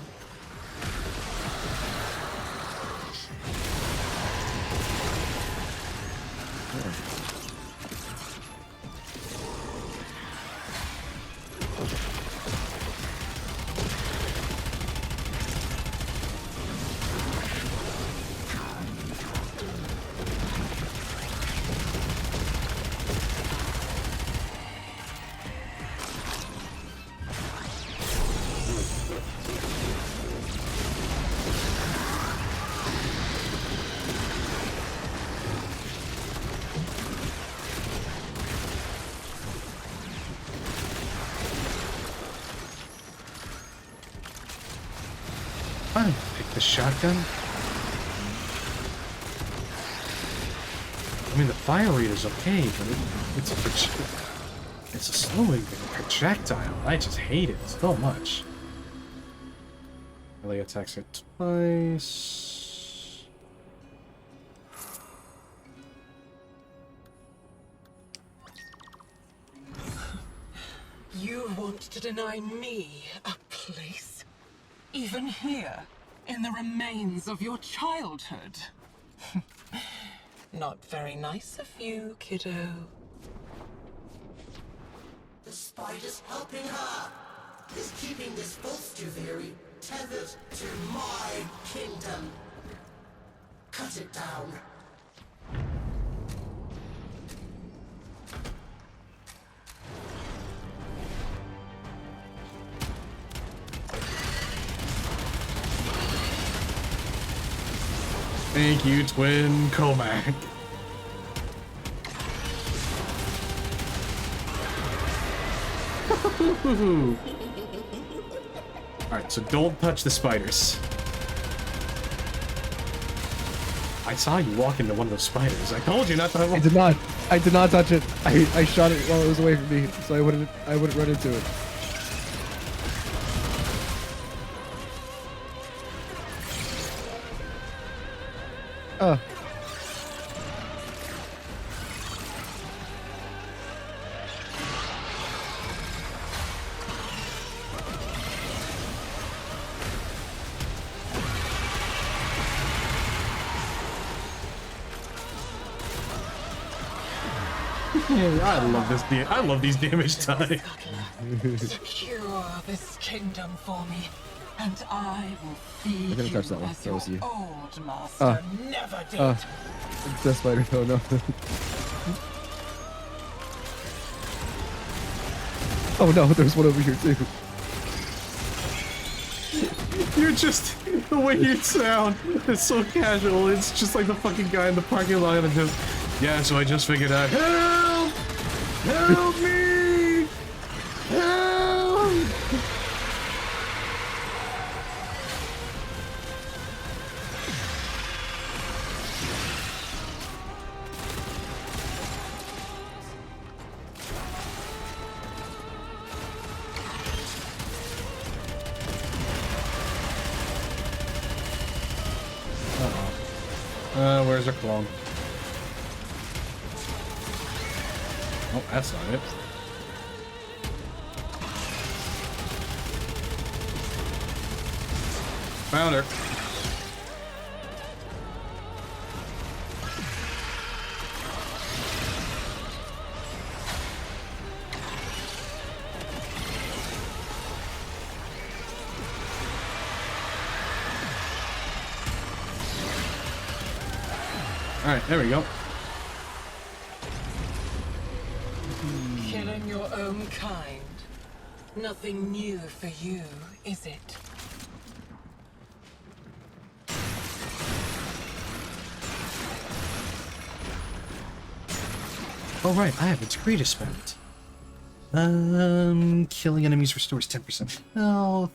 Speaker 1: Fine, pick the shotgun. I mean, the fire rate is okay, but it's a slow-moving projectile. I just hate it so much. Melee attacks it twice.
Speaker 18: You want to deny me a place? Even here, in the remains of your childhood? Not very nice of you, kiddo.
Speaker 10: The spider's helping her. Is keeping this Vtuber tethered to my kingdom. Cut it down.
Speaker 1: Thank you, Twin Comac. Alright, so don't touch the spiders. I saw you walk into one of those spiders. I told you not to.
Speaker 17: I did not. I did not touch it. I shot it while it was away from me, so I wouldn't run into it. Oh.
Speaker 1: I love this. I love these damage times.
Speaker 18: Secure this kingdom for me, and I will feed
Speaker 17: I didn't
Speaker 18: you
Speaker 17: touch that one.
Speaker 18: as
Speaker 17: That was
Speaker 18: your
Speaker 17: you.
Speaker 18: old master never did.
Speaker 17: The spider. Oh no. Oh no, there's one over here too.
Speaker 1: You're just, the way you sound, it's so casual. It's just like the fucking guy in the parking lot and just, yeah, so I just figured out, help! Help me! Help! Where's our clone? Oh, that's not it. Found her. Alright, there we go.
Speaker 18: Killing your own kind. Nothing new for you, is it?
Speaker 1: Oh right, I have a degree to spend. Killing enemies restores 10% health.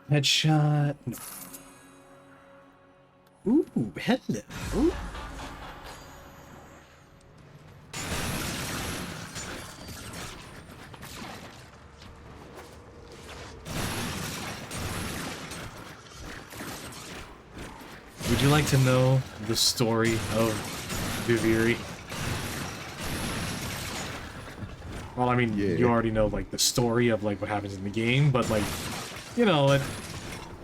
Speaker 1: Headshot. No. Ooh, hello. Ooh. Would you like to know the story of Viviri? Well, I mean, you already know, like, the story of, like, what happens in the game, but, like, you know,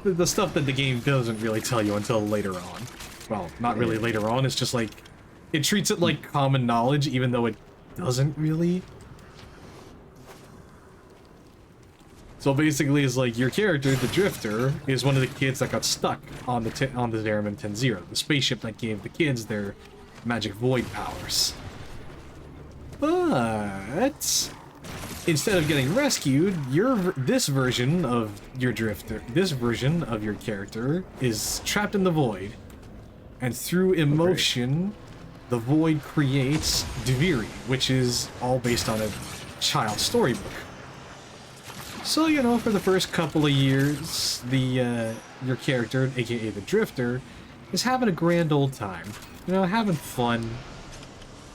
Speaker 1: the stuff that the game doesn't really tell you until later on. Well, not really later on, it's just, like, it treats it like common knowledge, even though it doesn't really. So basically, it's like, your character, the Drifter, is one of the kids that got stuck on the Zeraman 10-0, the spaceship that gave the kids their magic void powers. But instead of getting rescued, this version of your Drifter, this version of your character is trapped in the void, and through emotion, the void creates Vtuber, which is all based on a child's storybook. So, you know, for the first couple of years, your character, aka the Drifter, is having a grand old time. You know, having fun,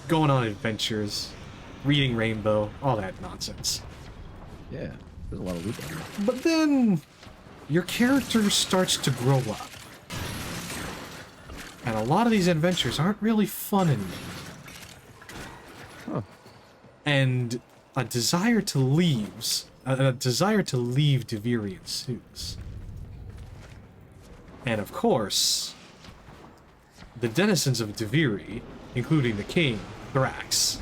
Speaker 1: going on adventures, reading Rainbow, all that nonsense.
Speaker 17: Yeah, there's a lot of loot there.
Speaker 1: But then, your character starts to grow up. And a lot of these adventures aren't really fun anymore.
Speaker 17: Huh.
Speaker 1: And a desire to leave Vtuber ensues. And of course, the denizens of Vtuber, including the king, Thrax,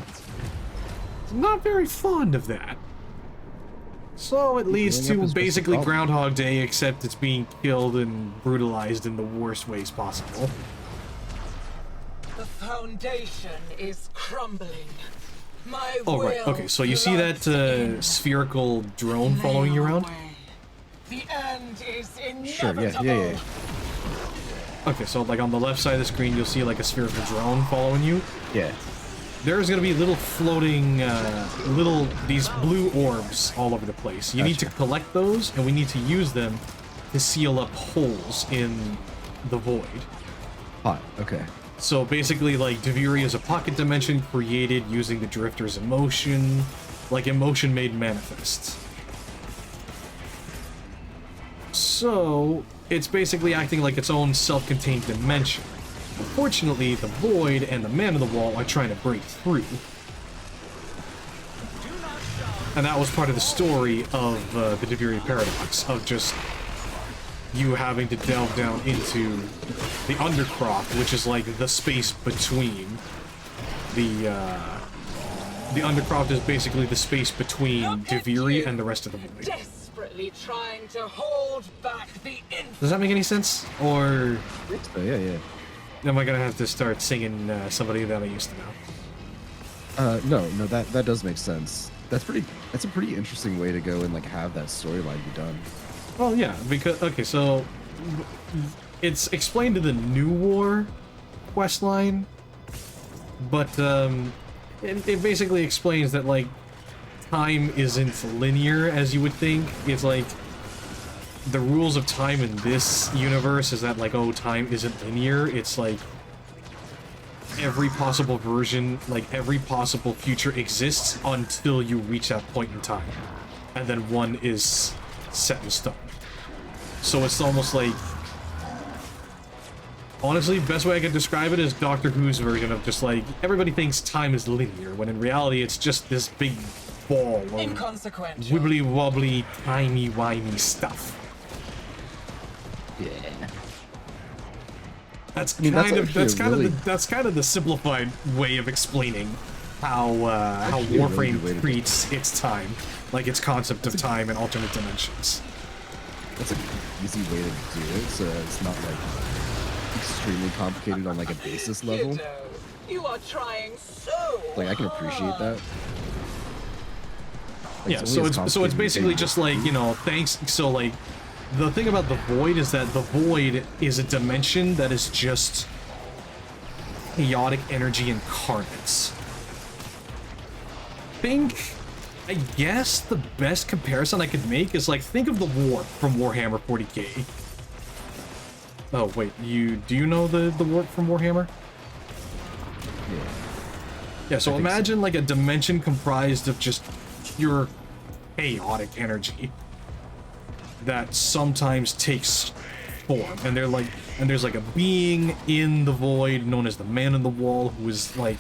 Speaker 1: is not very fond of that. So it leads to basically Groundhog Day, except it's being killed and brutalized in the worst ways possible.
Speaker 18: The foundation is crumbling. My
Speaker 1: Oh, right. Okay, so you see that spherical drone following you around?
Speaker 18: The end is
Speaker 17: Sure,
Speaker 18: inevitable.
Speaker 17: yeah.
Speaker 1: Okay, so like on the left side of the screen, you'll see like a spherical drone following you.
Speaker 17: Yeah.
Speaker 1: There's gonna be little floating, these blue orbs all over the place. You need to collect those, and we need to use them to seal up holes in the void.
Speaker 17: Hot, okay.
Speaker 1: So basically, like, Vtuber is a pocket dimension created using the Drifter's emotion, like emotion made manifest. So, it's basically acting like its own self-contained dimension. Unfortunately, the Void and the Man of the Wall are trying to break through. And that was part of the story of the Vtuber paradox, of just you having to delve down into the Undercroft, which is like the space between the Undercroft is basically the space between Vtuber and the rest of the Void.
Speaker 18: Desperately trying to hold back the
Speaker 1: Does that make any sense? Or
Speaker 17: yeah.
Speaker 1: Am I gonna have to start singing somebody that I used to know?
Speaker 17: No, that does make sense. That's a pretty interesting way to go and like have that storyline be done.
Speaker 1: Well, yeah, because okay, so it's explained in the New War questline, but it basically explains that like time isn't linear as you would think. It's like the rules of time in this universe is that like, oh, time isn't linear. It's like every possible version, like every possible future exists until you reach that point in time, and then one is set in stone. So it's almost like, honestly, best way I can describe it is Doctor Who's version of just like, everybody thinks time is linear, when in reality it's just this big ball of wibbly wobbly, timey wimey stuff.
Speaker 17: Yeah.
Speaker 1: That's kind of the simplified way of explaining how Warframe treats its time, like its concept of time and alternate dimensions.
Speaker 17: That's an easy way to do it, so it's not like extremely complicated on like a basis level.
Speaker 18: You are trying so
Speaker 17: Like I can appreciate that. Like,
Speaker 1: Yeah, so it's basically just like, you know, thanks. So like, the thing about the void is that the void is a dimension that is just chaotic energy incarnates. I guess the best comparison I could make is like, think of the warp from Warhammer 40k. Oh wait, do you know the warp from Warhammer?
Speaker 17: Yeah.
Speaker 1: Yeah, so imagine like a dimension comprised of just pure chaotic energy that sometimes takes form, and there's like a being in the void known as the Man in the Wall, who is like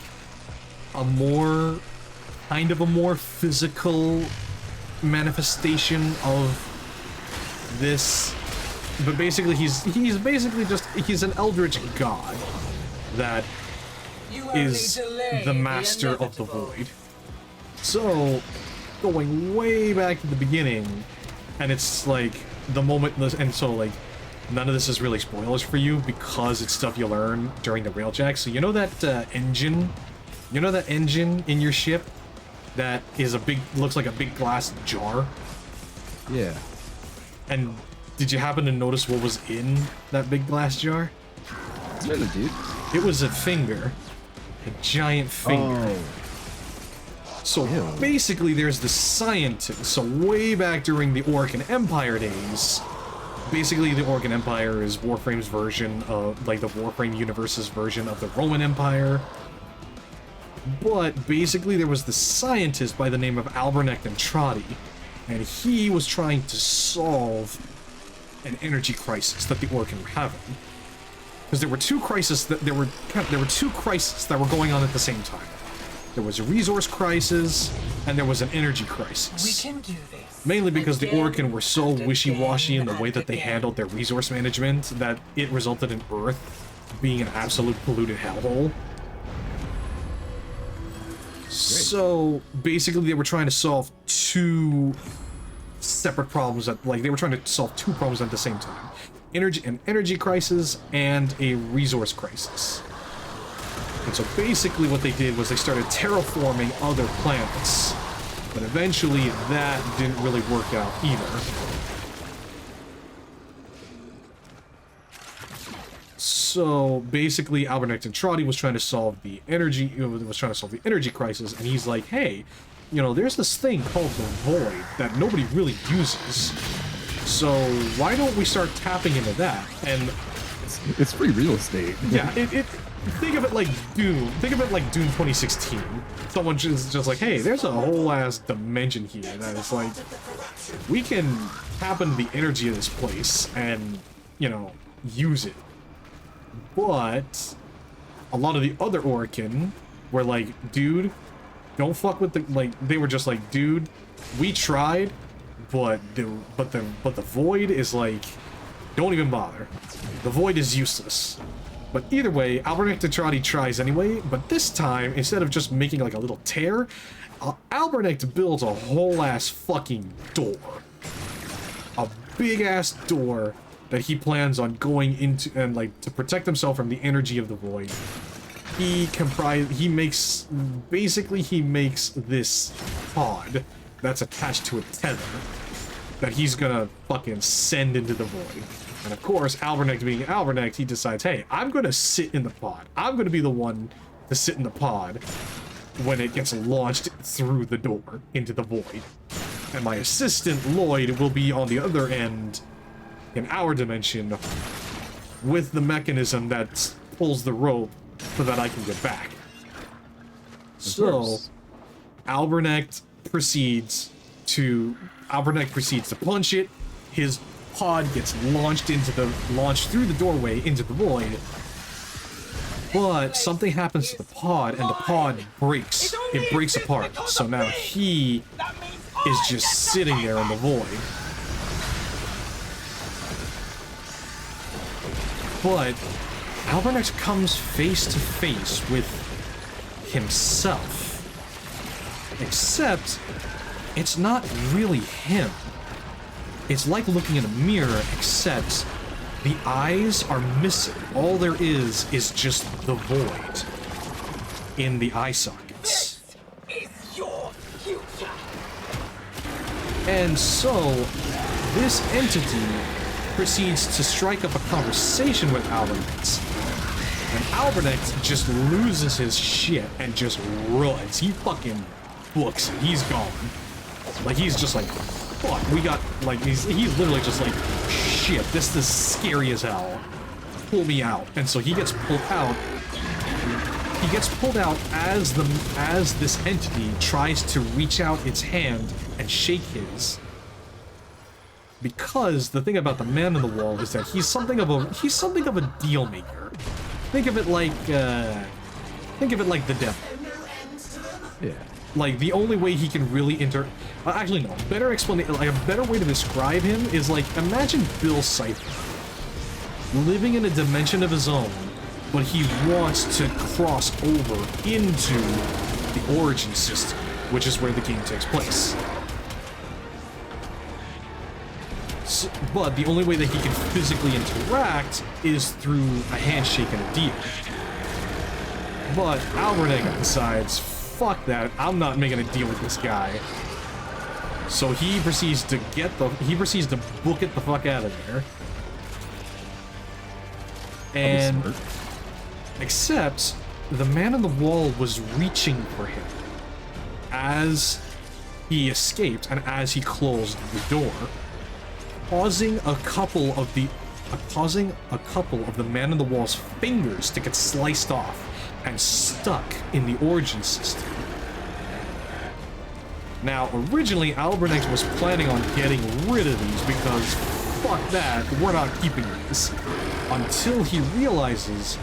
Speaker 1: a more physical manifestation of this, but basically he's an eldritch god that is the master of the void. So going way back to the beginning, and it's like the moment, and so like none of this is really spoilers for you because it's stuff you learn during the railjack. So you know that engine in your ship that is looks like a big glass jar?
Speaker 17: Yeah.
Speaker 1: And did you happen to notice what was in that big glass jar?
Speaker 17: Really, dude.
Speaker 1: It was a finger. A giant finger.
Speaker 17: Oh.
Speaker 1: So basically there's the scientist. So way back during the Orcan Empire days, basically the Orcan Empire is Warframe's version of, like, the Warframe universe's version of the Roman Empire. But basically there was the scientist by the name of Albernecht Entrati, and he was trying to solve an energy crisis that the Orcan were having. Because there were two crises that were going on at the same time. There was a resource crisis, and there was an energy crisis.
Speaker 18: We can do this.
Speaker 1: Mainly because the Orcan were so wishy-washy in the way that they handled their resource management that it resulted in Earth being an absolute polluted hellhole. So basically they were trying to solve two separate problems they were trying to solve two problems at the same time. An energy crisis and a resource crisis. And so basically what they did was they started terraforming other planets. But eventually that didn't really work out either. So basically Albernecht Entrati was trying to solve the energy crisis, and he's like, hey, you know, there's this thing called the void that nobody really uses. So why don't we start tapping into that? And
Speaker 17: it's free real estate.
Speaker 1: Yeah, think of it like Doom. Think of it like Doom 2016. Someone just like, hey, there's a whole ass dimension here that is like, we can tap into the energy of this place and, you know, use it. But a lot of the other Orcan were like, dude, don't fuck with the, like, they were just like, dude, we tried, but the void is like, don't even bother. The void is useless. But either way, Albernecht Entrati tries anyway, but this time, instead of just making like a little tear, Albernecht builds a whole ass fucking door. A big ass door that he plans on going into, and like to protect himself from the energy of the void. He makes this pod that's attached to a tether that he's gonna fucking send into the void. And of course, Albernecht being Albernecht, he decides, hey, I'm gonna sit in the pod. I'm gonna be the one to sit in the pod when it gets launched through the door into the void. And my assistant, Lloyd, will be on the other end in our dimension with the mechanism that pulls the rope so that I can get back. So Albernecht proceeds to punch it. His pod gets launched through the doorway into the void. But something happens to the pod, and the pod breaks. It breaks apart. So now he is just sitting there in the void. But Albernecht comes face to face with himself. Except, it's not really him. It's like looking in a mirror, except The eyes are missing. All there is just the void in the eye sockets.
Speaker 10: This is your future.
Speaker 1: And so, this entity proceeds to strike up a conversation with Albernex. And Albernex just loses his shit and just runs. He fucking books it. He's gone. Like, he's just like, fuck, we got, like, he's literally just like, shit, this is scary as hell. Pull me out. And so he gets pulled out. He gets pulled out as this entity tries to reach out its hand and shake his. Because the thing about the man in the wall is that he's something of a deal maker. Think of it like the devil.
Speaker 17: Yeah.
Speaker 1: Like, the only way he can really actually, no. Better explanation, like, a better way to describe him is, like, imagine Bill Cipher living in a dimension of his own, but he wants to cross over into the origin system, which is where the game takes place. So, but the only way that he can physically interact is through a handshake and a deal. But Albernex decides, fuck that, I'm not making a deal with this guy. So he proceeds to book it the fuck out of there. And except the man on the wall was reaching for him as he escaped and as he closed the door, causing a couple of the man on the wall's fingers to get sliced off and stuck in the origin system. Now, originally, Albernex was planning on getting rid of these because, fuck that, we're not keeping these. Until he realizes,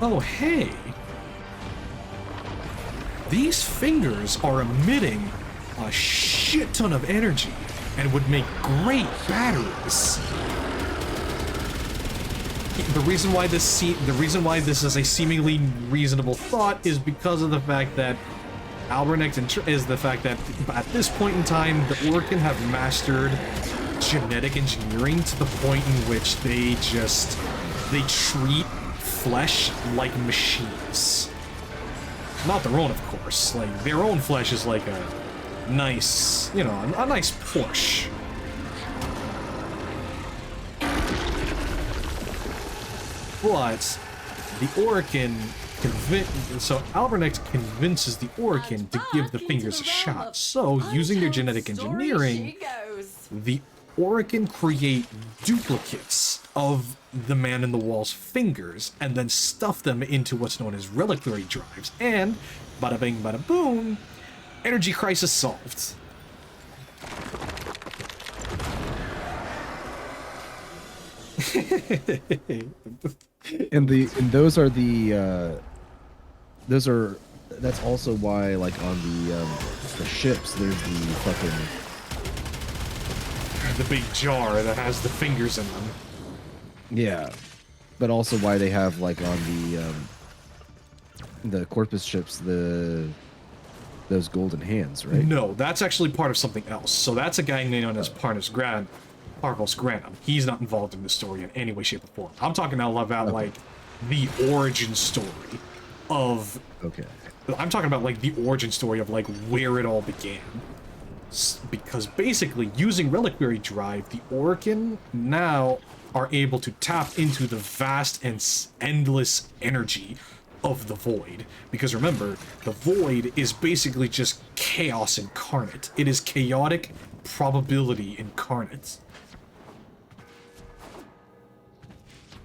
Speaker 1: oh hey, these fingers are emitting a shit ton of energy and would make great batteries. The reason why this is a seemingly reasonable thought is because of the fact that at this point in time, the Orkin have mastered genetic engineering to the point in which they treat flesh like machines. Not their own, of course. Like, their own flesh is like a nice, a nice Porsche. But the Orkin so Albernex convinces the Orkin to give the fingers a shot. So, using their genetic engineering, the Orkin create duplicates of the man in the wall's fingers and then stuff them into what's known as reliquary drives. And bada bing, bada boom, energy crisis solved.
Speaker 17: That's also why, like, on the ships there's
Speaker 1: the big jar that has the fingers in them.
Speaker 17: Yeah, but also why they have, like, on the Corpus ships those golden hands, right?
Speaker 1: No, that's actually part of something else. So that's a guy known as Parvos Granum. He's not involved in the story in any way, shape, or form. I'm talking now about like the origin story of.
Speaker 17: Okay.
Speaker 1: I'm talking about like the origin story of like where it all began. Because basically, using Reliquary Drive, the Orkin now are able to tap into the vast and endless energy of the Void. Because remember, the Void is basically just chaos incarnate. It is chaotic probability incarnate.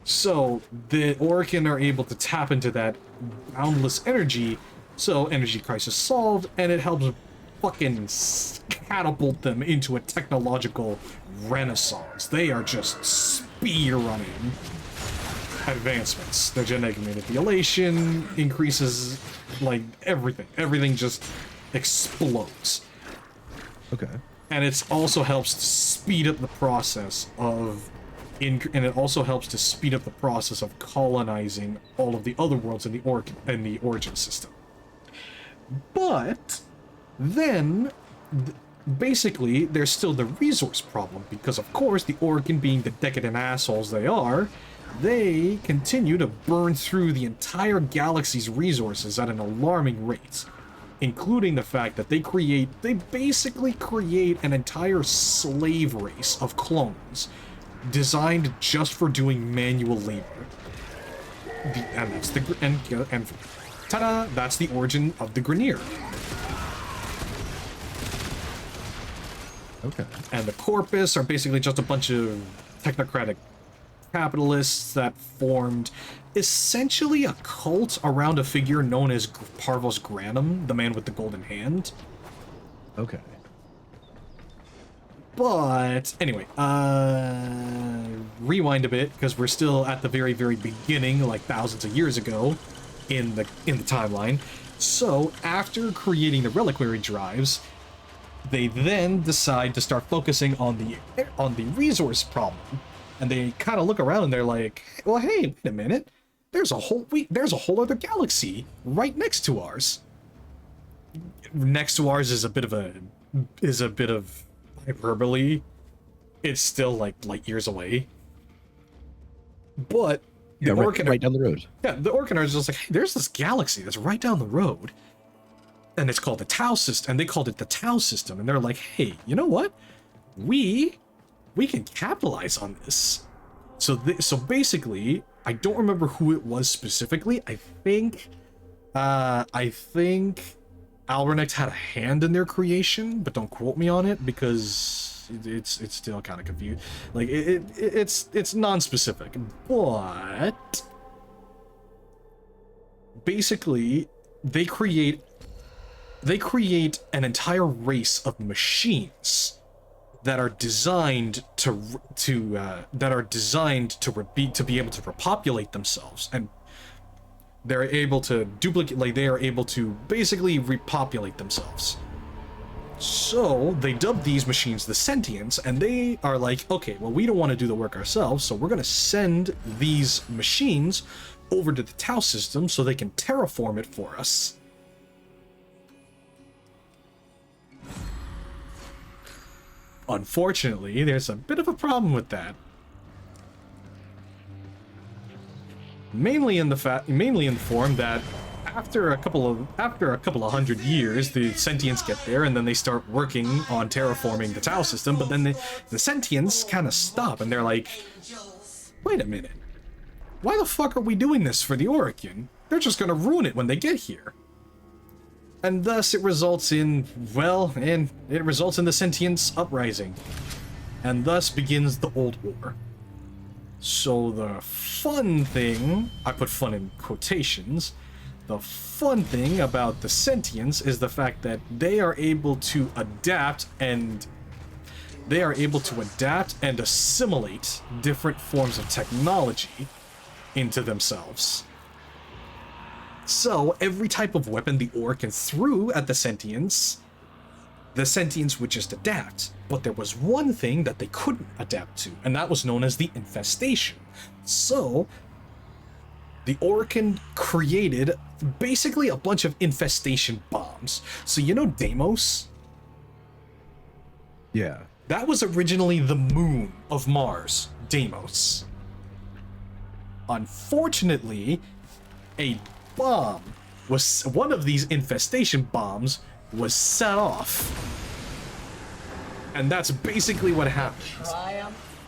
Speaker 1: So, the Orkin are able to tap into that boundless energy, so energy crisis solved, and it helps fucking catapult them into a technological renaissance. They are just speed running advancements. Their genetic manipulation increases, like, everything. Everything just explodes.
Speaker 17: Okay.
Speaker 1: And it also helps to speed up the process of colonizing all of the other worlds in the origin system. But then basically, there's still the resource problem, because of course, the Orkin, being the decadent assholes they are, they continue to burn through the entire galaxy's resources at an alarming rate, including the fact that they basically create an entire slave race of clones designed just for doing manual labor. And that's and ta-da, that's the origin of the Grineer.
Speaker 17: Okay.
Speaker 1: And the Corpus are basically just a bunch of technocratic capitalists that formed essentially a cult around a figure known as Parvos Granum, the man with the golden hand.
Speaker 17: Okay.
Speaker 1: But anyway, rewind a bit, because we're still at the very, very beginning, like thousands of years ago in the timeline. So after creating the reliquary drives, they then decide to start focusing on the resource problem. And they kind of look around and they're like, well, hey, wait a minute. There's a whole other galaxy right next to ours. Next to ours is a bit of hyperbole. It's still like light years away. But the
Speaker 17: right down the road.
Speaker 1: Yeah, the Orkin are just like, hey, there's this galaxy that's right down the road. And it's called the Tau system, and they called it the Tau system. And they're like, hey, you know what? We can capitalize on this. So basically, I don't remember who it was specifically. I think Albernecht had a hand in their creation, but don't quote me on it because it's still kind of confused. Like it's non-specific, but basically they create an entire race of machines that are designed to be able to repopulate themselves, and they're able to duplicate, like they are able to basically repopulate themselves. So they dub these machines the Sentients, and they are like, okay, well, we don't want to do the work ourselves, so we're going to send these machines over to the Tau system so they can terraform it for us. Unfortunately, there's a bit of a problem with that. Mainly in the form that after a couple of hundred years, the Sentients get there, and then they start working on terraforming the Tau system. But then the Sentients kind of stop, and they're like, "Wait a minute, why the fuck are we doing this for the Orkin? They're just gonna ruin it when they get here." And thus it results in, well, the Sentients uprising. And thus begins the Old War. So the fun thing, I put fun in quotations, the fun thing about the Sentients is the fact that they are able to adapt and assimilate different forms of technology into themselves. So, every type of weapon the Orkin threw at the Sentients would just adapt. But there was one thing that they couldn't adapt to, and that was known as the infestation. So, the Orkin created basically a bunch of infestation bombs. So, you know Deimos?
Speaker 17: Yeah.
Speaker 1: That was originally the moon of Mars, Deimos. Unfortunately, one of these infestation bombs was set off. And that's basically what happened.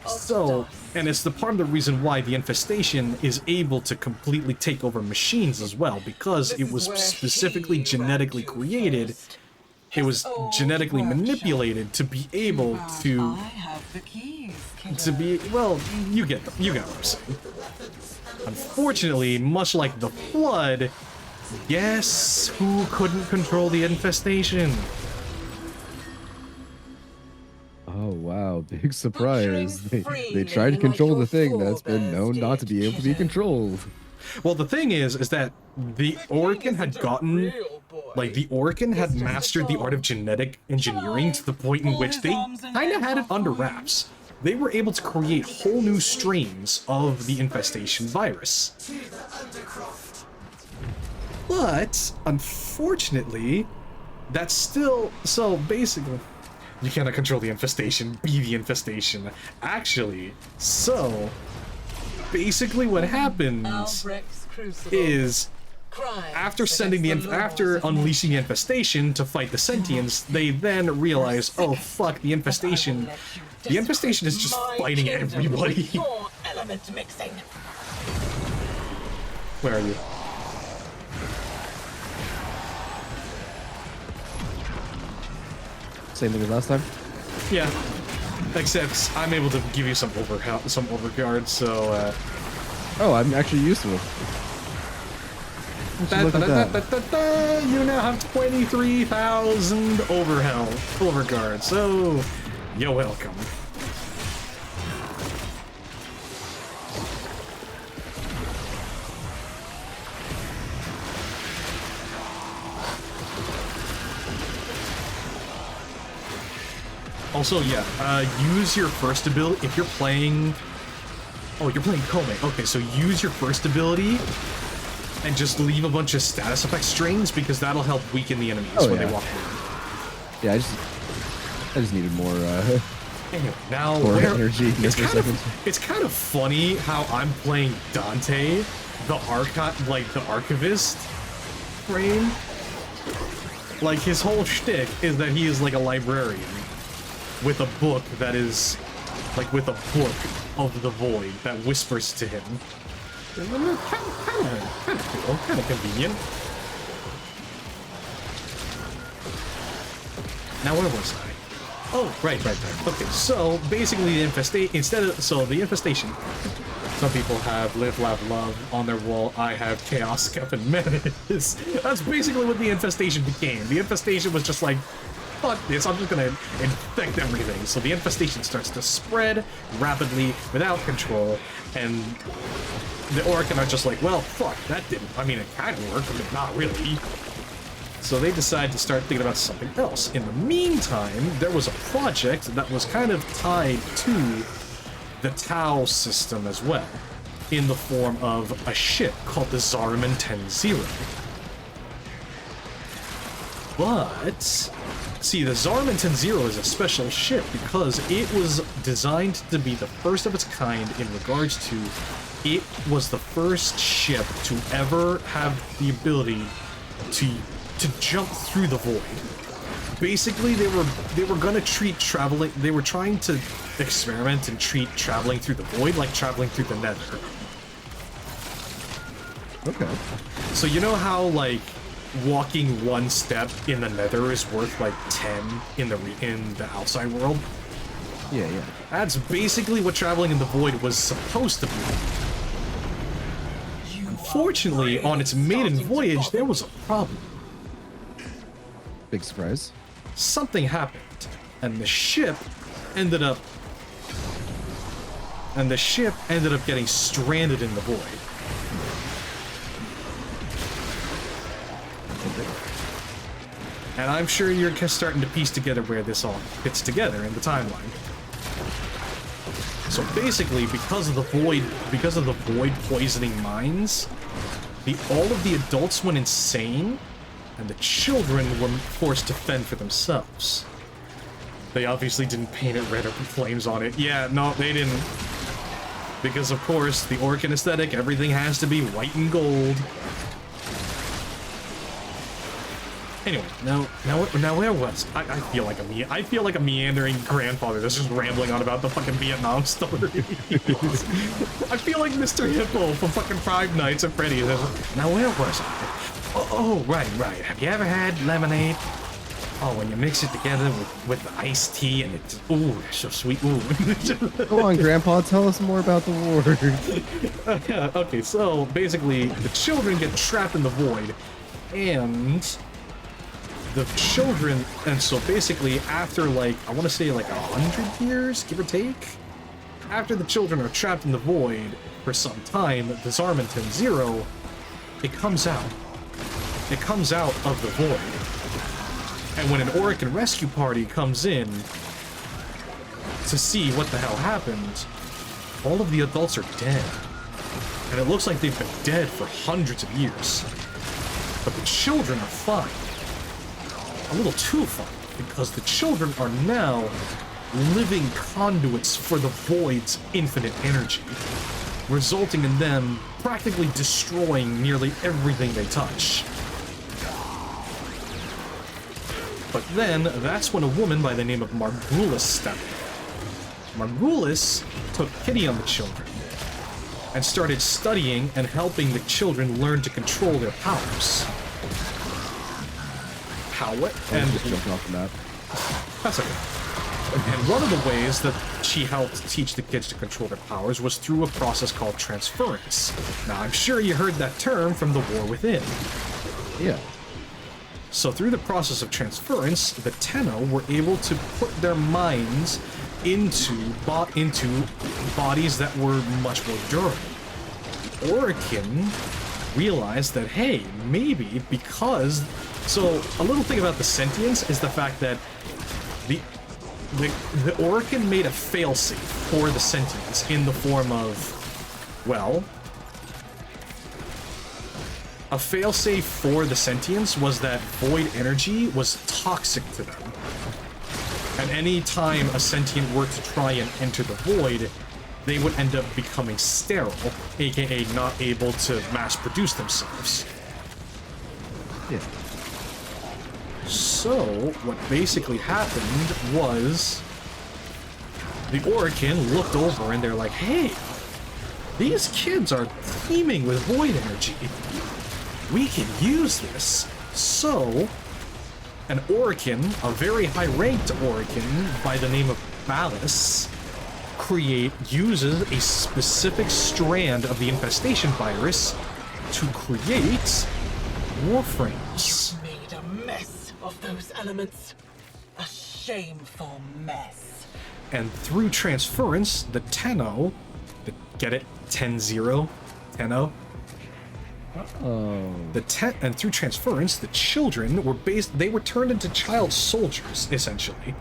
Speaker 1: So, and it's the part of the reason why the infestation is able to completely take over machines as well, because it was specifically genetically created. It was genetically manipulated to be able to well, you get what I'm saying. Unfortunately, much like the Flood, guess who couldn't control the infestation?
Speaker 17: Oh wow, big surprise. They tried to control the thing that's been known not to be able to be controlled.
Speaker 1: Well, the thing is that the Orkin had gotten, like, the Orkin had mastered the art of genetic engineering to the point in which they kind of had it under wraps. They were able to create whole new strains of the infestation virus. But, unfortunately, that's still, so basically, You cannot control the infestation. Be the infestation. Actually, so basically what happens is after unleashing the infestation to fight the sentients, they then realize, oh fuck, the infestation is just fighting everybody. Where are you?
Speaker 17: Same thing as last time?
Speaker 1: Yeah. Except I'm able to give you some overguard, so
Speaker 17: Oh, I'm actually used to it.
Speaker 1: You now have 23,000 overguard, so you're welcome. Also, yeah, use your first ability if you're playing. Oh, you're playing Kome. Okay, so use your first ability and just leave a bunch of status effect strings because that'll help weaken the enemies when they walk through.
Speaker 17: Yeah, I just needed more
Speaker 1: anyway, now
Speaker 17: more energy.
Speaker 1: It's kind of funny how I'm playing Dante, the archivist frame. Like his whole shtick is that he is like a librarian with a book that is like with a book of the void that whispers to him. Kind of cool, kind of convenient. Now where was I? Oh, right. Okay, so basically the infestation. The infestation. Some people have live, laugh, love on their wall. I have chaos, Captain Menace. That's basically what the infestation became. The infestation was just like, fuck this, I'm just gonna infect everything. So the infestation starts to spread rapidly without control, and the Orokin are just like, well, fuck, that didn't, I mean, it kind of worked, but not really. So they decide to start thinking about something else. In the meantime, there was a project that was kind of tied to the Tau system as well, in the form of a ship called the Zariman 10-0. But see, the Zariman 10-0 is a special ship because it was designed to be the first of its kind in regards to it was the first ship to ever have the ability to jump through the void. Basically, they were gonna treat traveling. They were trying to experiment and treat traveling through the void like traveling through the Nether.
Speaker 17: Okay.
Speaker 1: So you know how like walking one step in the Nether is worth like 10 in the outside world?
Speaker 17: Yeah.
Speaker 1: That's basically what traveling in the void was supposed to be. Unfortunately, on its maiden voyage, there was a problem.
Speaker 17: Big surprise.
Speaker 1: Something happened, and the ship ended up getting stranded in the void. And I'm sure you're starting to piece together where this all fits together in the timeline. So basically, because of the void poisoning mines, all of the adults went insane, and the children were forced to fend for themselves. They obviously didn't paint it red or put flames on it. Yeah, no, they didn't. Because of course, the Orokin aesthetic, everything has to be white and gold. Anyway, now where was I? I feel like a meandering grandfather that's just rambling on about the fucking Vietnam story. I feel like Mr. Hippo from fucking Five Nights at Freddy's. Now where was I? Oh, right. Have you ever had lemonade? Oh, when you mix it together with the iced tea and it's ooh, that's so sweet. Ooh.
Speaker 17: Go on, Grandpa, tell us more about the war.
Speaker 1: Yeah, okay, so basically the children get trapped in the void, and so basically after like, I want to say like 100 years, give or take, after the children are trapped in the void for some time, the Zariman 10-0, it comes out of the void. And when an Orokin rescue party comes in to see what the hell happened, all of the adults are dead. And it looks like they've been dead for hundreds of years. But the children are fine. A little too fine. because the children are now living conduits for the Void's infinite energy, resulting in them practically destroying nearly everything they touch. But then, that's when a woman by the name of Margulis stepped in. Margulis took pity on the children and started studying and helping the children learn to control their powers. And
Speaker 17: just jumping off the map.
Speaker 1: That's okay. And one of the ways that she helped teach the kids to control their powers was through a process called transference. Now, I'm sure you heard that term from the War Within.
Speaker 17: Yeah.
Speaker 1: So through the process of transference, the Tenno were able to put their minds into bodies that were much more durable. Orokin realized that, hey, maybe because... So, a little thing about the sentience is the fact that the Orokin made a failsafe for the sentience in the form of, well... A failsafe for the sentience was that void energy was toxic to them. And any time a sentient were to try and enter the void, they would end up becoming sterile, aka not able to mass produce themselves.
Speaker 17: Yeah.
Speaker 1: So, what basically happened was the Orokin looked over and they're like, hey, these kids are teeming with void energy. We can use this. So, an Orokin, a very high-ranked Orokin by the name of Ballas, uses a specific strand of the infestation virus to create Warframes.
Speaker 18: You made a mess of those elements. A shameful mess.
Speaker 1: And through transference, the Tenno, get it? 10-0? Tenno?
Speaker 17: Oh.
Speaker 1: And through transference, the children were they were turned into child soldiers, essentially.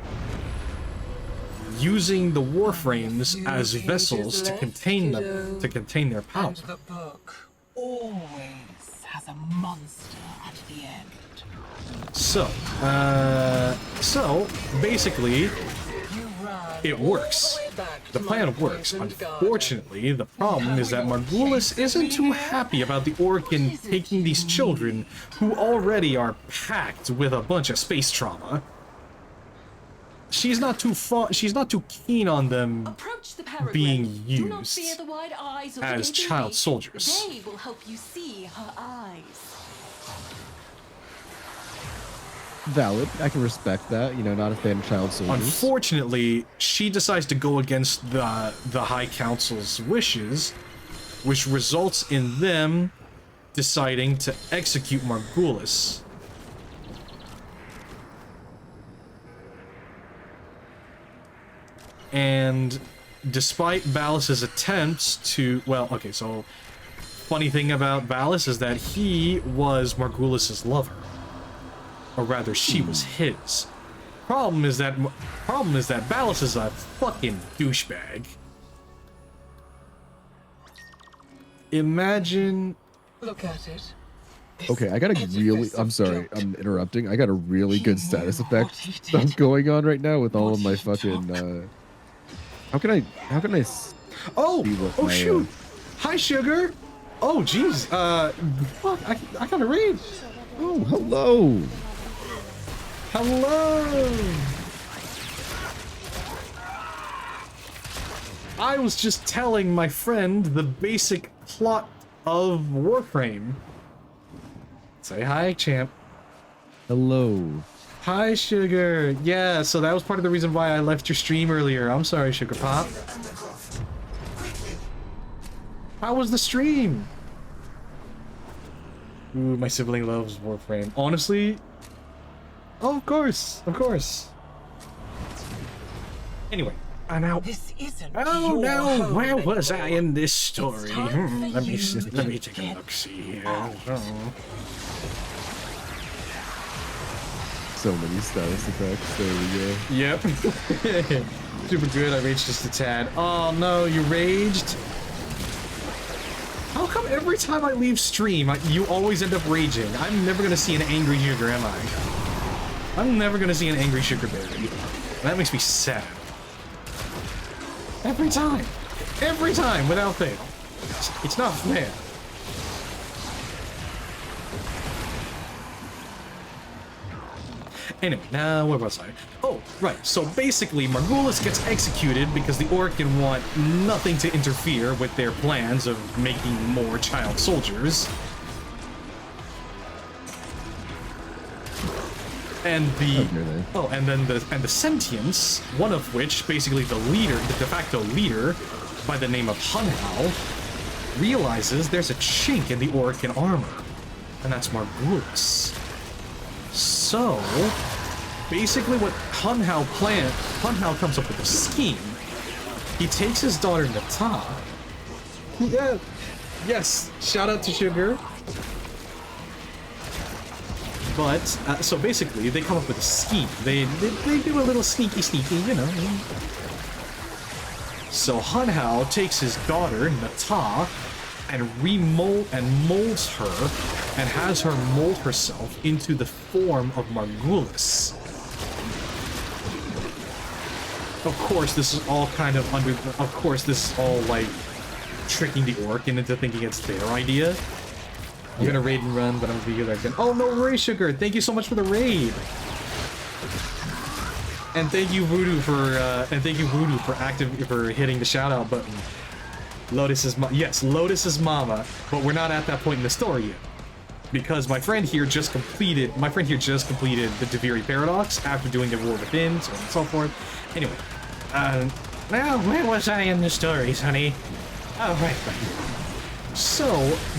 Speaker 1: Using the Warframes as vessels to contain them, to contain their power.
Speaker 18: And the book always has a monster at the end.
Speaker 1: So basically, it works. The plan works. Unfortunately, the problem is that Margulis isn't too happy about the Orokin taking these children who already are packed with a bunch of space trauma. She's not too keen on them being used as child soldiers.
Speaker 20: They will help you see her eyes.
Speaker 17: Valid. I can respect that. You know, not a fan of child soldiers.
Speaker 1: Unfortunately, she decides to go against the High Council's wishes, which results in them deciding to execute Margulis. And despite Ballas's attempts to... Well, okay, so... Funny thing about Ballas is that he was Margulis's lover. Or rather, she was his. Problem is that Ballas is a fucking douchebag. Imagine...
Speaker 18: Look at it.
Speaker 17: Okay, I got a really... I'm sorry, I'm interrupting. I got a really good status effect stuff going on right now with all of my fucking... How can I
Speaker 1: Oh shoot! Hi, Sugar! Oh, jeez. Fuck, I gotta read.
Speaker 17: Oh, hello!
Speaker 1: Hello! I was just telling my friend the basic plot of Warframe. Say hi, champ.
Speaker 17: Hello.
Speaker 1: Hi, Sugar. Yeah, so that was part of the reason why I left your stream earlier. I'm sorry, Sugar Pop. How was the stream? Ooh, my sibling loves Warframe. Honestly? Oh, of course. Of course. Anyway, I'm out.
Speaker 18: This isn't
Speaker 1: Oh
Speaker 18: your
Speaker 1: no,
Speaker 18: home
Speaker 1: where was
Speaker 18: anymore.
Speaker 1: I in this story? Let me
Speaker 18: to
Speaker 1: take a look. See here.
Speaker 18: out.
Speaker 1: Oh.
Speaker 17: So many status effects. There we go.
Speaker 1: Yep. Super good. I raged just a tad. Oh no, you raged? How come every time I leave stream, you always end up raging? I'm never gonna see an angry Sugar, am I? I'm never gonna see an angry sugar berry. That makes me sad. Every time! Every time, without fail. It's not fair. Anyway, now where was I? Oh, right. So basically, Margulis gets executed because the Orkin want nothing to interfere with their plans of making more child soldiers. And the and then the sentients, one of which, basically the leader, the de facto leader, by the name of Hunhao, realizes there's a chink in the Orkin armor, and that's Margulis. So, basically what Hunhao comes up with a scheme. He takes his daughter Nata. Yeah. Yes, shout out to Sugar. But, so basically, they come up with a scheme. They do a little sneaky, you know. So Hunhao takes his daughter, Nata, and molds her, and has her mold herself into the form of Margulis. Of course, this is all kind of of course, this is all, like, tricking the Orkin into thinking it's their idea. I'm gonna raid and run, but I'm gonna be here again. Oh no, Ray Sugar! Thank you so much for the raid! And thank you Voodoo for hitting the shout out button. Lotus is mama, but we're not at that point in the story yet. Because my friend here just completed the Deviri Paradox after doing the War Within, so on and so forth. Anyway, now where was I in the stories, honey? Oh, right. So,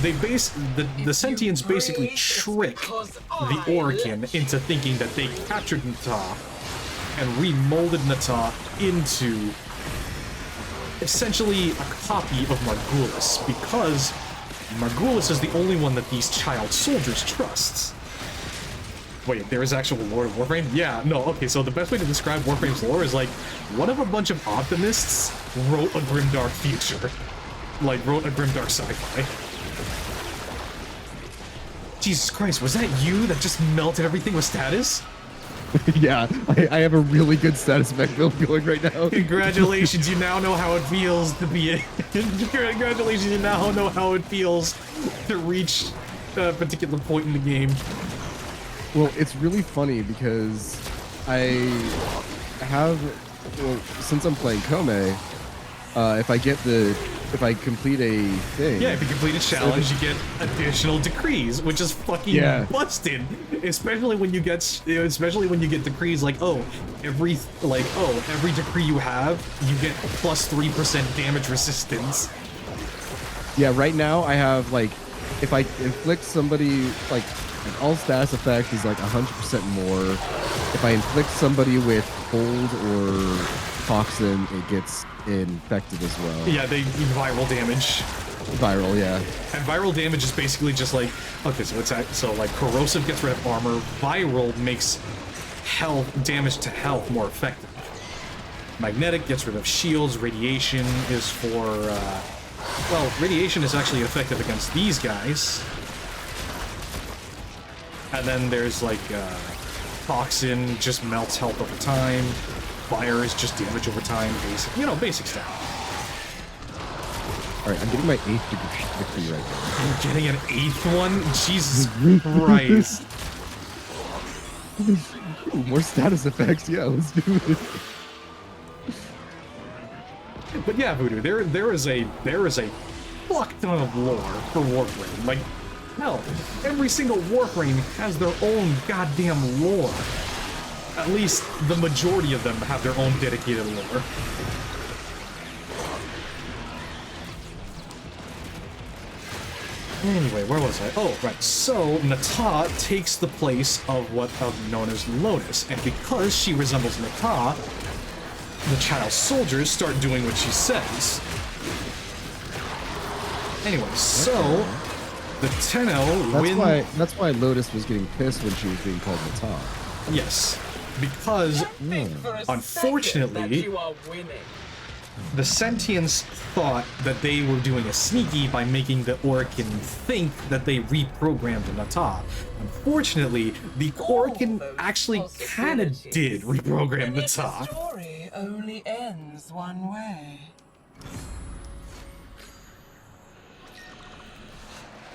Speaker 1: they the sentients basically trick the Orkin into thinking that they captured Nata and remolded Nata into essentially a copy of Margulis, because Margulis is the only one that these child soldiers trust. Wait, there is actual lore of Warframe? Yeah, no, okay, so the best way to describe Warframe's lore is like, what if a bunch of optimists wrote a grimdark future? Like, wrote a grimdark sci-fi. Jesus Christ, was that you that just melted everything with status?
Speaker 17: Yeah, I have a really good status effect build going right now.
Speaker 1: Congratulations, you now know how it feels to be Congratulations, you now know how it feels to reach a particular point in the game.
Speaker 17: Well, it's really funny because since I'm playing Kome, if I complete a thing...
Speaker 1: Yeah, if you complete a challenge, you get additional decrees, which is fucking busted. Especially when you get decrees like, every decree you have, you get plus 3% damage resistance.
Speaker 17: Yeah, right now I have, like, if I inflict somebody, like, an all status effect is like 100% more. If I inflict somebody with cold or toxin, it gets infected as well.
Speaker 1: Yeah, they do viral damage.
Speaker 17: Viral, yeah.
Speaker 1: And viral damage is basically just like, okay, so like corrosive gets rid of armor, viral makes damage to health more effective. Magnetic gets rid of shields, radiation is for, radiation is actually effective against these guys. And then there's like, toxin just melts health over time. Fire is just damage over time, basic stuff.
Speaker 17: Alright, I'm getting my 8th victory right now.
Speaker 1: You're getting an 8th one? Jesus Christ.
Speaker 17: Ooh, more status effects, yeah, let's do it.
Speaker 1: But yeah, Voodoo, there is a fuck ton of lore for Warframe. Like, hell, every single Warframe has their own goddamn lore. At least the majority of them have their own dedicated lore. Anyway, where was I? Oh, right. So, Nata takes the place of known as Lotus, and because she resembles Nata, the child soldiers start doing what she says. Anyway, so the Tenno win.
Speaker 17: That's why Lotus was getting pissed when she was being called Nata.
Speaker 1: Yes, because unfortunately, the Sentients thought that they were doing a sneaky by making the Orokin think that they reprogrammed Nata. Unfortunately, the Orokin actually kind of did reprogram
Speaker 18: The
Speaker 1: Nata.
Speaker 18: story only ends one way.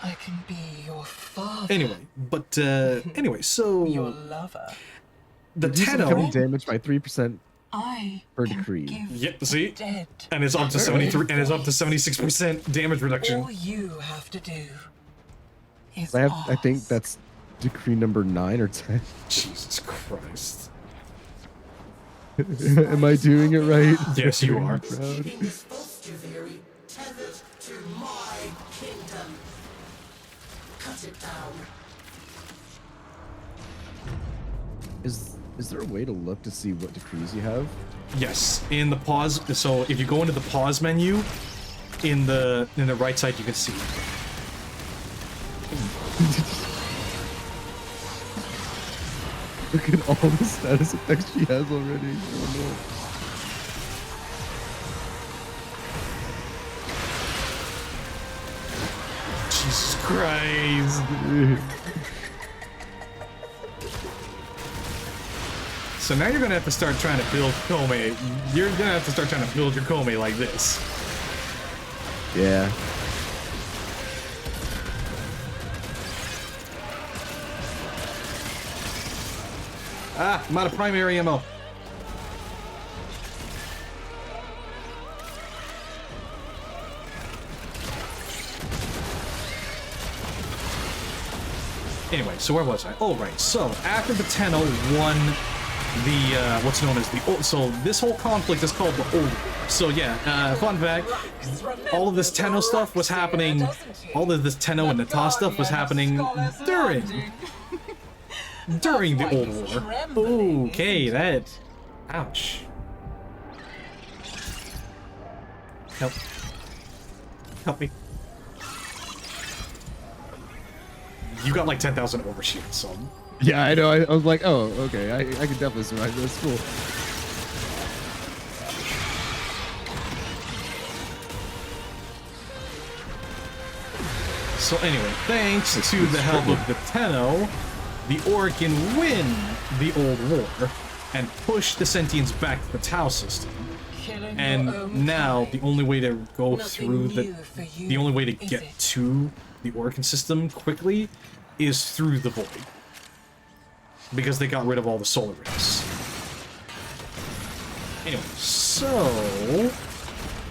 Speaker 18: I can be your father.
Speaker 1: Anyway, but anyway, so
Speaker 18: Your lover.
Speaker 1: the
Speaker 17: Reduces
Speaker 1: Tenno.
Speaker 17: incoming damage by 3%
Speaker 18: I
Speaker 17: per decree.
Speaker 1: Yep, see?
Speaker 18: dead.
Speaker 1: And it's up to 73 and it's up to 76% damage reduction.
Speaker 18: All you have to do is
Speaker 17: I think that's decree number 9 or 10.
Speaker 1: Jesus Christ.
Speaker 17: Am I doing it right?
Speaker 1: Yes, you are.
Speaker 17: Proud.
Speaker 10: Very tethered to my kingdom. Cut it down.
Speaker 17: Is there a way to look to see what decrees you have?
Speaker 1: Yes, in the pause. So if you go into the pause menu, in the right side, you can see.
Speaker 17: Look at all the status effects she has already. Oh no.
Speaker 1: Jesus Christ. So now you're gonna have to start trying to build Kome. You're gonna have to start trying to build your Kome like this.
Speaker 17: Yeah.
Speaker 1: Ah, I'm out of primary ammo. Anyway, so where was I? Oh, right. So after the Tenno won the what's known as the old, so this whole conflict is called the Old War. So yeah, fun fact, all of this Tenno stuff was happening, all of this Tenno and Nata stuff was happening during the Old War. Okay, that, ouch. Help me. You got like 10,000 overshield, so.
Speaker 17: Yeah, I know. I was like, oh, okay. I can definitely survive this. Cool.
Speaker 1: So anyway, thanks to the help of the Tenno, the Orokin win the Old War and push the Sentients back to the Tau system. And now the only way to go through the only way to get to the Orokin system quickly is through the Void. Because they got rid of all the solar rays. Anyway, so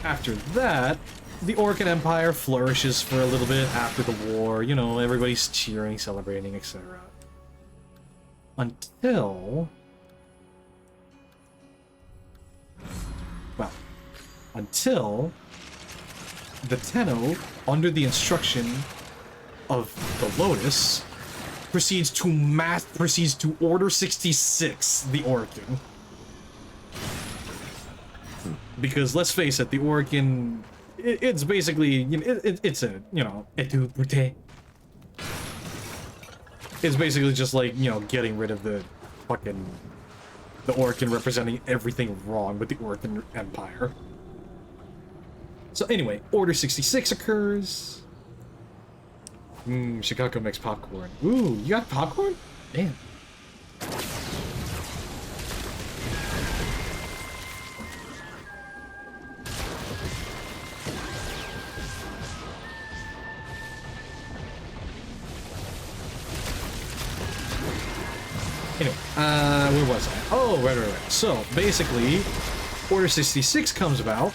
Speaker 1: after that, the Orokin Empire flourishes for a little bit after the war. You know, everybody's cheering, celebrating, etc. Until the Tenno, under the instruction of the Lotus, proceeds to order 66 the Orokin. Because let's face it, the Orokin, it's basically, you know, it's a, you know, Vtuber. It's basically just like, you know, getting rid of the Orokin representing everything wrong with the Orokin Empire. So anyway, Order 66 occurs. Chicago makes popcorn. Ooh, you got popcorn? Damn. Anyway, where was I? Oh, right. So, basically, Order 66 comes about.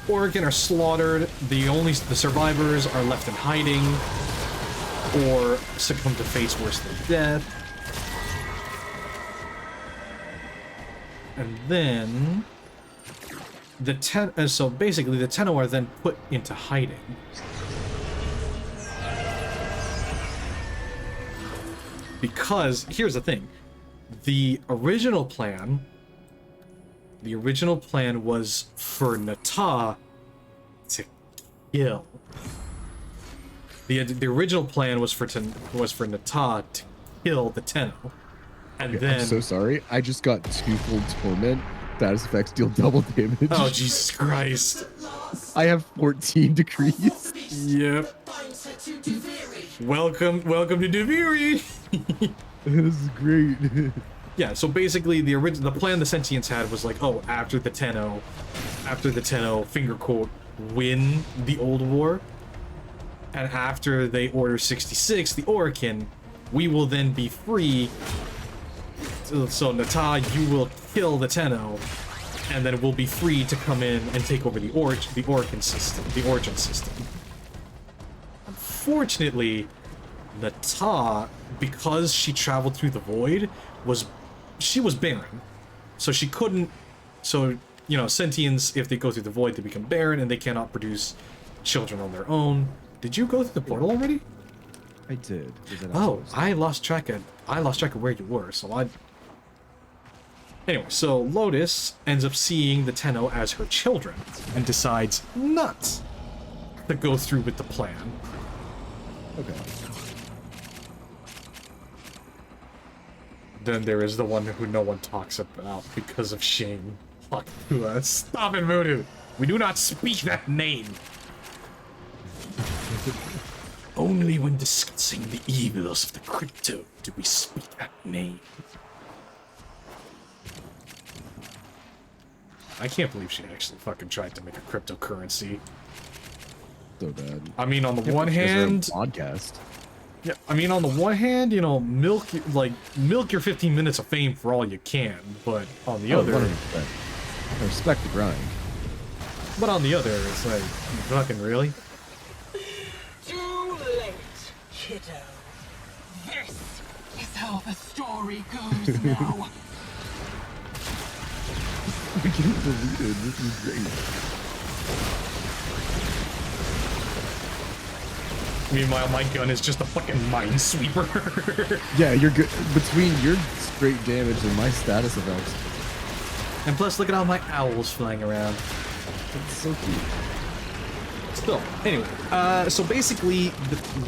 Speaker 1: Orokin are slaughtered. The survivors are left in hiding or succumb to fates worse than death. And then so basically the Tenno are then put into hiding. Because here's the thing. The original plan was for Nata to kill. The original plan was for Nata to kill the Tenno, and then
Speaker 17: I'm so sorry. I just got twofold torment status effects deal double damage.
Speaker 1: Oh, Jesus Christ.
Speaker 17: I have 14 decrees.
Speaker 1: Yep. Welcome to Deviri.
Speaker 17: This is great.
Speaker 1: Yeah, so basically the plan the Sentients had was like, oh, after the Tenno, finger quote, win the old war, and after they order 66, the Orokin, we will then be free. So Nata, you will kill the Tenno, and then we'll be free to come in and take over the origin system. Unfortunately, Nata, because she traveled through the void, was barren. So she couldn't, so, you know, Sentients, if they go through the void, they become barren and they cannot produce children on their own. Did you go through the portal already?
Speaker 17: I did.
Speaker 1: Oh, I lost track of where you were, so Anyway, so Lotus ends up seeing the Tenno as her children and decides not to go through with the plan.
Speaker 17: Okay.
Speaker 1: Then there is the one who no one talks about because of shame. Fuck you, stop it, Voodoo! We do not speak that name! Only when discussing the evils of the crypto do we speak that name. I can't believe she actually fucking tried to make a cryptocurrency.
Speaker 17: So bad.
Speaker 1: I mean, on the one hand...
Speaker 17: podcast.
Speaker 1: Yeah, I mean, on the one hand, you know, milk your 15 minutes of fame for all you can, but on the other...
Speaker 17: 100%. I respect the grind.
Speaker 1: But on the other, it's like, fucking really?
Speaker 18: Too late, kiddo. This is how the story goes now.
Speaker 17: We can delete it. This is great.
Speaker 1: Meanwhile, my gun is just a fucking minesweeper.
Speaker 17: Yeah, you're good. Between your straight damage and my status effects.
Speaker 1: And plus, look at all my owls flying around.
Speaker 17: It's so cute.
Speaker 1: Still, anyway, so basically,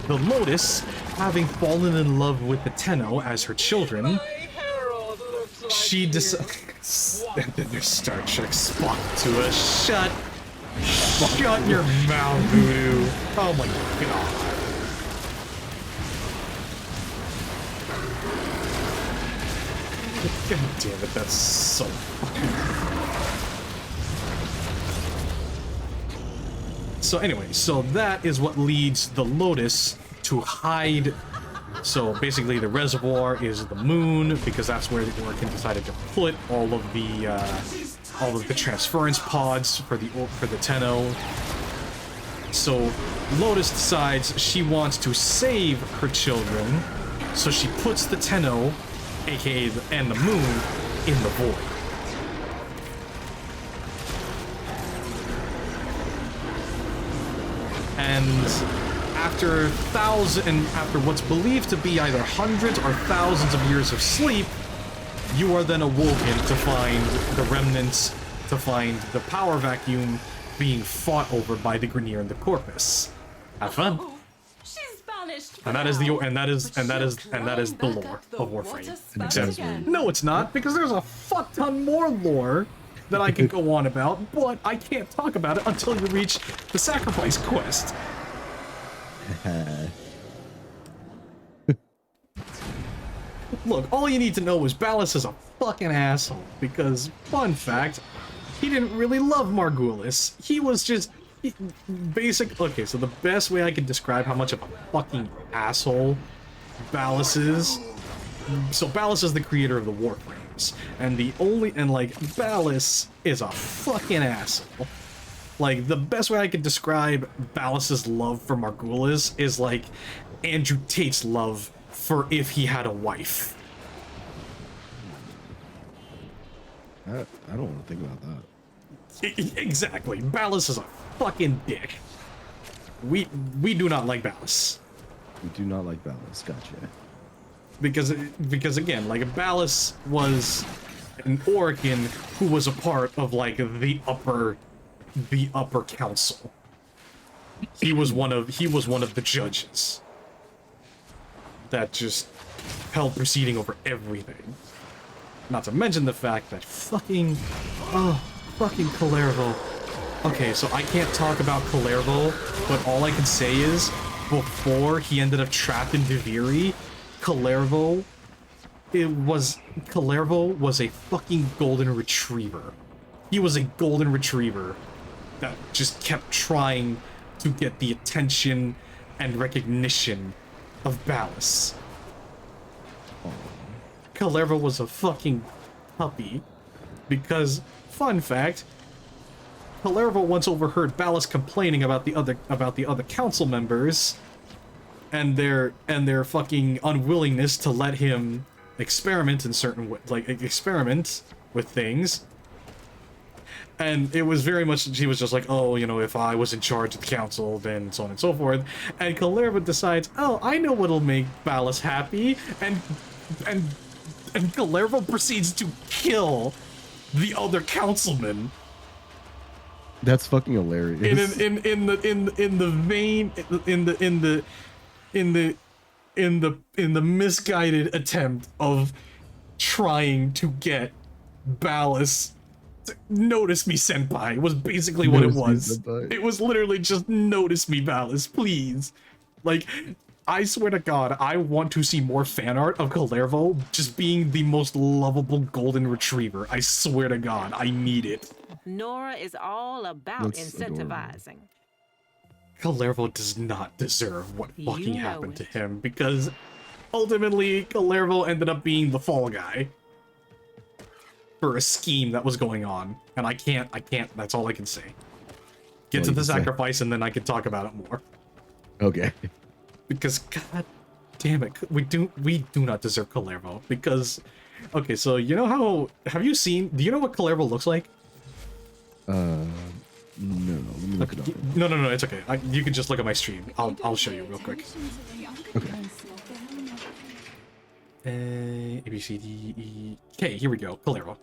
Speaker 1: the Lotus, having fallen in love with the Tenno as her children, she decides... And then there's Star Trek Spock to us. Shut your mouth, Voodoo. Oh my god. God damn it, that's so fucking... So anyway, so that is what leads the Lotus to hide. So basically the reservoir is the moon, because that's where the Orokin decided to put all of the transference pods for the Tenno. So Lotus decides she wants to save her children, so she puts the Tenno, aka the moon, in the void. And after what's believed to be either hundreds or thousands of years of sleep, you are then awoken to find the remnants, to find the power vacuum being fought over by the Grineer and the Corpus. Have fun.
Speaker 20: She's banished.
Speaker 1: And that is the lore of Warframe. Except, no, it's not, because there's a fuck ton more lore that I can go on about, but I can't talk about it until you reach the sacrifice quest. Look, all you need to know is Ballas is a fucking asshole, because, fun fact, he didn't really love Margulis. He was just basic. Okay, so the best way I can describe how much of a fucking asshole Ballas is. So Ballas is the creator of the Warframes, and Ballas is a fucking asshole. Like, the best way I could describe Ballas's love for Margulis is like Andrew Tate's love for if he had a wife.
Speaker 17: I don't want to think about that.
Speaker 1: Exactly. Ballas is a fucking dick. We do not like Ballas.
Speaker 17: We do not like Ballas. Gotcha.
Speaker 1: Because again, like, Ballas was an Orokin who was a part of like the upper council. He was one of the judges that just held proceeding over everything. Not to mention the fact that fucking Kalervo. Okay, so I can't talk about Kalervo, but all I can say is, before he ended up trapped in Viviri, Kalervo was a fucking golden retriever. He was a golden retriever that just kept trying to get the attention and recognition of Ballas. Kalervo was a fucking puppy. Because, fun fact, Kalervo once overheard Ballas complaining about the other council members and their fucking unwillingness to let him experiment in certain experiment with things. And it was very much, he was just like, oh, you know, if I was in charge of the council, then so on and so forth. And Kalervo decides, oh, I know what'll make Ballas happy, and Kalervo proceeds to kill the other councilman.
Speaker 17: That's fucking hilarious.
Speaker 1: In the misguided attempt of trying to get Ballas to notice me, senpai, was basically what it was. It was literally just notice me, Ballas, please. Like, I swear to God, I want to see more fan art of Kalervo just being the most lovable golden retriever. I swear to God, I need it.
Speaker 21: Nora is all about incentivizing.
Speaker 1: Kalervo does not deserve what fucking happened to him, because ultimately Kalervo ended up being the fall guy for a scheme that was going on, and I can't, that's all I can say. Get to the sacrifice and then I can talk about it more.
Speaker 17: Okay.
Speaker 1: Because god damn it, we do not deserve Kalervo, because okay, so you know how, do you know what Kalervo looks like?
Speaker 17: No, let me look it up.
Speaker 1: No, it's okay. You can just look at my stream. I'll show you real quick.
Speaker 17: Okay.
Speaker 1: A, B, C, D, E, K. Here we go. Kalervo.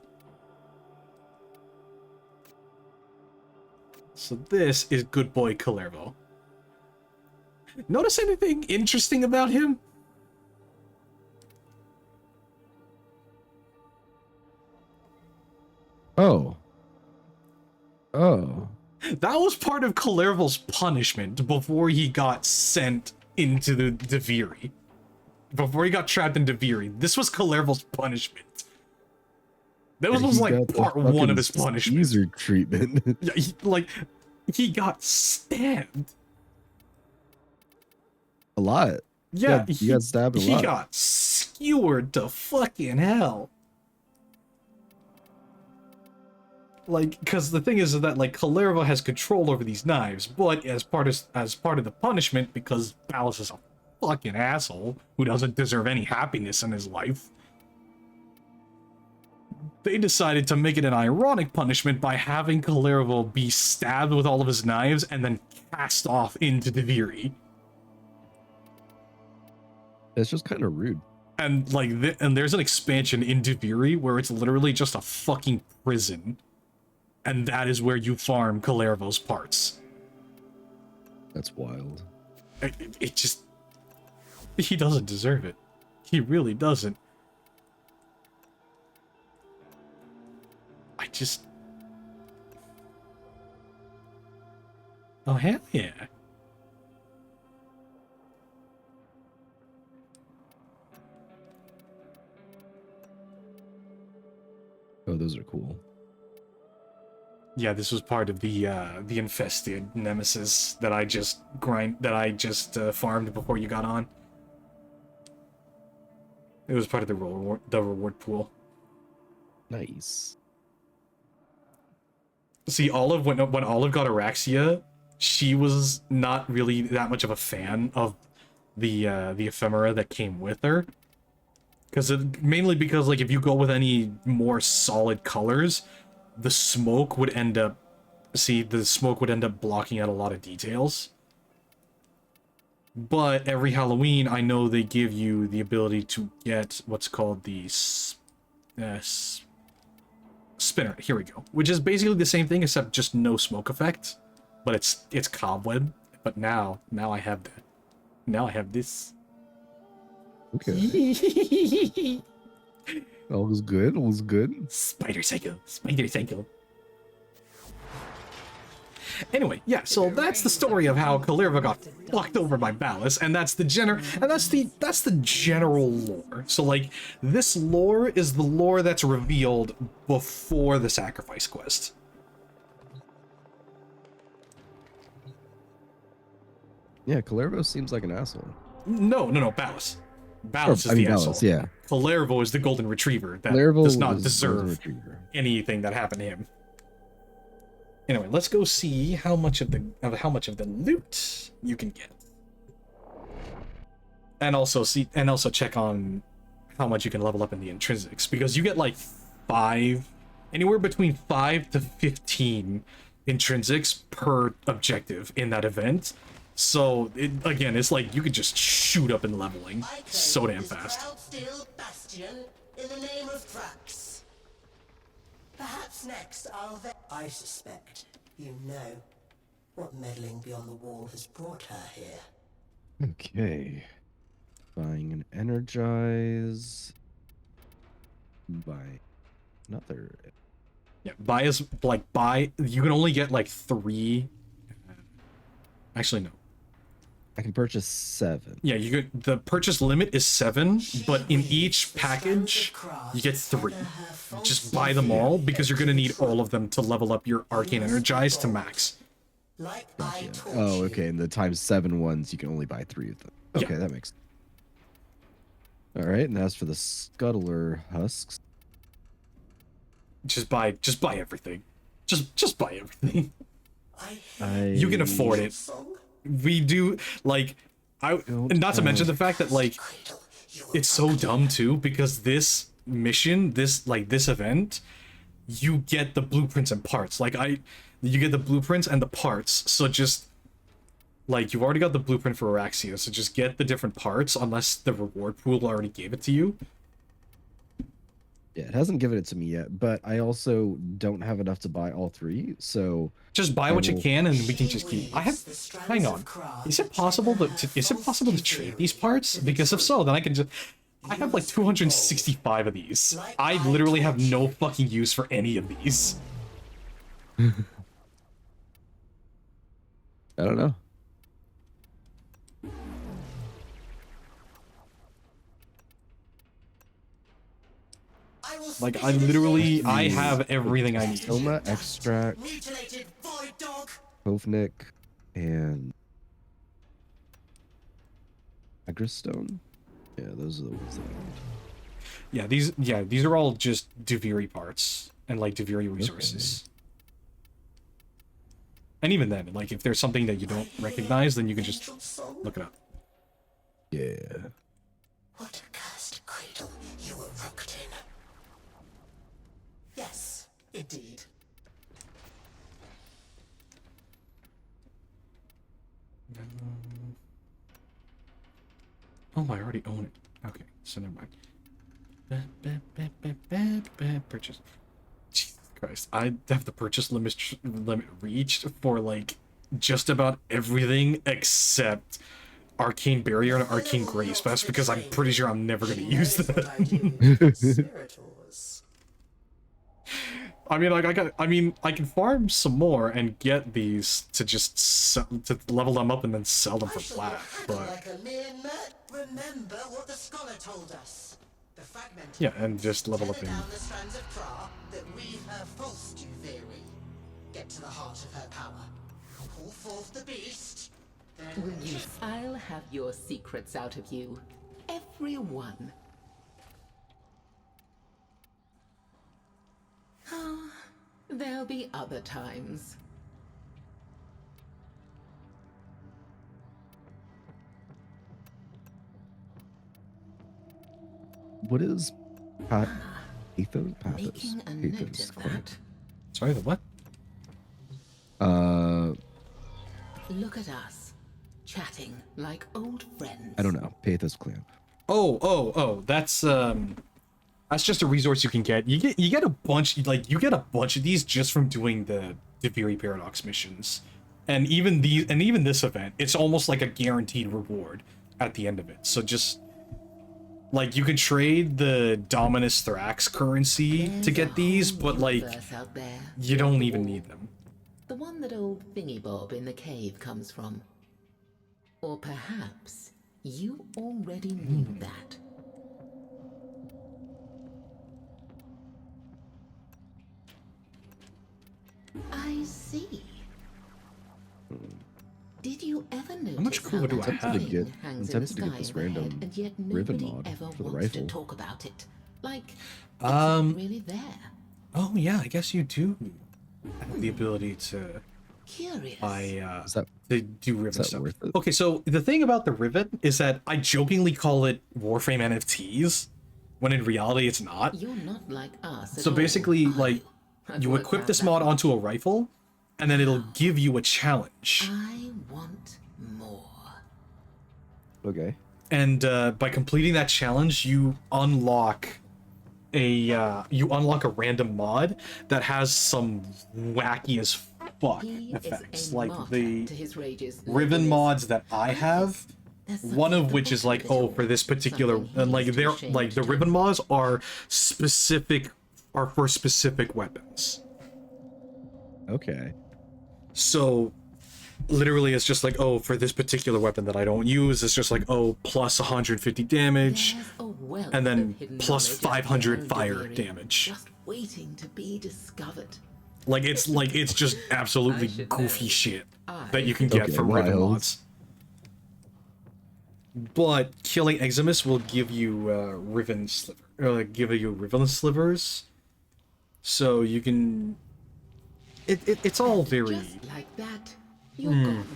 Speaker 1: So this is good boy Kalervo. Notice anything interesting about him?
Speaker 17: Oh.
Speaker 1: That was part of Kalervo's punishment before he got sent into the Viri. Before he got trapped in Viri. This was Kalervo's punishment. That was like part one of his punishment.
Speaker 17: Caesar treatment.
Speaker 1: Yeah, he got stabbed.
Speaker 17: A lot.
Speaker 1: Yeah,
Speaker 17: he got stabbed a lot.
Speaker 1: He got skewered to fucking hell. Like, because the thing is that, like, Kalervo has control over these knives, but as part of the punishment, because Ballas is a fucking asshole who doesn't deserve any happiness in his life, they decided to make it an ironic punishment by having Kalervo be stabbed with all of his knives and then cast off into the Viri.
Speaker 17: It's just kind of rude.
Speaker 1: And like, and there's an expansion in Viri where it's literally just a fucking prison. And that is where you farm Kalervo's parts.
Speaker 17: That's wild.
Speaker 1: It just... He doesn't deserve it. He really doesn't. I just... Oh, hell yeah.
Speaker 17: Oh, those are cool.
Speaker 1: Yeah, this was part of the infested nemesis that I just farmed before you got on. It was part of the reward pool.
Speaker 17: Nice.
Speaker 1: See, Olive, when Olive got Araxia, she was not really that much of a fan of the ephemera that came with her. Mainly because, like, if you go with any more solid colors, the smoke would end up blocking out a lot of details. But every Halloween, I know they give you the ability to get what's called the spinner. Here we go. Which is basically the same thing, except just no smoke effect. But it's cobweb. But now I have that. Now I have this.
Speaker 17: Okay. All was good. All was good.
Speaker 1: Spider cycle. Spider cycle. Anyway, yeah, so that's the story of how Kalerva got fucked over by Ballas, and that's the general lore. So like, this lore is the lore that's revealed before the sacrifice quest.
Speaker 17: Yeah, Kalervo seems like an asshole.
Speaker 1: No, Ballas. Ballas is the asshole.
Speaker 17: Ballas, yeah.
Speaker 1: Kalervo is the golden retriever that
Speaker 17: Kalervo
Speaker 1: does not
Speaker 17: is
Speaker 1: deserve anything that happened to him. Anyway, let's go see how much of the loot you can get, and also check on how much you can level up in the intrinsics, because you get like anywhere between 5 to 15 intrinsics per objective in that event. So again, it's like you could just shoot up in leveling so damn fast.
Speaker 10: Bastion in the name of Thrax. Perhaps next I suspect you know what meddling beyond the wall has brought her here.
Speaker 17: Okay. Buying an energize. Buy another.
Speaker 1: Yeah, buy. You can only get like 3. Actually, no.
Speaker 17: I can purchase 7.
Speaker 1: Yeah, the purchase limit is 7, but in each package you get 3. Just buy them all, because you're gonna need all of them to level up your Arcane Energize to max.
Speaker 17: Gotcha. Oh, okay. And the times 7 ones, you can only buy 3 of them. Okay, that makes sense. All right, and as for the Scuttler husks,
Speaker 1: just buy everything. Just buy everything. You can afford it. We do, like, not to mention the fact that, like, it's so dumb too, because this mission, this event, you get the blueprints and parts. Like, you get the blueprints and the parts, so just, like, you've already got the blueprint for Araxia, so just get the different parts, unless the reward pool already gave it to you.
Speaker 17: Yeah, it hasn't given it to me yet, but I also don't have enough to buy all 3, so
Speaker 1: just buy what you can, and we can just keep. Hang on. Is it possible to trade these parts? Because if so, then I have like 265 of these. I literally have no fucking use for any of these.
Speaker 17: I don't know.
Speaker 1: Like, I have everything I need.
Speaker 17: Soma, Extract, Hovnik, and Agristone. Yeah, those are the ones that I need.
Speaker 1: Yeah, these are all just Duviri parts and like Duviri resources. Okay. And even then, like, if there's something that you don't recognize, then you can just look it up.
Speaker 17: Yeah.
Speaker 10: What a cursed cradle you were rocked in. Yes, indeed.
Speaker 1: Oh, I already own it. Okay, so never mind. Purchase. Jesus Christ, I have the purchase limit reached for like just about everything except Arcane Barrier and Arcane Grace. But that's because I'm pretty sure I'm never going to use that. I mean, like, I can farm some more and get these to just to level them up and then sell them for flat. But
Speaker 10: remember what the scholar told us. The fragment
Speaker 1: yeah, and just level up in.
Speaker 10: Down the strands of Kra that weave her false Duviri. Get to the heart of her power. Call forth the beast.
Speaker 19: Will you? I'll have your secrets out of you, every one. Oh, there'll be other times.
Speaker 17: What is Pathos?
Speaker 19: Making a note of that.
Speaker 1: Sorry, the what?
Speaker 19: Look at us, chatting like old friends.
Speaker 17: I don't know. Pathos Clamp.
Speaker 1: Oh, that's just a resource you can get. You get a bunch, like, you get a bunch of these just from doing the Duviri Paradox missions. And even this event, it's almost like a guaranteed reward at the end of it. So just Like, you can trade the Dominus Thrax currency to get these, but, like, you don't even need them.
Speaker 19: The one that old Thingy Bob in the cave comes from. Or perhaps you already knew that. I see. Did you ever notice
Speaker 1: how much cooler do I have?
Speaker 19: I'm tempted to get this random
Speaker 17: ribbon mod for the rifle.
Speaker 19: To talk about it. Like, it's really there.
Speaker 1: Oh yeah, I guess you do have the ability to
Speaker 19: Curious.
Speaker 1: To do Riven stuff. Okay, so the thing about the Riven is that I jokingly call it Warframe NFTs, when in reality it's not.
Speaker 19: You're not like us.
Speaker 1: So basically, like, you equip this mod onto a rifle, and then it'll give you a challenge.
Speaker 19: I want more.
Speaker 17: Okay.
Speaker 1: And by completing that challenge, you unlock a random mod that has some wacky as fuck effects. Like the Riven mods that I have, one of which is like, oh, for this particular, and like they're like the Riven mods are for specific weapons.
Speaker 17: Okay.
Speaker 1: So literally it's just like, oh, for this particular weapon that I don't use, it's just like, oh, plus 150 damage, and then plus 500 fire damage.
Speaker 19: Just waiting to be discovered.
Speaker 1: Like it's just absolutely goofy shit that you can get for Riven mods. But killing Eximus will give you Riven slivers, so you can. It's all very.
Speaker 19: Just like that, you're gone.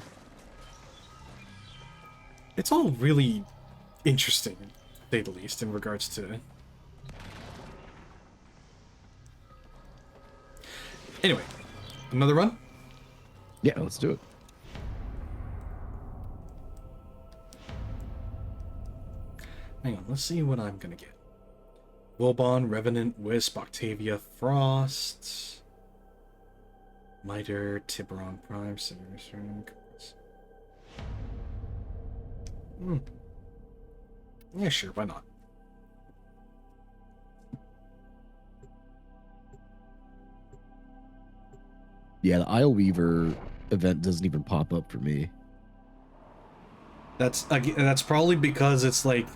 Speaker 1: It's all really interesting, to say the least, in regards to. Anyway, another run?
Speaker 17: Yeah, let's do it.
Speaker 1: Hang on, let's see what I'm gonna get. Wilbon, Revenant, Wisp, Octavia, Frost, Miter, Tiburon Prime, Yeah, sure, why not?
Speaker 17: Yeah, the Isle Weaver event doesn't even pop up for me.
Speaker 1: That's probably because it's like,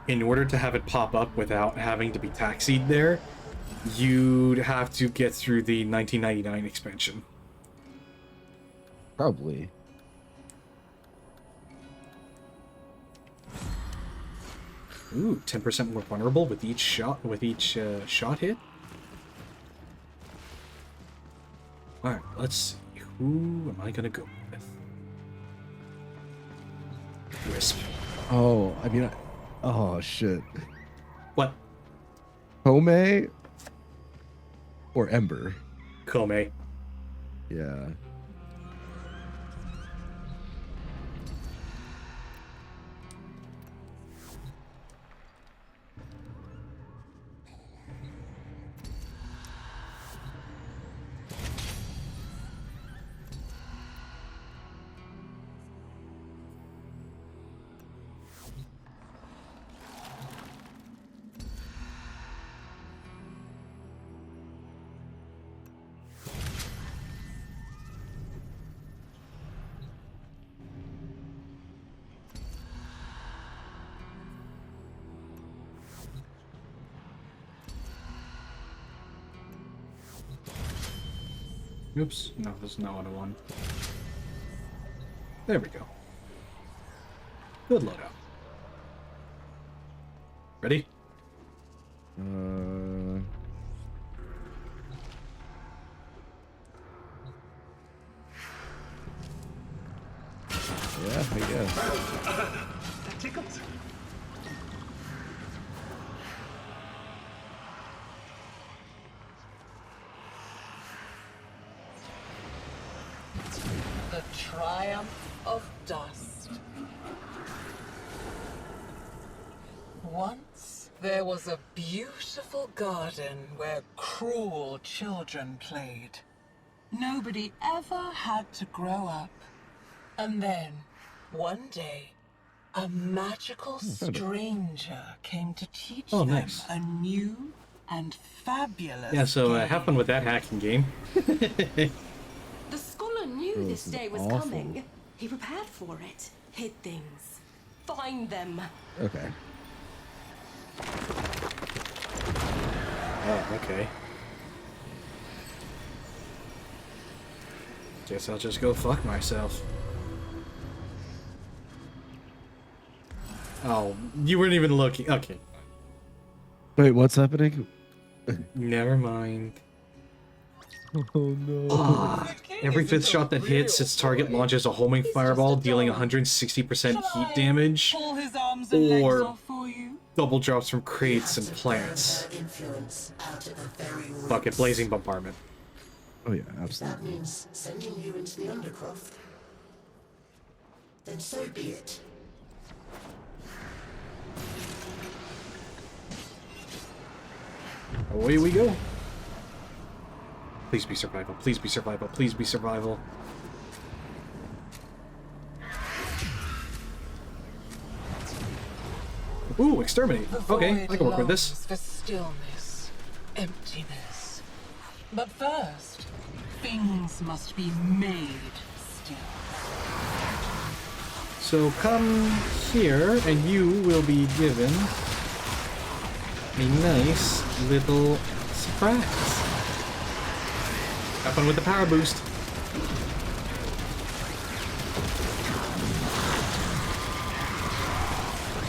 Speaker 1: in order to have it pop up without having to be taxied there, you'd have to get through the 1999 expansion.
Speaker 17: Probably.
Speaker 1: Ooh, 10% more vulnerable with each shot shot hit. All right, let's see. Who am I gonna go with? Wisp.
Speaker 17: Oh, I mean, oh shit.
Speaker 1: What?
Speaker 17: Kome or Ember?
Speaker 1: Kome.
Speaker 17: Yeah.
Speaker 1: Oops, no, there's no other one. There we go. Good loadout. Ready?
Speaker 17: Yeah, I guess.
Speaker 10: That tickles.
Speaker 18: The triumph of dust. Once there was a beautiful garden where cruel children played. Nobody ever had to grow up. And then, one day, A magical stranger came to teach
Speaker 1: Oh,
Speaker 18: them
Speaker 1: nice.
Speaker 18: a new and fabulous
Speaker 1: Yeah, so have fun with that hacking game.
Speaker 20: The scholar knew
Speaker 1: Oh,
Speaker 20: this
Speaker 1: this is
Speaker 20: day was
Speaker 1: awful.
Speaker 20: coming. He prepared for it. Hid things. Find them.
Speaker 17: Okay.
Speaker 1: Oh, okay. Guess I'll just go fuck myself. Oh, you weren't even looking. Okay.
Speaker 17: Wait, what's happening?
Speaker 1: Never mind.
Speaker 17: Oh no.
Speaker 1: Every fifth shot that hits its target launches a homing fireball, dealing 160% heat damage,
Speaker 18: Pull his arms and legs
Speaker 1: or
Speaker 18: off for you?
Speaker 1: double drops from crates and plants. Bucket blazing bombardment.
Speaker 17: Oh yeah,
Speaker 10: That
Speaker 17: absolutely.
Speaker 10: means sending you into the Undercroft. Then so be it.
Speaker 1: Away we go. Please be survival. Please be survival. Please be survival. Ooh, exterminate. Okay, I can work with this.
Speaker 18: For stillness, emptiness. But first, things must be made still.
Speaker 1: So come here, and you will be given a nice little surprise. Have fun with the power boost.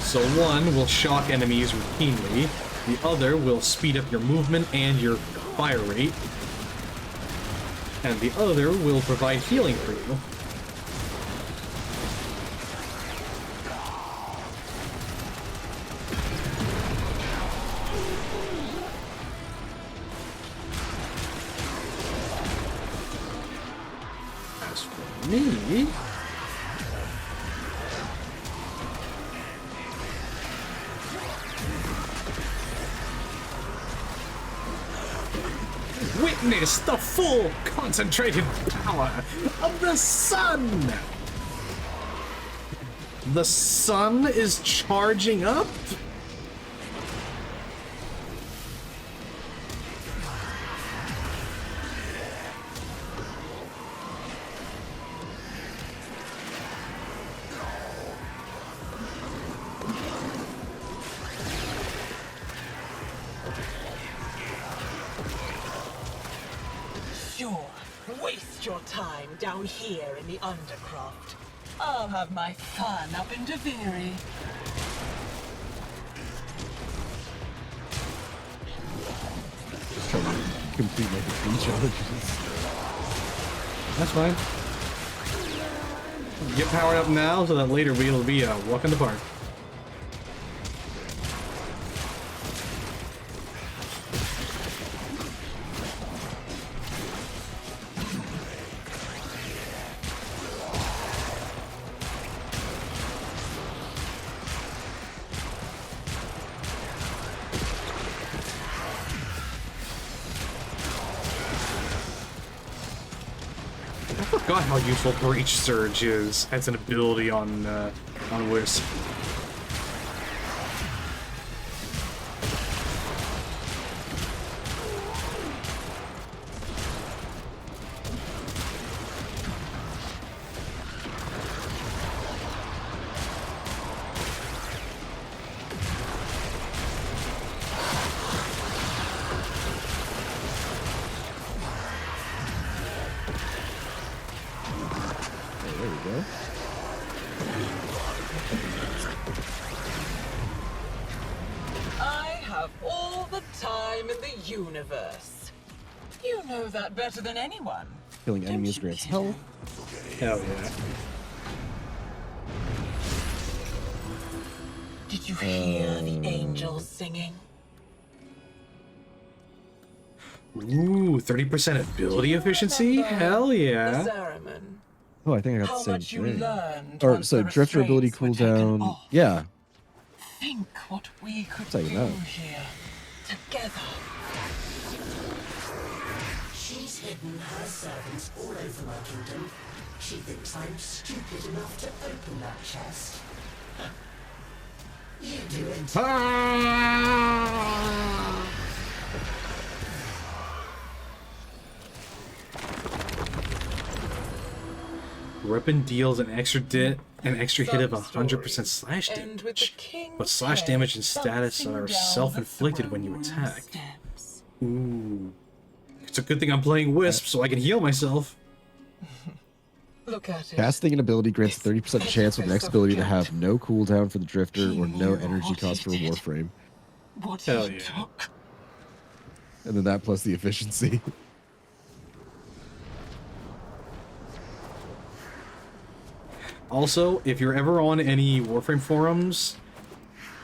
Speaker 1: So one will shock enemies routinely, the other will speed up your movement and your fire rate, and the other will provide healing for you. As for me... Witness the full concentrated power of the sun! The sun is charging up?
Speaker 18: Sure, waste your time down here in the Undercroft. I'll have my fun up in Deviri.
Speaker 17: Just trying to complete my between challenges.
Speaker 1: That's fine. Get powered up now so that later it'll be a walk in the park. I forgot how useful Breach Surge is as an ability on Wisp.
Speaker 17: There we go.
Speaker 18: I have all the time in the universe. You know that better than anyone.
Speaker 17: Killing enemies grants health.
Speaker 1: Hell yeah.
Speaker 18: Did you hear the angels singing?
Speaker 1: Ooh, 30% ability efficiency? Hell
Speaker 18: The
Speaker 1: yeah.
Speaker 18: Zariman.
Speaker 17: Oh, I think I got
Speaker 18: How
Speaker 17: the
Speaker 18: much
Speaker 17: same
Speaker 18: you
Speaker 17: thing.
Speaker 18: learned
Speaker 17: Or
Speaker 18: once
Speaker 17: so
Speaker 18: the
Speaker 17: drifter ability
Speaker 18: restraints were taken
Speaker 17: cooldown.
Speaker 18: off.
Speaker 17: Yeah.
Speaker 18: Think what we could
Speaker 17: Tell
Speaker 18: do
Speaker 17: you that.
Speaker 18: here together.
Speaker 10: She's hidden her servants all over my kingdom. She thinks I'm stupid enough to open that chest. You do it.
Speaker 1: Weapon deals an extra hit of 100% slash damage, but slash damage and status are self-inflicted when you attack. Ooh. It's a good thing I'm playing Wisp so I can heal myself.
Speaker 18: Look at it.
Speaker 17: Casting an ability grants a 30% chance for the next ability to have no cooldown for the Drifter or no energy cost for a Warframe.
Speaker 1: Hell yeah.
Speaker 17: And then that plus the efficiency.
Speaker 1: Also, if you're ever on any Warframe forums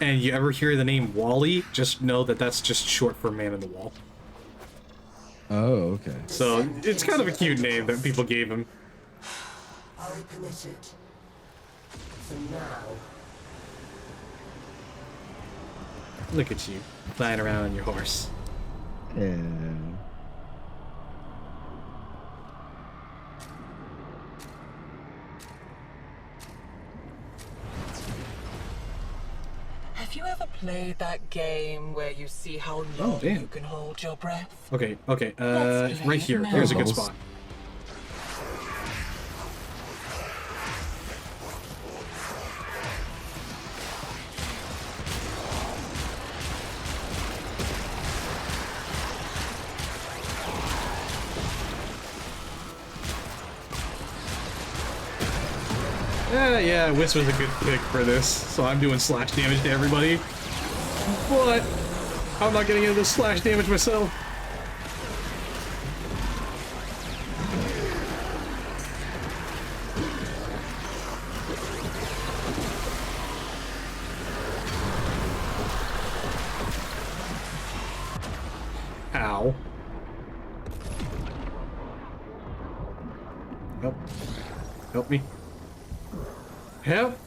Speaker 1: and you ever hear the name Wally, just know that that's just short for Man in the Wall.
Speaker 17: Oh, okay.
Speaker 1: So it's kind of a cute name that people gave him.
Speaker 10: I'll permit it. For now.
Speaker 1: Look at you, flying around on your horse.
Speaker 17: Yeah.
Speaker 18: Have you ever played that game where you see how long you can hold your breath?
Speaker 1: Okay, right here. Here's a good spot. Yeah, Wisp was a good pick for this, so I'm doing slash damage to everybody. But I'm not getting into the slash damage myself. Ow. Help. Help me. Help!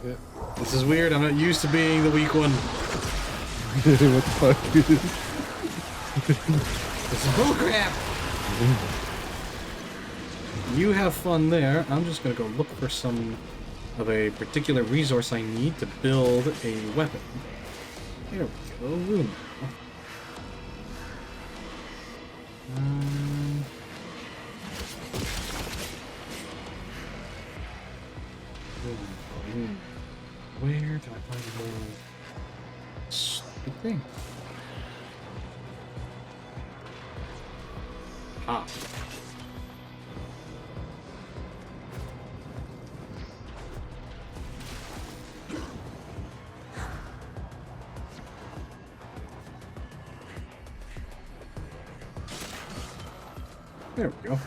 Speaker 1: Yeah. This is weird, I'm not used to being the weak one.
Speaker 17: What the fuck is this?
Speaker 1: This is bullcrap! You have fun there. I'm just gonna go look for some of a particular resource I need to build a weapon. Here we go, Luna. Where do I find the whole stupid thing? Ah. There we go.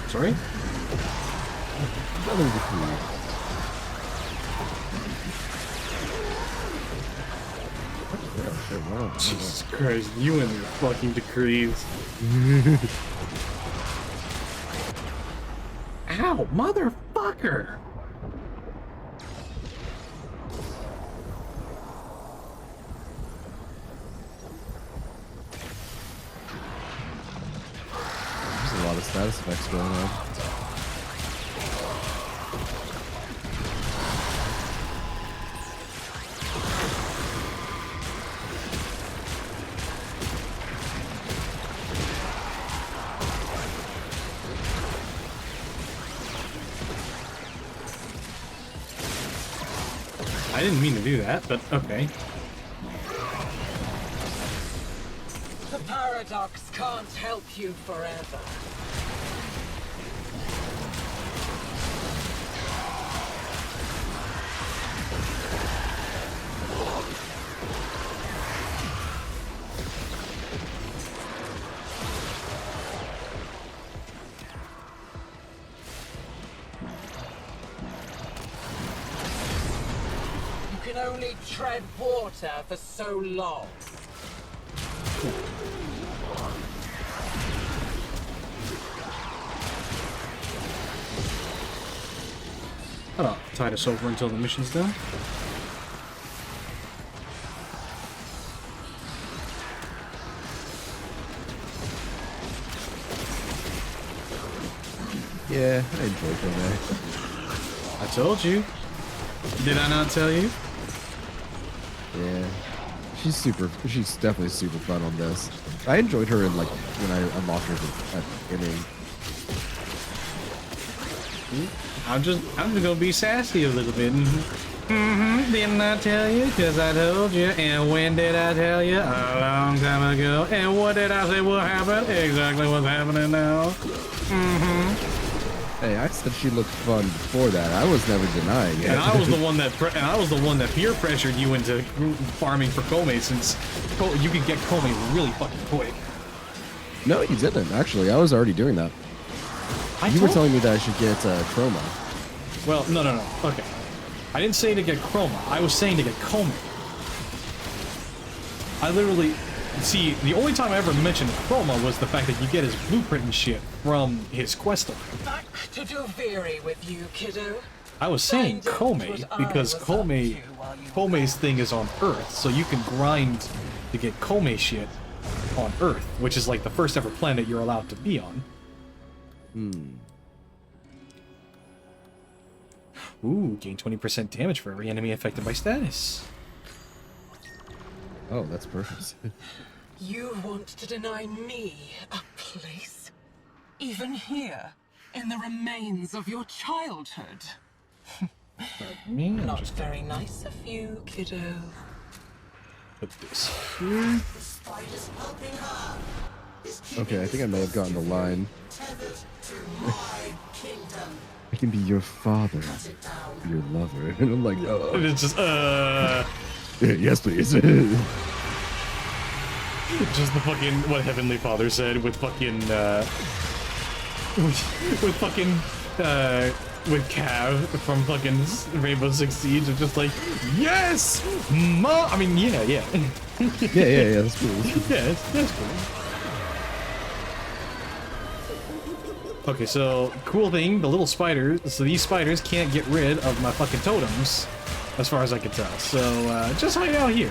Speaker 1: Sorry? Jesus Christ, you and your fucking decrees. Ow, motherfucker!
Speaker 17: There's a lot of status effects going on.
Speaker 1: I didn't mean to do that, but okay.
Speaker 18: The paradox can't help you forever. can only tread water for so long.
Speaker 1: I'll tide us over until the mission's done.
Speaker 17: Yeah, I enjoyed Kome.
Speaker 1: I told you. Did I not tell you?
Speaker 17: Yeah. She's definitely super fun on this. I enjoyed her in, like, when I unlocked her at the beginning.
Speaker 1: I'm just gonna be sassy a little bit. Didn't I tell you? Cause I told you. And when did I tell you? A long time ago. And what did I say will happen? Exactly what's happening now.
Speaker 17: Hey, I said she looked fun before that. I was never denying it.
Speaker 1: And I was the one that peer pressured you into farming for Kome, since you could get Kome really fucking quick.
Speaker 17: No, you didn't. Actually, I was already doing that. You were telling me that I should get Chroma.
Speaker 1: Well, no. Okay. I didn't say to get Chroma. I was saying to get Kome. I literally... See, the only time I ever mentioned Chroma was the fact that you get his blueprint and shit from his quest line.
Speaker 18: Back to do very with you, kiddo.
Speaker 1: I was saying Kome because Kome's thing is on Earth, so you can grind to get Kome shit on Earth, which is like the first ever planet you're allowed to be on. Ooh, gain 20% damage for every enemy affected by status.
Speaker 17: Oh, that's perfect.
Speaker 18: You want to deny me a place? Even here, in the remains of your childhood? Not very nice of you, kiddo.
Speaker 1: Put this here.
Speaker 17: Okay, I think I may have gotten the line. I can be your father, your lover. And I'm like, oh.
Speaker 1: And it's just,
Speaker 17: Yes, please.
Speaker 1: Just the fucking, what Heavenly Father said with fucking, with Cav from fucking Rainbow Six Siege, of just like, yes! I mean, yeah.
Speaker 17: yeah, that's cool.
Speaker 1: Yeah, that's cool. Okay, so, cool thing, the little spiders, so these spiders can't get rid of my fucking totems, as far as I can tell, so, just hang out here.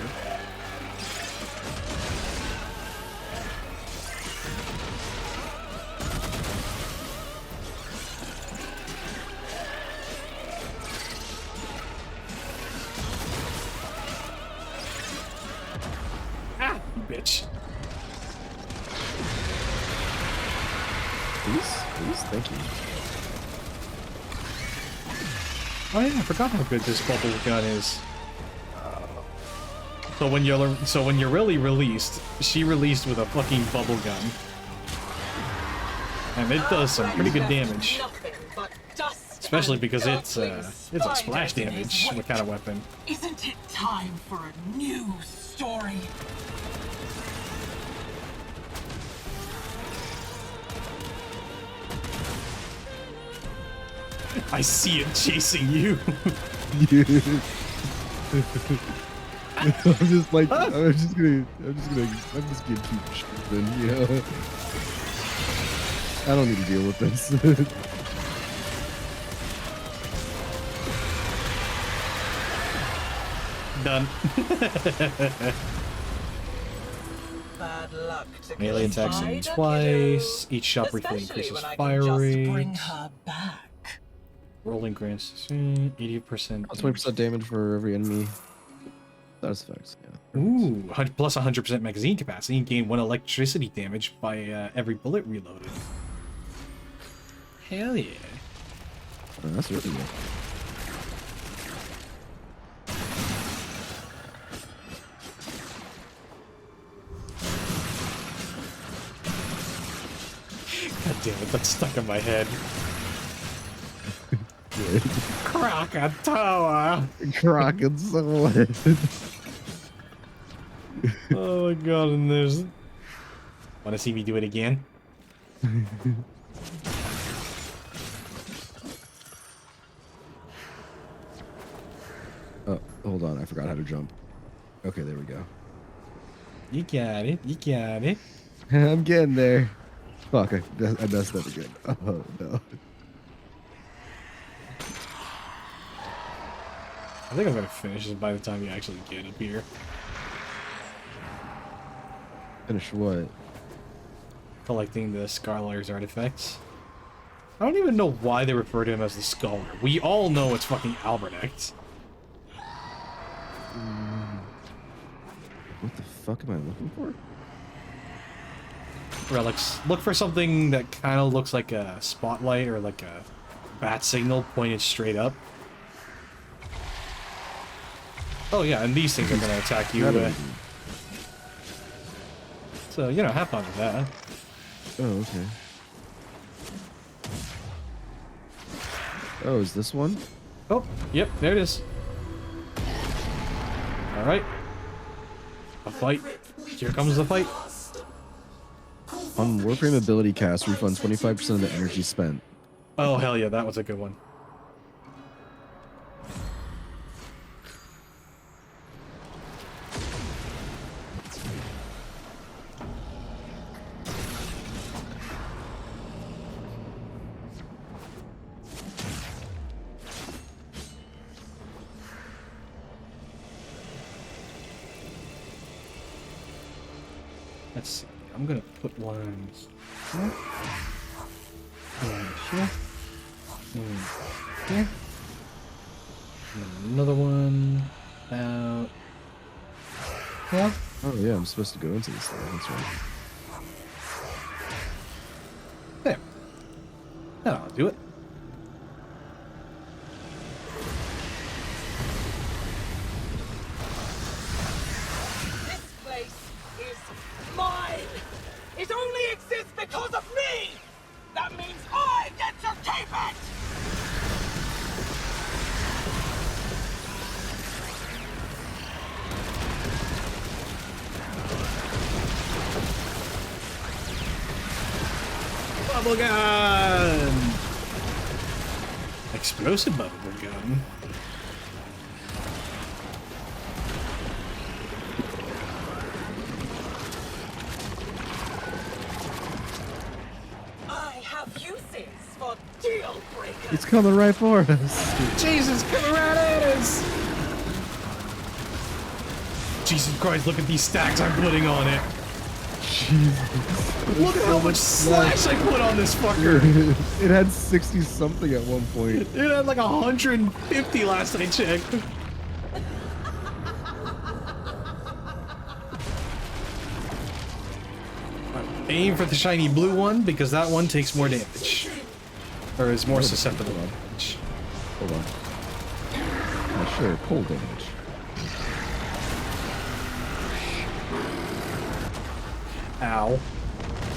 Speaker 1: Bitch.
Speaker 17: Please, thank you.
Speaker 1: Oh yeah, I forgot how good this bubble gun is. So when you're really released, she released with a fucking bubble gun, and it does some pretty good damage. Especially because it's a splash damage kind of weapon.
Speaker 18: Isn't it time for a new story?
Speaker 1: I see it chasing you.
Speaker 17: I'm just like, I'm just gonna keep shooting, you know? I don't need to deal with this.
Speaker 1: Done.
Speaker 18: Bad luck to
Speaker 1: Melee attacks him twice. Each shot briefly increases fire rate. Rolling grants 80%.
Speaker 17: 20% damage for every enemy. That's effects, yeah.
Speaker 1: Ooh, plus 100% magazine capacity and gain 1 electricity damage by every bullet reloaded. Hell yeah.
Speaker 17: Oh, that's really good.
Speaker 1: God damn it, that's stuck in my head. Krakatoa!
Speaker 17: Krakatoa.
Speaker 1: Oh my god, and there's... Wanna see me do it again?
Speaker 17: Oh, hold Hold on, I forgot how to jump. Okay, there we go.
Speaker 1: You got it. You got it.
Speaker 17: I'm getting there. Fuck, I messed up again. Oh, no.
Speaker 1: I think I'm gonna finish it by the time you actually get up here.
Speaker 17: Finish what?
Speaker 1: Collecting the Scholar's artifacts. I don't even know why they refer to him as the Scholar. We all know it's fucking Albernecht.
Speaker 17: What the fuck am I looking for?
Speaker 1: Relics. Look for something that kind of looks like a spotlight or like a bat signal pointed straight up. Oh yeah, and these things are gonna attack you. So, you know, have fun with that.
Speaker 17: Oh, okay. Oh, is this one?
Speaker 1: Oh, yep, there it is. Alright. A fight. Here comes the fight.
Speaker 17: On Warframe ability cast, refund 25% of the energy spent.
Speaker 1: Oh, hell yeah, that was a good one. Let's see. I'm gonna put one here. And here. And here. And another one about here.
Speaker 17: Oh yeah, I'm supposed to go into this thing. That's right.
Speaker 1: There. That'll do it.
Speaker 10: Mine! It only exists because of me! That means I get to keep it!
Speaker 1: Bubble gun! Explosive bubble gun.
Speaker 10: Deal breaker.
Speaker 17: It's coming right for us.
Speaker 1: Jesus, coming right at us! Jesus Christ, look at these stacks I'm putting on it.
Speaker 17: Jesus.
Speaker 1: Look at how much slash I put on this fucker.
Speaker 17: It had 60 something at one point.
Speaker 1: It had like 150 last I checked. Aim for the shiny blue one because that one takes more damage. Or is more susceptible to damage.
Speaker 17: Hold on. Sure, cold damage.
Speaker 1: Ow.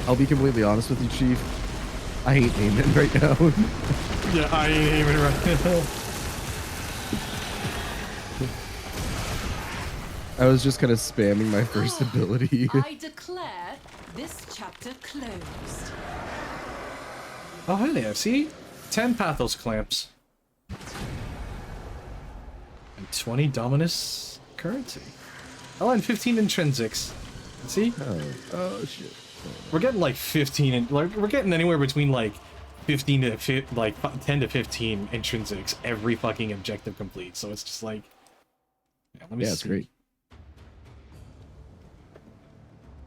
Speaker 17: I'll be completely honest with you, Chief. I ain't aiming right now.
Speaker 1: Yeah, I ain't aiming right now.
Speaker 17: I was just kind of spamming my first ability.
Speaker 20: I declare this chapter closed.
Speaker 1: Oh, hey there, see? 10 Pathos clamps. And 20 Dominus currency. Oh, and 15 intrinsics. See?
Speaker 17: Oh shit.
Speaker 1: We're getting like 15, and like we're getting anywhere between like 15 to 10 to 15 intrinsics every fucking objective complete. So it's just like, yeah, let me see.
Speaker 17: It's great.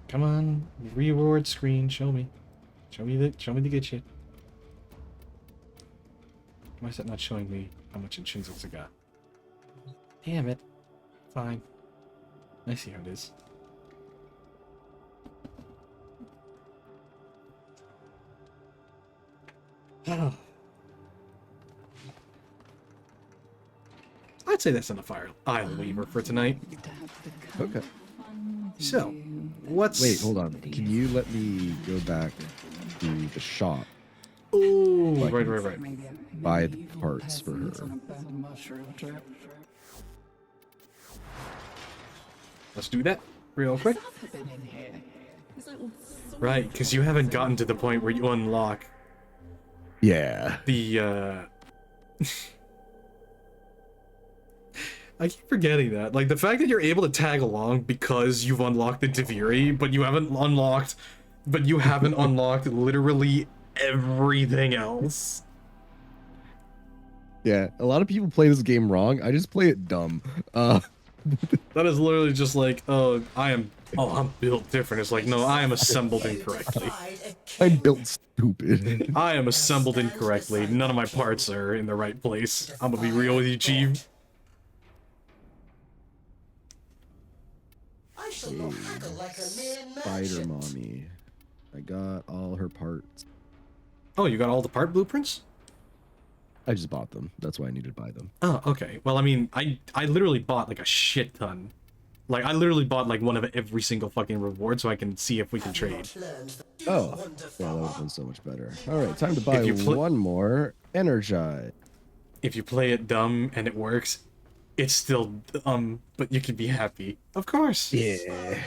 Speaker 1: Come on, reward screen, show me the good shit. Why is that not showing me how much intrinsics I got? Damn it. Fine. I see how it is. I'd say that's enough Isle Weaver for tonight.
Speaker 17: Okay.
Speaker 1: So, what's...
Speaker 17: Wait, hold on. Can you let me go back to the shop?
Speaker 1: Ooh,
Speaker 17: like,
Speaker 1: right.
Speaker 17: Buy the parts for her.
Speaker 1: Let's do that real quick. Right, because you haven't gotten to the point where you unlock...
Speaker 17: Yeah.
Speaker 1: The, I keep forgetting that. Like, the fact that you're able to tag along because you've unlocked the Deviri, but you haven't unlocked literally everything else.
Speaker 17: Yeah, a lot of people play this game wrong. I just play it dumb.
Speaker 1: That is literally just like, I'm built different. It's like, no, I am assembled incorrectly.
Speaker 17: I'm built stupid.
Speaker 1: I am assembled incorrectly. None of my parts are in the right place. I'm gonna be real with you, Chief.
Speaker 17: Spider Mommy. I got all her parts.
Speaker 1: Oh, you got all the part blueprints?
Speaker 17: I just bought them. That's why I needed to buy them.
Speaker 1: Oh, okay. Well, I mean, I literally bought like a shit ton. Like, I literally bought like one of every single fucking reward so I can see if we can trade.
Speaker 17: Oh, well, that would have been so much better. All right, time to buy one more Energize.
Speaker 1: If you play it dumb and it works, it's still but you can be happy. Of course.
Speaker 17: Yeah.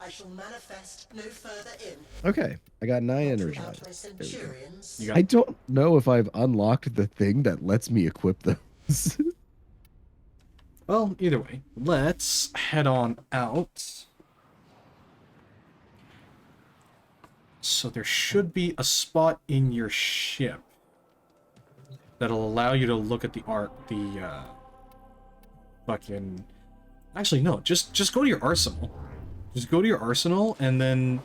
Speaker 10: I shall manifest no further in.
Speaker 17: Okay, I got 9 Energize. I don't know if I've unlocked the thing that lets me equip those.
Speaker 1: Well, either way, let's head on out. So there should be a spot in your ship that'll allow you to look at the fucking... Actually, no, just go to your arsenal. Just go to your arsenal and then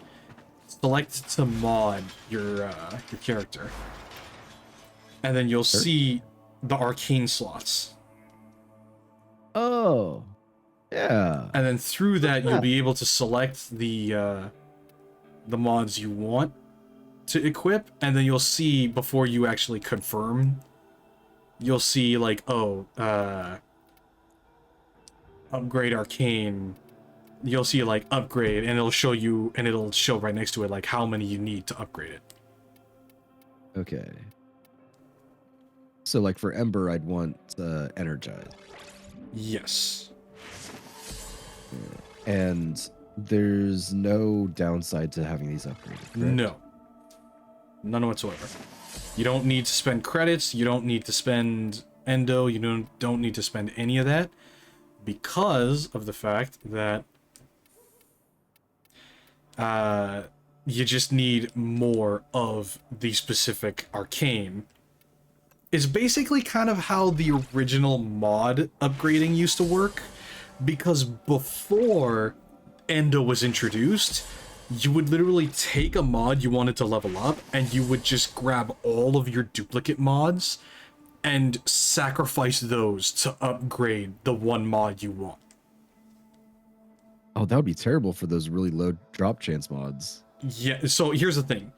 Speaker 1: select to mod your character. And then you'll see the arcane slots.
Speaker 17: Oh, yeah.
Speaker 1: And then through that, you'll be able to select the mods you want to equip, and then you'll see before you actually confirm, you'll see like, upgrade arcane. You'll see like upgrade, and it'll show you, and it'll show right next to it like how many you need to upgrade it.
Speaker 17: Okay. So like for Ember, I'd want Energize.
Speaker 1: Yes.
Speaker 17: And there's no downside to having these upgraded, correct?
Speaker 1: No. None whatsoever. You don't need to spend credits, you don't need to spend endo, you don't need to spend any of that, because of the fact that you just need more of the specific arcane. It's basically kind of how the original mod upgrading used to work, because before Endo was introduced, you would literally take a mod you wanted to level up, and you would just grab all of your duplicate mods and sacrifice those to upgrade the one mod you want.
Speaker 17: Oh, that would be terrible for those really low drop chance mods.
Speaker 1: Yeah, so here's the thing.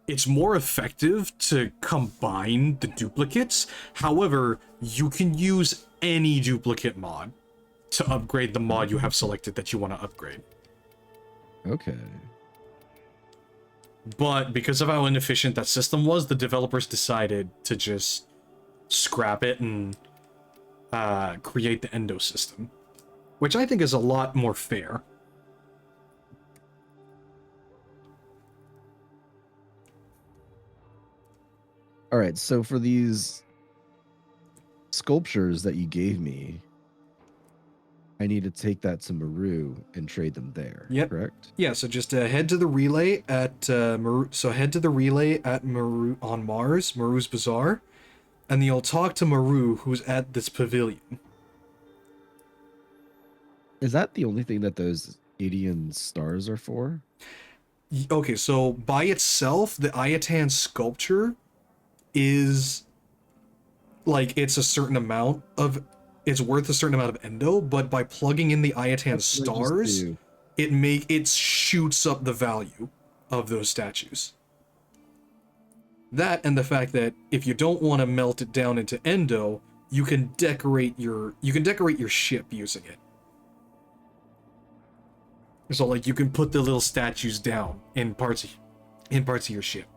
Speaker 1: It's more effective to combine the duplicates. However, you can use any duplicate mod to upgrade the mod you have selected that you want to upgrade.
Speaker 17: Okay.
Speaker 1: But because of how inefficient that system was, the developers decided to just scrap it and create the Endo system, which I think is a lot more fair.
Speaker 17: All right, so for these sculptures that you gave me, I need to take that to Maru and trade them there.
Speaker 1: Yep.
Speaker 17: Correct?
Speaker 1: Yeah. So just head to the relay at Maru. So head to the relay at Maru on Mars, Maru's Bazaar, and you'll talk to Maru, who's at this pavilion.
Speaker 17: Is that the only thing that those Adian stars are for?
Speaker 1: Okay, so by itself, the Ayatan sculpture is like it's a certain amount of. It's worth a certain amount of endo, but by plugging in the Ayatan stars, it shoots up the value of those statues. That and the fact that if you don't want to melt it down into endo, you can decorate your ship using it. So like you can put the little statues down in parts of your ship.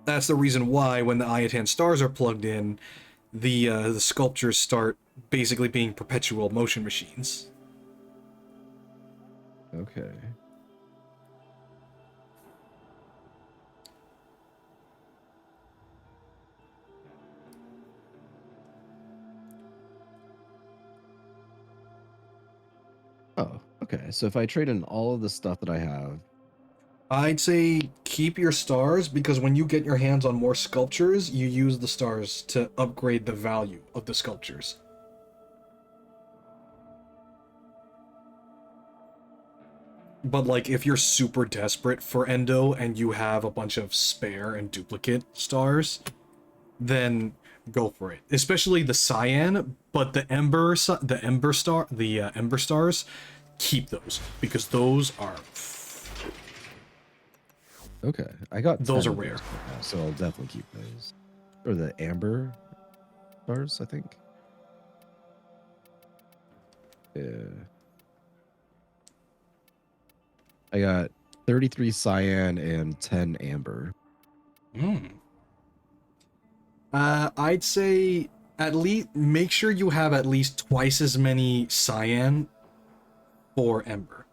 Speaker 1: That's the reason why when the Ayatan stars are plugged in, the sculptures start basically being perpetual motion machines.
Speaker 17: Okay. Okay, so if I trade in all of the stuff that I have,
Speaker 1: I'd say keep your stars, because when you get your hands on more sculptures, you use the stars to upgrade the value of the sculptures. But, like, if you're super desperate for Endo and you have a bunch of spare and duplicate stars, then go for it. Especially the cyan, but the ember stars, keep those, because those are...
Speaker 17: Okay, I got
Speaker 1: those
Speaker 17: 10
Speaker 1: are
Speaker 17: of
Speaker 1: rare.
Speaker 17: right now, so I'll definitely keep those. Or the amber stars, I think. Yeah. I got 33 cyan and 10 amber.
Speaker 1: I'd say at least make sure you have at least twice as many cyan for ember,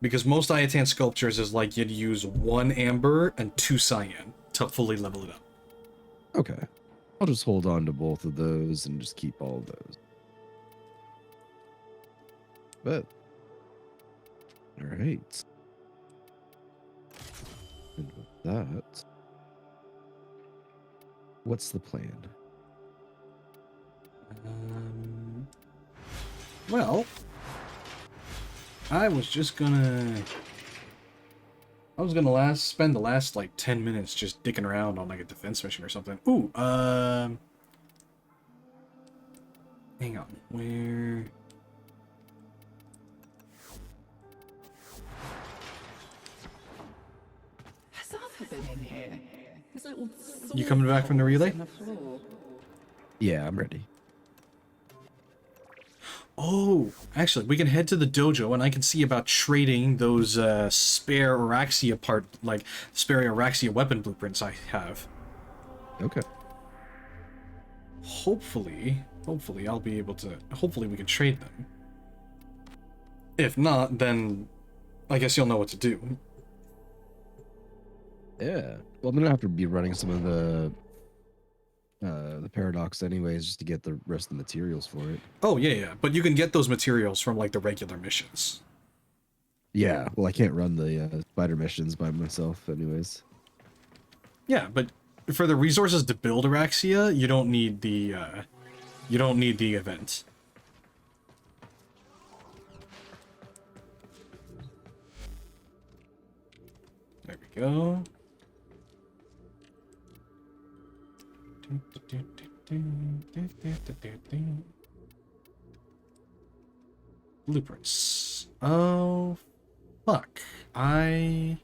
Speaker 1: because most Ayatan sculptures is like you'd use 1 amber and 2 cyan to fully level it up.
Speaker 17: Okay, I'll just hold on to both of those and just keep all of those. But all right, and with that, what's the plan?
Speaker 1: Well, I was gonna spend the last like 10 minutes just dicking around on like a defense mission or something. Ooh, hang on, where?
Speaker 6: Has Arthur been in here? His little
Speaker 1: You coming back from the relay?
Speaker 6: on the floor.
Speaker 17: Yeah, I'm ready.
Speaker 1: Oh, actually, we can head to the dojo and I can see about trading those spare Araxia weapon blueprints I have.
Speaker 17: Okay.
Speaker 1: Hopefully I'll be able to, hopefully we can trade them. If not, then I guess you'll know what to do.
Speaker 17: Yeah. Well, I'm gonna have to be running some of the paradox anyways, just to get the rest of the materials for it.
Speaker 1: Oh, yeah. But you can get those materials from, like, the regular missions.
Speaker 17: Yeah. Well, I can't run the spider missions by myself anyways.
Speaker 1: Yeah, but for the resources to build Araxia, you don't need the event. There we go. Blueprints. Oh, fuck. I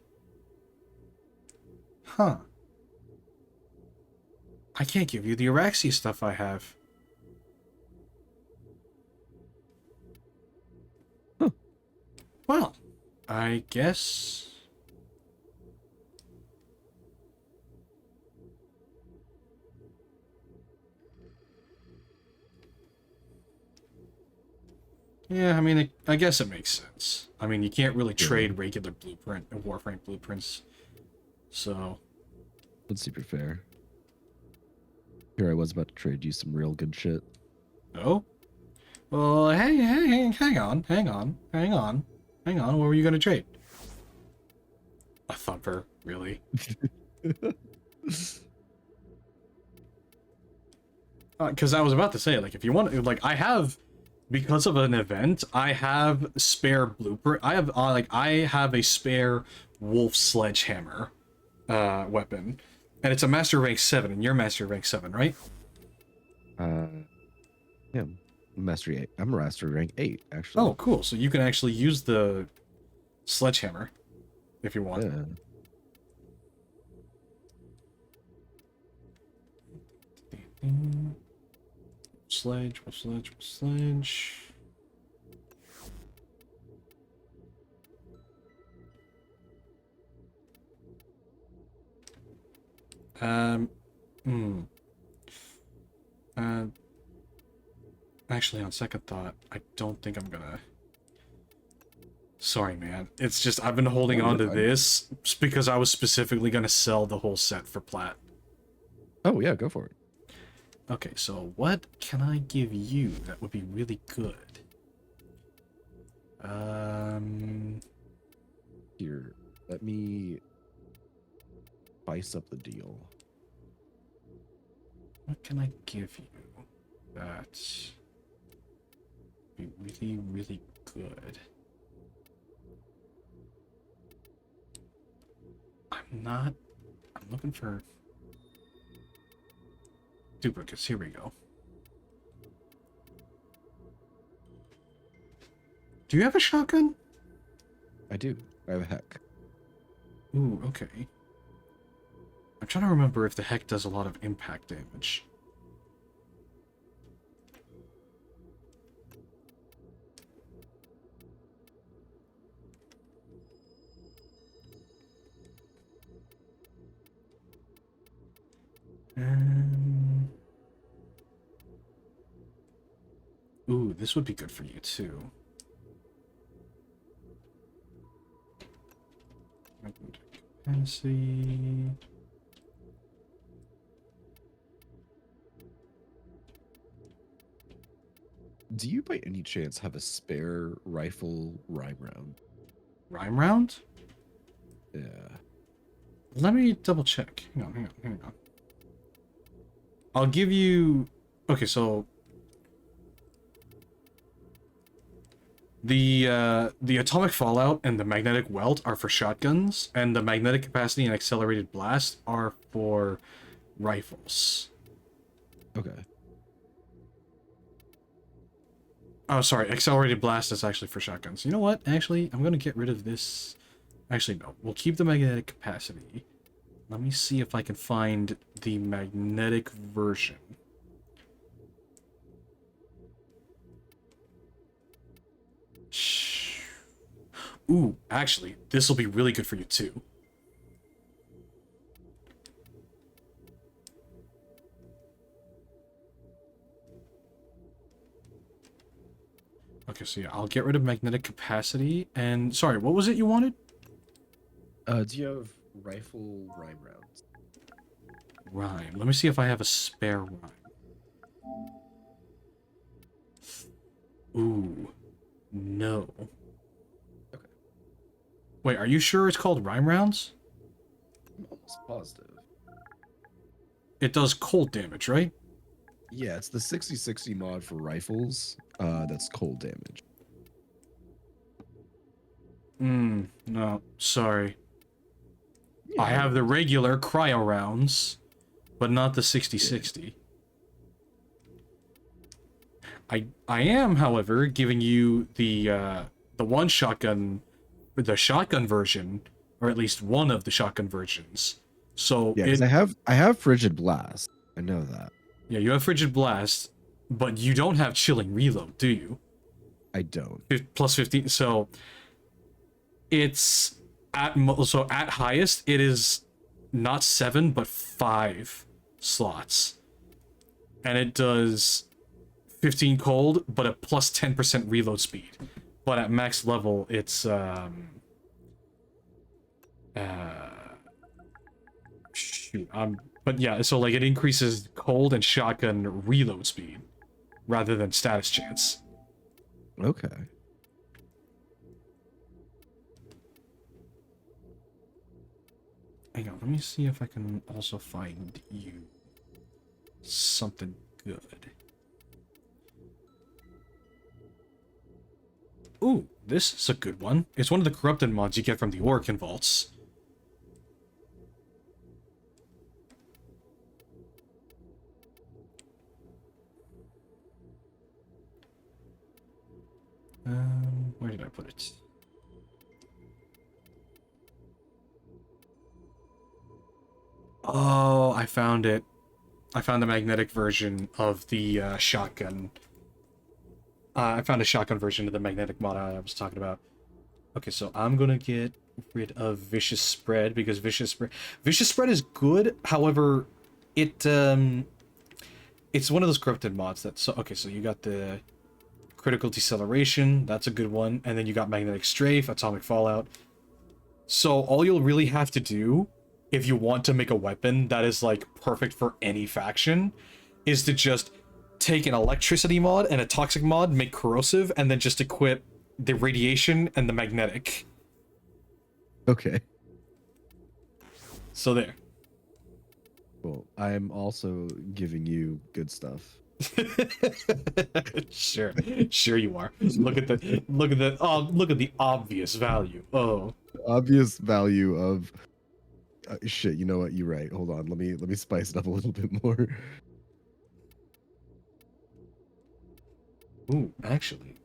Speaker 1: can't give you the Araxia stuff I have.
Speaker 17: Huh.
Speaker 1: Well, I guess... Yeah, I mean, I guess it makes sense. I mean, you can't really trade regular blueprint and Warframe blueprints, so...
Speaker 17: That's super fair. Here I was about to trade you some real good shit.
Speaker 1: Oh? Well, hang on. What were you gonna trade? A thumper, really? Because I was about to say, like, if you want, like, I have... Because of an event, I have spare blueprint. I have a spare wolf sledgehammer weapon, and it's a master rank 7, and you're master rank 7, right?
Speaker 17: Yeah, mastery 8. I'm master rank 8, actually.
Speaker 1: Oh, cool. So you can actually use the sledgehammer if you want.
Speaker 17: Yeah.
Speaker 1: Sledge. Actually, on second thought, I don't think I'm gonna... Sorry, man. It's just, I've been holding on to this because I was specifically gonna sell the whole set for plat.
Speaker 17: Oh, yeah, go for it.
Speaker 1: Okay, so what can I give you that would be really good?
Speaker 17: Here, let me spice up the deal.
Speaker 1: What can I give you that's be really, really good? I'm looking for duplicates. Here we go. Do you have a shotgun?
Speaker 17: I do. I have a heck.
Speaker 1: Ooh, okay. I'm trying to remember if the heck does a lot of impact damage. Ooh, this would be good for you too. Capacity.
Speaker 17: Do you by any chance have a spare rifle rhyme round?
Speaker 1: Rhyme round?
Speaker 17: Yeah.
Speaker 1: Let me double check. Hang on. I'll give you... Okay, so... The atomic fallout and the magnetic welt are for shotguns, and the magnetic capacity and accelerated blast are for rifles.
Speaker 17: Okay.
Speaker 1: Oh, sorry. Accelerated blast is actually for shotguns. You know what? Actually, I'm going to get rid of this. Actually, no. We'll keep the magnetic capacity. Let me see if I can find the magnetic version. Ooh, actually, this will be really good for you too. Okay, so yeah, I'll get rid of magnetic capacity. And sorry, what was it you wanted?
Speaker 17: Do you have rifle rhyme rounds?
Speaker 1: Rhyme. Let me see if I have a spare rhyme. Ooh, no.
Speaker 17: Okay.
Speaker 1: Wait, are you sure it's called rhyme rounds?
Speaker 17: I'm almost positive.
Speaker 1: It does cold damage, right?
Speaker 17: Yeah, it's the 60/60 mod for rifles. That's cold damage.
Speaker 1: No, sorry.
Speaker 17: Yeah,
Speaker 1: I have the regular cryo rounds, but not the 60/60. I am, however, giving you the one shotgun, the shotgun version, or at least one of the shotgun versions. So
Speaker 17: yeah, because I have frigid blast. I know that.
Speaker 1: Yeah, you have frigid blast, but you don't have chilling reload, do you?
Speaker 17: I don't.
Speaker 1: Plus 15. So it's at highest it is not 7 but 5 slots, and it does 15 cold, but a plus 10% reload speed. But at max level, it's but yeah, so like it increases cold and shotgun reload speed rather than status chance.
Speaker 17: Okay.
Speaker 1: Hang on, let me see if I can also find you something good. Ooh, this is a good one. It's one of the corrupted mods you get from the Oricon vaults. Where did I put it? Oh, I found it. I found the magnetic version of the shotgun. I found a shotgun version of the magnetic mod I was talking about. Okay, so I'm gonna get rid of Vicious Spread because Vicious Spread is good. However, it's one of those corrupted mods that. So okay, so you got the critical deceleration. That's a good one, and then you got magnetic strafe, atomic fallout. So all you'll really have to do, if you want to make a weapon that is like perfect for any faction, is to just take an electricity mod and a toxic mod, make corrosive, and then just equip the radiation and the magnetic.
Speaker 17: Okay.
Speaker 1: So there.
Speaker 17: Well, I'm also giving you good stuff.
Speaker 1: Sure you are. Look at the obvious value. Oh,
Speaker 17: Obvious value of shit. You know what? You're right. Hold on. Let me spice it up a little bit more.
Speaker 1: Ooh, actually,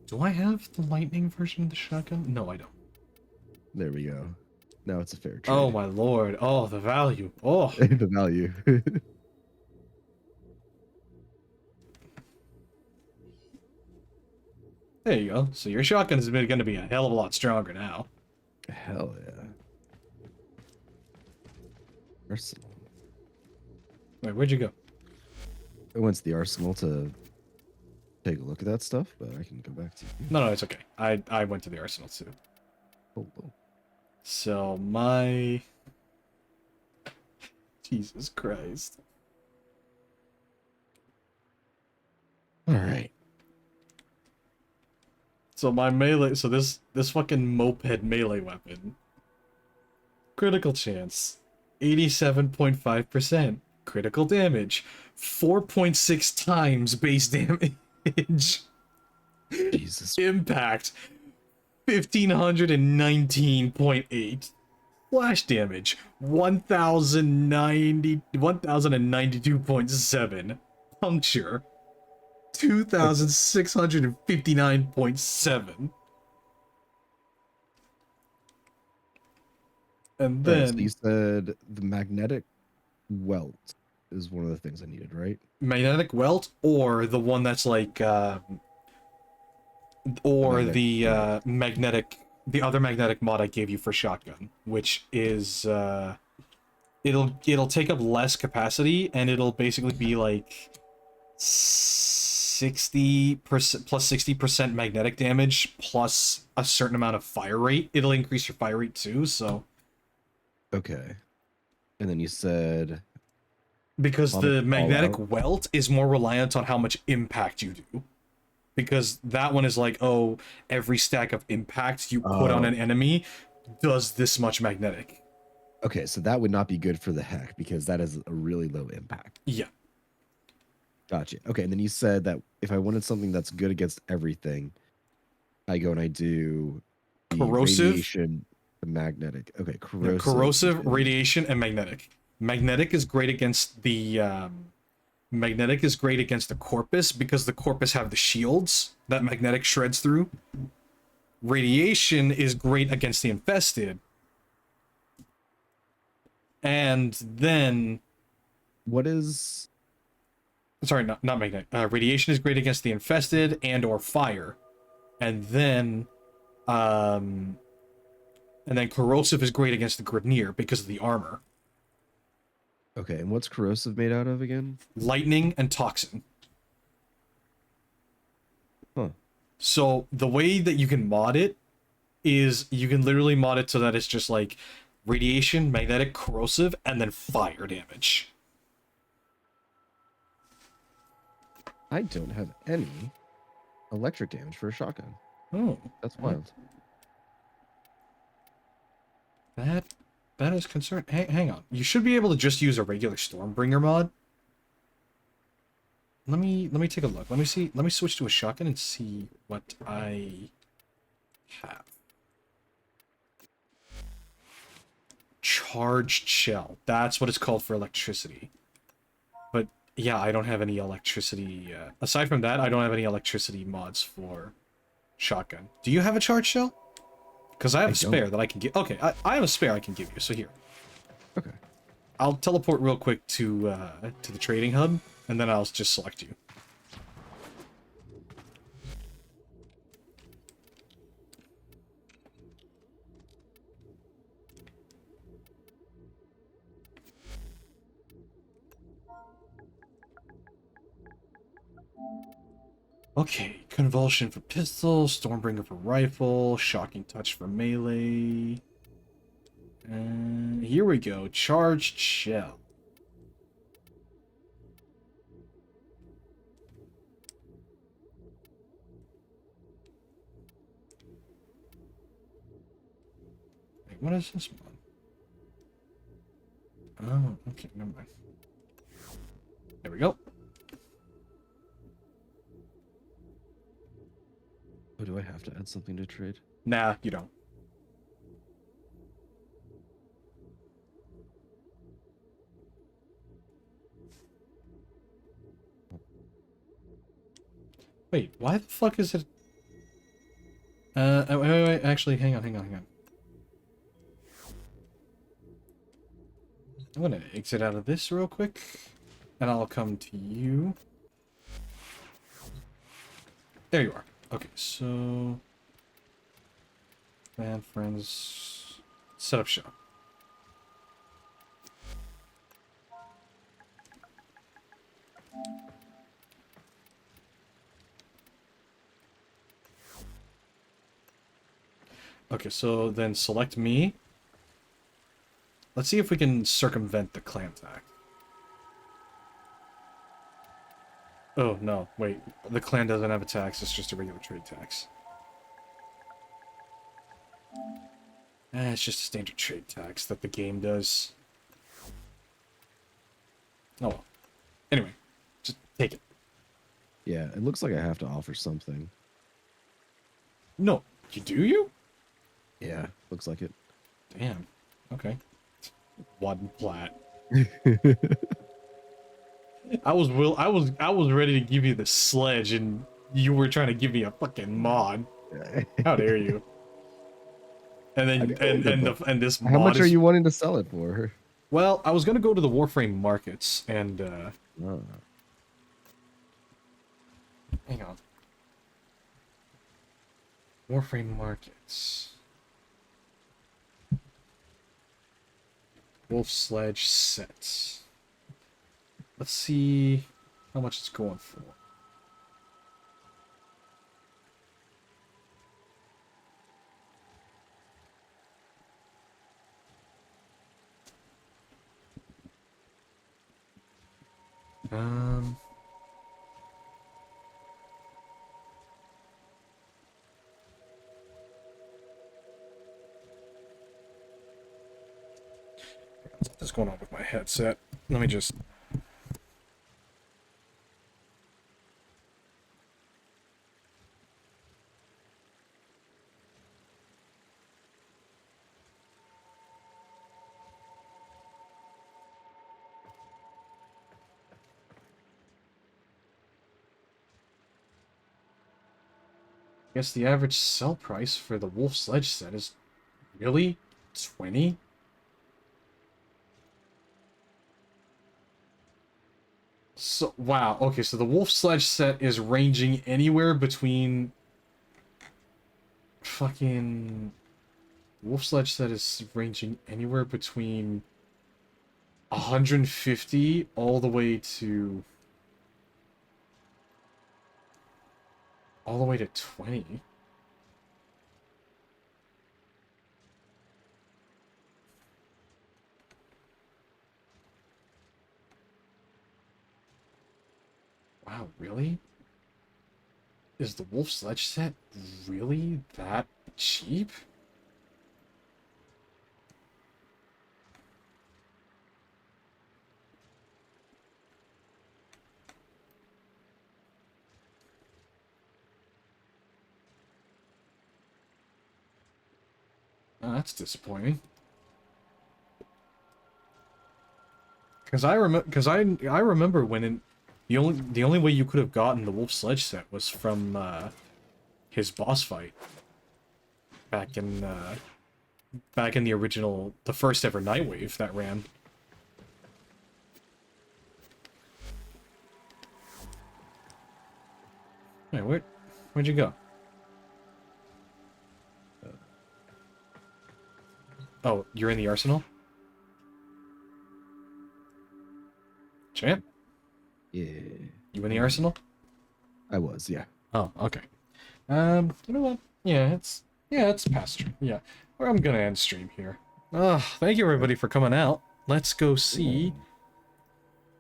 Speaker 1: do I have the lightning version of the shotgun? No, I don't.
Speaker 17: There we go. Now it's a fair trade.
Speaker 1: Oh my lord. Oh, the value. Oh,
Speaker 17: The value.
Speaker 1: There you go. So your shotgun is going to be a hell of a lot stronger now.
Speaker 17: Hell yeah. Arsenal.
Speaker 1: Wait, where'd you go?
Speaker 17: I went to the arsenal to take a look at that stuff, but I can go back to you.
Speaker 1: No, it's okay. I went to the arsenal too.
Speaker 17: Oh.
Speaker 1: So my... Jesus Christ.
Speaker 17: Alright.
Speaker 1: So my melee... So this fucking moped melee weapon. Critical chance. 87.5%. Critical damage. 4.6 times base damage.
Speaker 17: Jesus.
Speaker 1: Impact. 1519.8. Flash damage. 1092.7. Puncture. 2659.7. And then...
Speaker 17: Right, so you said the magnetic welt is one of the things I needed, right?
Speaker 1: Magnetic welt, or the one that's like, or the magnetic, the other magnetic mod I gave you for shotgun, which is, it'll take up less capacity, and it'll basically be like 60% plus 60% magnetic damage plus a certain amount of fire rate. It'll increase your fire rate too, so.
Speaker 17: Okay. And then you said...
Speaker 1: Because the magnetic welt is more reliant on how much impact you do. Because that one is like, oh, every stack of impact you put on an enemy does this much magnetic.
Speaker 17: Okay, so that would not be good for the heck, because that is a really low impact.
Speaker 1: Yeah.
Speaker 17: Gotcha. Okay, and then you said that if I wanted something that's good against everything, I go and I do the
Speaker 1: corrosive,
Speaker 17: radiation, the magnetic. Okay, corrosive.
Speaker 1: Yeah, corrosive, radiation, and magnetic. Magnetic is great against the corpus, because the corpus have the shields that magnetic shreds through. Radiation is great against the infested. And then...
Speaker 17: What is...
Speaker 1: Sorry, not magnetic. Radiation is great against the infested and or fire. And then corrosive is great against the Grineer because of the armor.
Speaker 17: Okay, and what's corrosive made out of again?
Speaker 1: Lightning and toxin.
Speaker 17: Huh.
Speaker 1: So the way that you can mod it is you can literally mod it so that it's just like radiation, magnetic, corrosive, and then fire damage.
Speaker 17: I don't have any electric damage for a shotgun.
Speaker 1: Oh.
Speaker 17: That's wild.
Speaker 1: That is concerned. Hang on. You should be able to just use a regular Stormbringer mod. Let me take a look. Let me switch to a shotgun and see what I have. Charged shell. That's what it's called for electricity. But yeah, I don't have any electricity. Aside from that, I don't have any electricity mods for shotgun. Do you have a charged shell? Because I have a spare that I can give. Okay, I have a spare I can give you. So here.
Speaker 17: Okay.
Speaker 1: I'll teleport real quick to the trading hub, and then I'll just select you. Okay, Convulsion for pistol, Stormbringer for rifle, Shocking Touch for melee. And here we go, Charged Shell. what is this one? Oh, okay, never mind. There we go.
Speaker 17: Oh, do I have to add something to trade?
Speaker 1: Nah, you don't. Wait, why the fuck is it? Wait, actually, hang on. I'm gonna exit out of this real quick, and I'll come to you. There you are. Okay, so... Fan, friends... Set up shop. Okay, so then select me. Let's see if we can circumvent the clan tax. Oh, no, wait. The clan doesn't have a tax, it's just a regular trade tax. It's just a standard trade tax that the game does. Oh well. Anyway, just take it.
Speaker 17: Yeah, it looks like I have to offer something.
Speaker 1: No, do you?
Speaker 17: Yeah, looks like it.
Speaker 1: Damn. Okay. One plat. I was ready to give you the sledge, and you were trying to give me a fucking mod. How dare you? And then and this mod.
Speaker 17: How much are you wanting to sell it for?
Speaker 1: Well, I was gonna go to the Warframe markets and hang on. Warframe markets. Wolf Sledge sets. Let's see how much it's going for. What's going on with my headset? Let me just... I guess the average sell price for the Wolf Sledge set is really 20? So, wow, okay, so the Wolf Sledge set is ranging anywhere between... Fucking... Wolf Sledge set is ranging anywhere between 150 all the way to... all the way to 20. Wow, really? Is the Wolf Sledge set really that cheap? Oh, that's disappointing. Because I remember when the only way you could have gotten the Wolf Sledge set was from his boss fight back in the original, the first ever Nightwave that ran. Wait, where'd you go? Oh, you're in the arsenal? Champ?
Speaker 17: Yeah.
Speaker 1: You in the arsenal?
Speaker 17: I was, yeah.
Speaker 1: Oh, okay. You know what? Yeah, it's past stream. Yeah. Or I'm gonna end stream here. Thank you everybody for coming out. Let's go see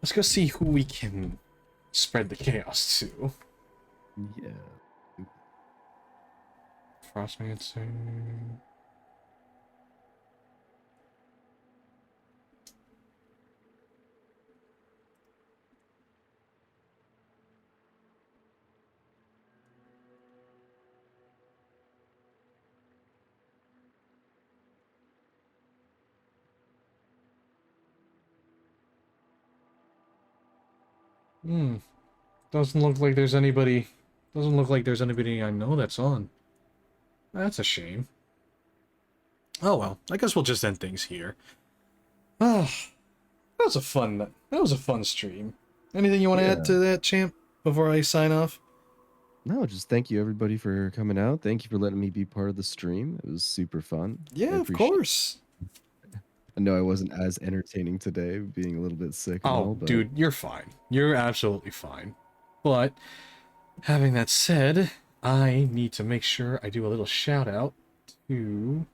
Speaker 1: who we can spread the chaos to.
Speaker 17: Yeah.
Speaker 1: Frostmancer. Hmm. Doesn't look like there's anybody... Doesn't look like there's anybody I know that's on. That's a shame. Oh well, I guess we'll just end things here. Ah, that was a fun stream. Anything you want to add to that, champ, before I sign off?
Speaker 17: No, just thank you everybody for coming out. Thank you for letting me be part of the stream. It was super fun.
Speaker 1: Yeah,
Speaker 17: I
Speaker 1: of
Speaker 17: appreciate
Speaker 1: course.
Speaker 17: I know I wasn't as entertaining today, being a little bit sick and all,
Speaker 1: Oh,
Speaker 17: but
Speaker 1: dude, you're fine. You're absolutely fine. But, having that said, I need to make sure I do a little shout out to...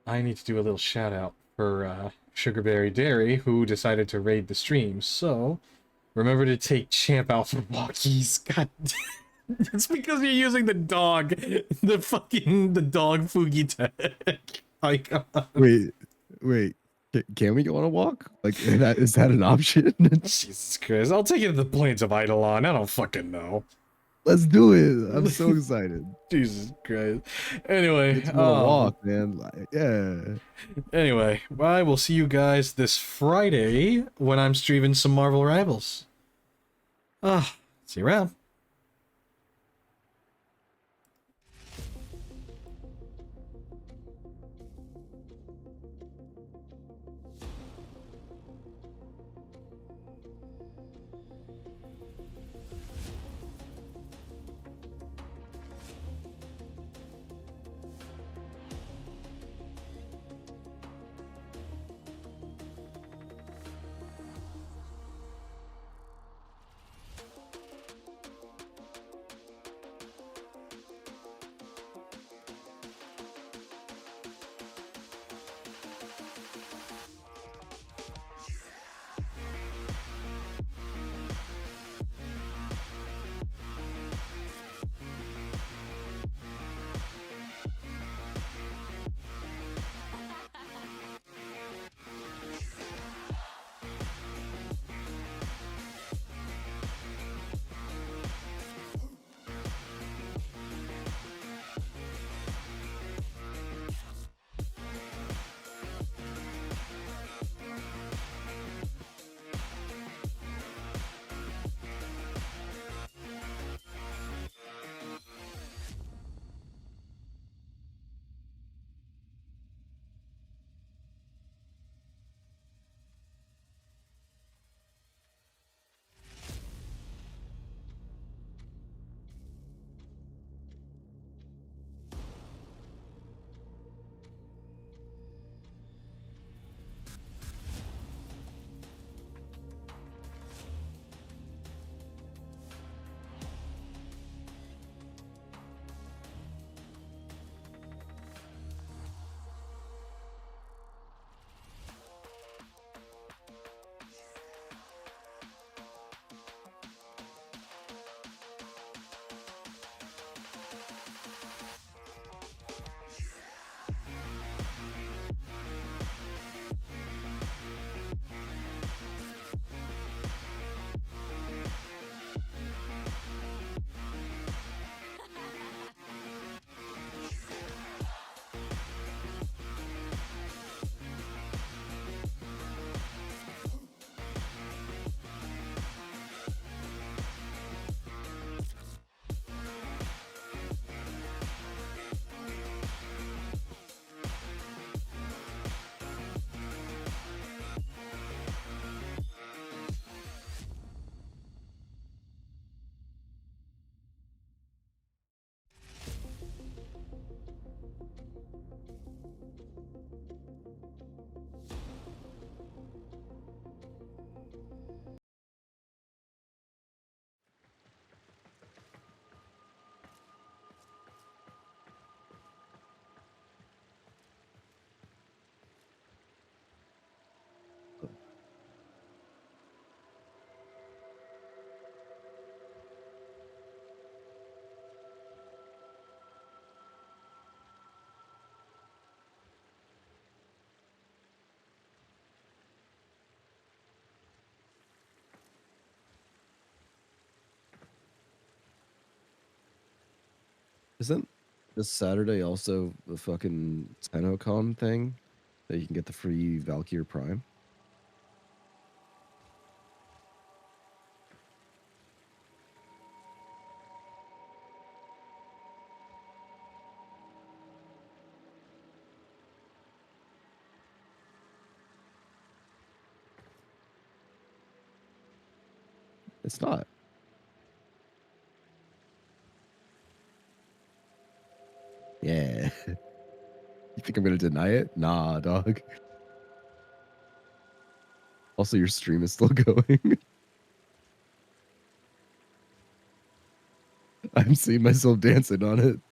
Speaker 1: I need to do a little shout out for Sugarberry Dairy, who decided to raid the stream. So, remember to take Champ out for walkies. God damn. It's because you're using the dog. The dog Fugi tag. My God.
Speaker 17: wait, can we go on a walk? Like, is that an option?
Speaker 1: Jesus Christ. I'll take you to the plains of Eidolon. I don't fucking know.
Speaker 17: Let's do it. I'm so excited.
Speaker 1: Jesus Christ. Anyway,
Speaker 17: It's on a walk, man. Like, yeah.
Speaker 1: Anyway, I will see you guys this Friday when I'm streaming some Marvel Rivals. See you around.
Speaker 17: Isn't this Saturday also the fucking TennoCon thing that you can get the free Valkyrie Prime? It's not. Yeah. You think I'm gonna deny it? Nah, dog. Also, your stream is still going. I'm seeing myself dancing on it.